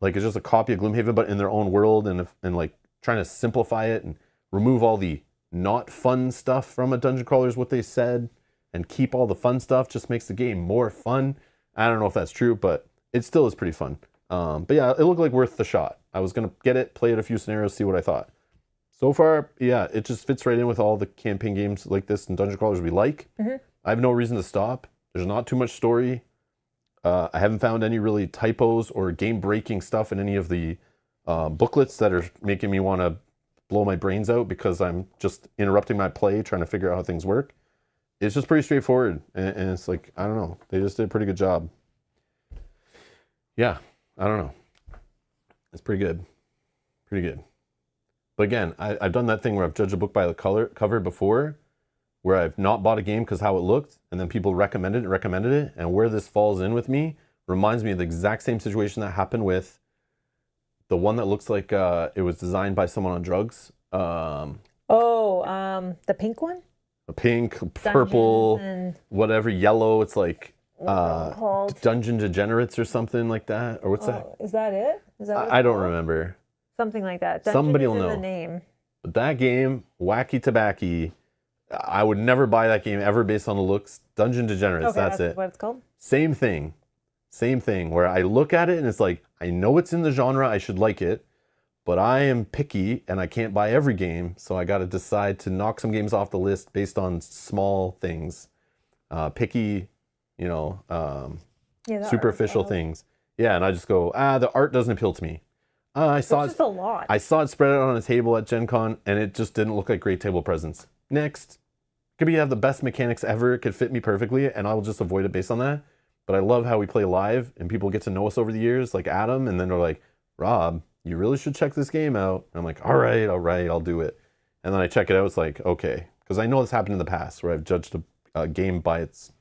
Like it's just a copy of Gloomhaven, but in their own world, and like trying to simplify it and remove all the not fun stuff from a dungeon crawler is what they said, and keep all the fun stuff just makes the game more fun. I don't know if that's true, but it still is pretty fun. But yeah, it looked like worth the shot. I was going to get it, play it a few scenarios, see what I thought. So far, yeah, it just fits right in with all the campaign games like this and dungeon crawlers we like. Mm-hmm. I have no reason to stop. There's not too much story. I haven't found any really typos or game-breaking stuff in any of the booklets that are making me want to blow my brains out because I'm just interrupting my play trying to figure out how things work. It's just pretty straightforward, and it's like, I don't know, they just did a pretty good job. Yeah, I don't know. It's pretty good. Pretty good. But again, I've done that thing where I've judged a book by the cover before, where I've not bought a game because how it looked, and then people recommended it, and where this falls in with me reminds me of the exact same situation that happened with the one that looks like it was designed by someone on drugs. The pink one? A pink, purple, whatever, yellow. It's like Dungeon Degenerates or something like that. Or what's that? Is that it? Is that I don't remember. Something like that. Somebody will know. The name. But that game, Wacky Tobacco, I would never buy that game ever based on the looks. Dungeon Degenerates, okay, that's it. What it's called? Same thing, where I look at it and it's like, I know it's in the genre, I should like it, but I am picky and I can't buy every game, so I got to decide to knock some games off the list based on small things. Picky, superficial things. Yeah, and I just go, the art doesn't appeal to me. I saw just a lot. I saw it spread out on a table at Gen Con, and it just didn't look like great table presence. Next. Could be have the best mechanics ever, it could fit me perfectly, and I will just avoid it based on that. But I love how we play live, and people get to know us over the years, like Adam, and then they're like, Rob, you really should check this game out. And I'm like, all right, I'll do it. And then I check it out, it's like, okay. Because I know this happened in the past, where I've judged a game by its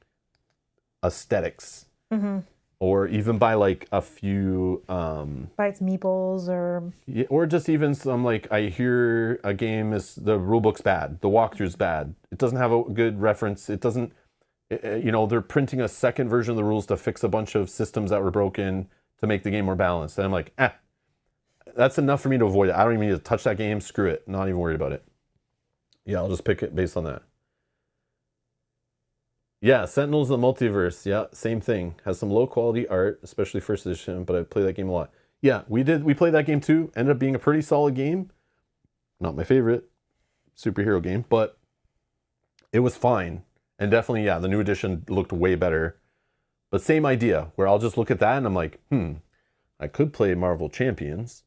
aesthetics. Mm-hmm. Or even by like a few... by its meeples or just even some like, I hear a game is, the rulebook's bad, the walkthrough's bad. It doesn't have a good reference. It doesn't, they're printing a second version of the rules to fix a bunch of systems that were broken to make the game more balanced. And I'm like, that's enough for me to avoid it. I don't even need to touch that game. Screw it. Not even worried about it. Yeah, I'll just pick it based on that. Yeah, Sentinels of the Multiverse. Yeah, same thing. Has some low quality art, especially first edition, but I play that game a lot. Yeah, we played that game too. Ended up being a pretty solid game. Not my favorite superhero game, but it was fine. And definitely, yeah, the new edition looked way better. But same idea, where I'll just look at that and I'm like, I could play Marvel Champions,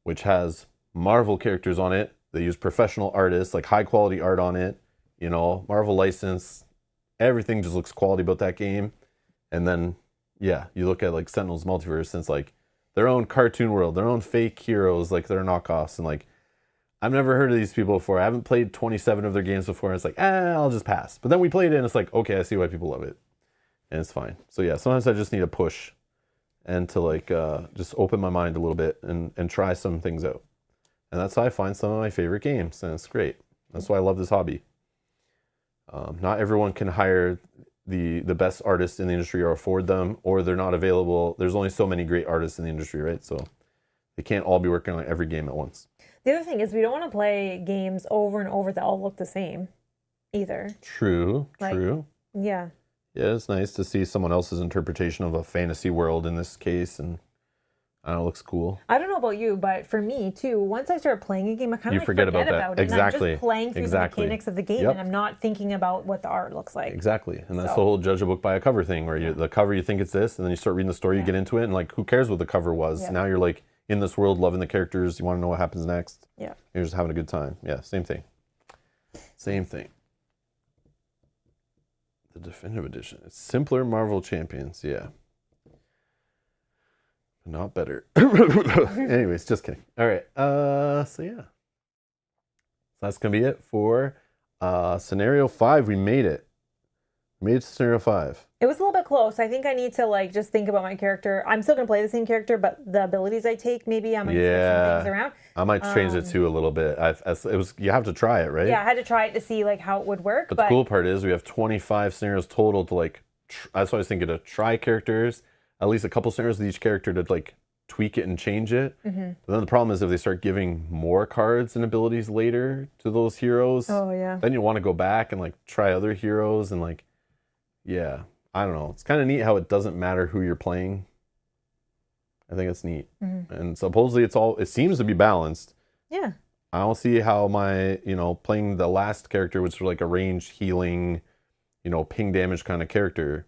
which has Marvel characters on it. They use professional artists, like high quality art on it. Marvel license. Everything just looks quality about that game. And then, yeah, you look at like Sentinels Multiverse and it's like their own cartoon world, their own fake heroes, like their knockoffs. And like, I've never heard of these people before. I haven't played 27 of their games before. And it's like, I'll just pass. But then we played it and it's like, okay, I see why people love it. And it's fine. So yeah, sometimes I just need a push and to like just open my mind a little bit and try some things out. And that's how I find some of my favorite games. And it's great. That's why I love this hobby. Not everyone can hire the best artists in the industry or afford them, or they're not available. There's only so many great artists in the industry, right? So they can't all be working on every game at once. The other thing is we don't want to play games over and over that all look the same either. True. Yeah. Yeah, it's nice to see someone else's interpretation of a fantasy world in this case, and I don't know, it looks cool. I don't know about you, but for me too, once I start playing a game, I kind of forget about it. Exactly. And I'm just playing through the mechanics of the game, and I'm not thinking about what the art looks like. Exactly, and that's the whole judge a book by a cover thing, where the cover you think it's this, and then you start reading the story, you get into it, and like, who cares what the cover was? Yeah. Now you're like in this world, loving the characters. You want to know what happens next. Yeah, you're just having a good time. Yeah, same thing. The definitive edition. It's simpler Marvel Champions. Yeah. Not better. Anyways, just kidding. All right. So yeah. So that's going to be it for scenario 5. We made it. We made it to scenario 5. It was a little bit close. I think I need to like just think about my character. I'm still going to play the same character, but the abilities I take, maybe I might switch some things around. I might change it too a little bit. You have to try it, right? Yeah, I had to try it to see like how it would work. But the cool part is we have 25 scenarios total to like, that's what I was thinking, to try characters. At least a couple scenarios with each character to like tweak it and change it. Mm-hmm. But then the problem is if they start giving more cards and abilities later to those heroes, then you want to go back and like try other heroes and like, yeah, I don't know. It's kind of neat how it doesn't matter who you're playing. I think it's neat. Mm-hmm. And supposedly it seems to be balanced. Yeah. I don't see how my, playing the last character, which was like a range healing, ping damage kind of character,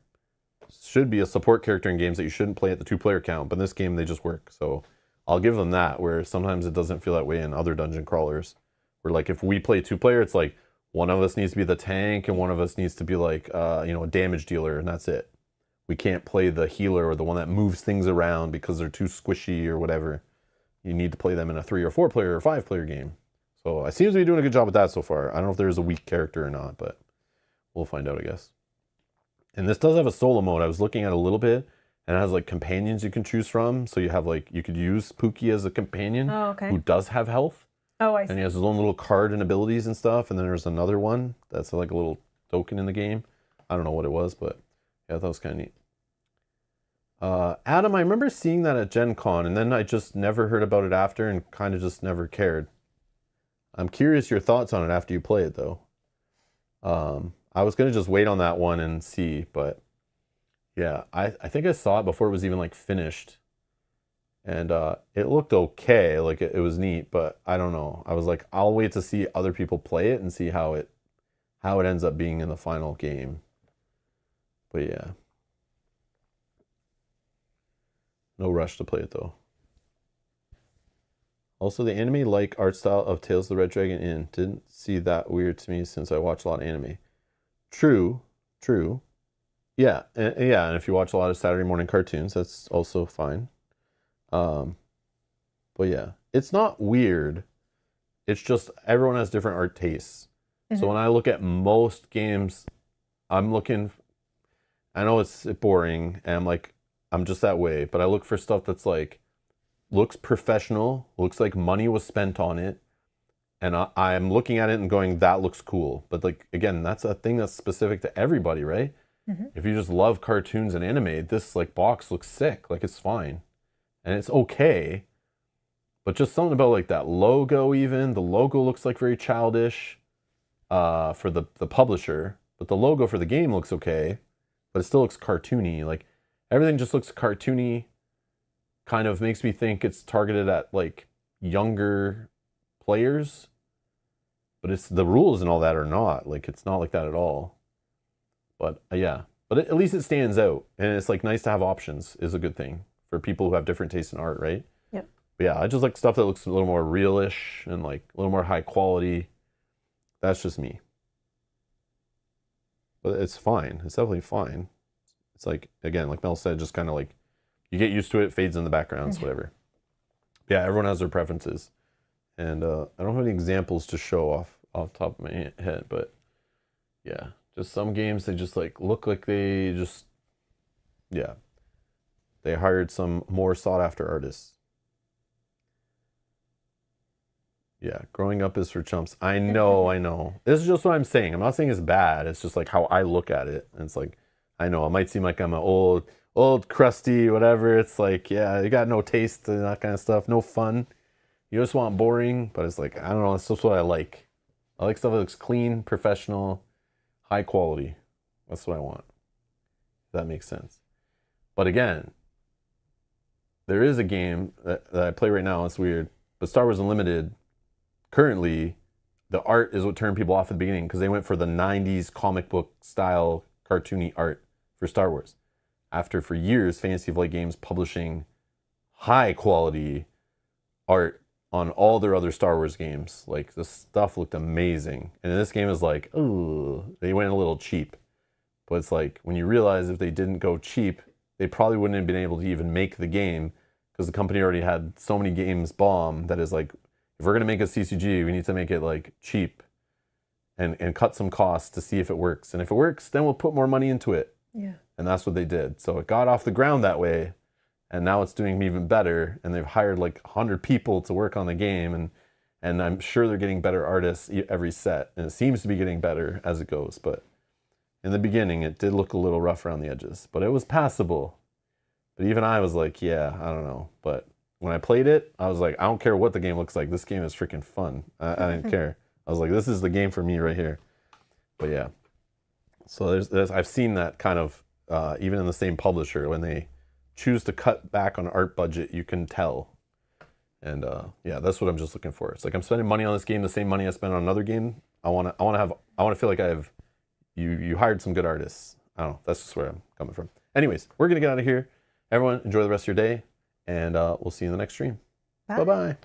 should be a support character in games that you shouldn't play at the 2-player count, but in this game they just work. So I'll give them that, where sometimes it doesn't feel that way in other dungeon crawlers. Where like if we play 2-player, it's like one of us needs to be the tank and one of us needs to be like a damage dealer, and that's it. We can't play the healer or the one that moves things around because they're too squishy or whatever. You need to play them in a 3 or 4-player or 5-player game. So I seem to be doing a good job with that so far. I don't know if there's a weak character or not, but we'll find out, I guess. And this does have a solo mode. I was looking at a little bit, and it has like companions you can choose from. So you have like, you could use Pookie as a companion who does have health. Oh, I see. And he has his own little card and abilities and stuff. And then there's another one that's like a little token in the game. I don't know what it was, but yeah, that was kind of neat. Adam, I remember seeing that at Gen Con, and then I just never heard about it after and kind of just never cared. I'm curious your thoughts on it after you play it, though. I was going to just wait on that one and see, but yeah, I think I saw it before it was even like finished. And it looked okay, like it was neat, but I don't know. I was like, I'll wait to see other people play it and see how it ends up being in the final game. But yeah. No rush to play it though. Also, the anime-like art style of Tales of the Red Dragon Inn didn't see that weird to me since I watch a lot of anime. True. Yeah, and if you watch a lot of Saturday morning cartoons, that's also fine. But yeah, it's not weird. It's just everyone has different art tastes. So when I look at most games, I'm looking. I know it's boring, and I'm just that way. But I look for stuff that's like looks professional, looks like money was spent on it, and I'm looking at it and going, that looks cool. But like again, that's a thing that's specific to everybody, right? If you just love cartoons and anime, this like box looks sick. Like it's fine. And it's okay, but just something about like that logo even. The logo looks like very childish for the publisher, but the logo for the game looks okay, but it still looks cartoony. Like everything just looks cartoony, kind of makes me think it's targeted at like younger players, but it's the rules and all that are not. Like it's not like that at all. But yeah, but at least it stands out, and it's like nice to have options is a good thing for people who have different tastes in art, right? Yep. But yeah, I just like stuff that looks a little more realish and like a little more high quality. That's just me. But it's fine. It's definitely fine. It's like, again, like Mel said, just kind of like, you get used to it, fades in the backgrounds, whatever. But yeah, everyone has their preferences. And I don't have any examples to show off the top of my head, but yeah, just some games, they just like look like they just, yeah. They hired some more sought-after artists. Yeah, growing up is for chumps. I know. This is just what I'm saying. I'm not saying it's bad. It's just like how I look at it. And it's like, I know, it might seem like I'm an old, crusty, whatever. It's like, yeah, you got no taste and that kind of stuff. No fun. You just want boring. But it's like, I don't know. It's just what I like. I like stuff that looks clean, professional, high quality. That's what I want. If that makes sense. But again, there is a game that I play right now. It's weird, but Star Wars Unlimited, currently, the art is what turned people off at the beginning because they went for the 90s comic book style cartoony art for Star Wars. After, for years, Fantasy Flight Games publishing high quality art on all their other Star Wars games. Like, the stuff looked amazing. And this game is like, oh, they went a little cheap. But it's like, when you realize if they didn't go cheap, they probably wouldn't have been able to even make the game because the company already had so many games bomb that is like, if we're going to make a CCG, we need to make it like cheap and cut some costs to see if it works. And if it works, then we'll put more money into it. Yeah. And that's what they did. So it got off the ground that way. And now it's doing even better. And they've hired like 100 people to work on the game. And I'm sure they're getting better artists every set. And it seems to be getting better as it goes. But in the beginning, it did look a little rough around the edges, but it was passable. But even I was like, yeah, I don't know. But when I played it, I was like, I don't care what the game looks like. This game is freaking fun. I didn't care. I was like, this is the game for me right here. But yeah. So there's I've seen that kind of, even in the same publisher, when they choose to cut back on art budget, you can tell. And yeah, that's what I'm just looking for. It's like I'm spending money on this game, the same money I spent on another game. I want to feel like I have, you hired some good artists. I don't know. That's just where I'm coming from. Anyways, we're going to get out of here. Everyone, enjoy the rest of your day, and we'll see you in the next stream. Bye. Bye-bye.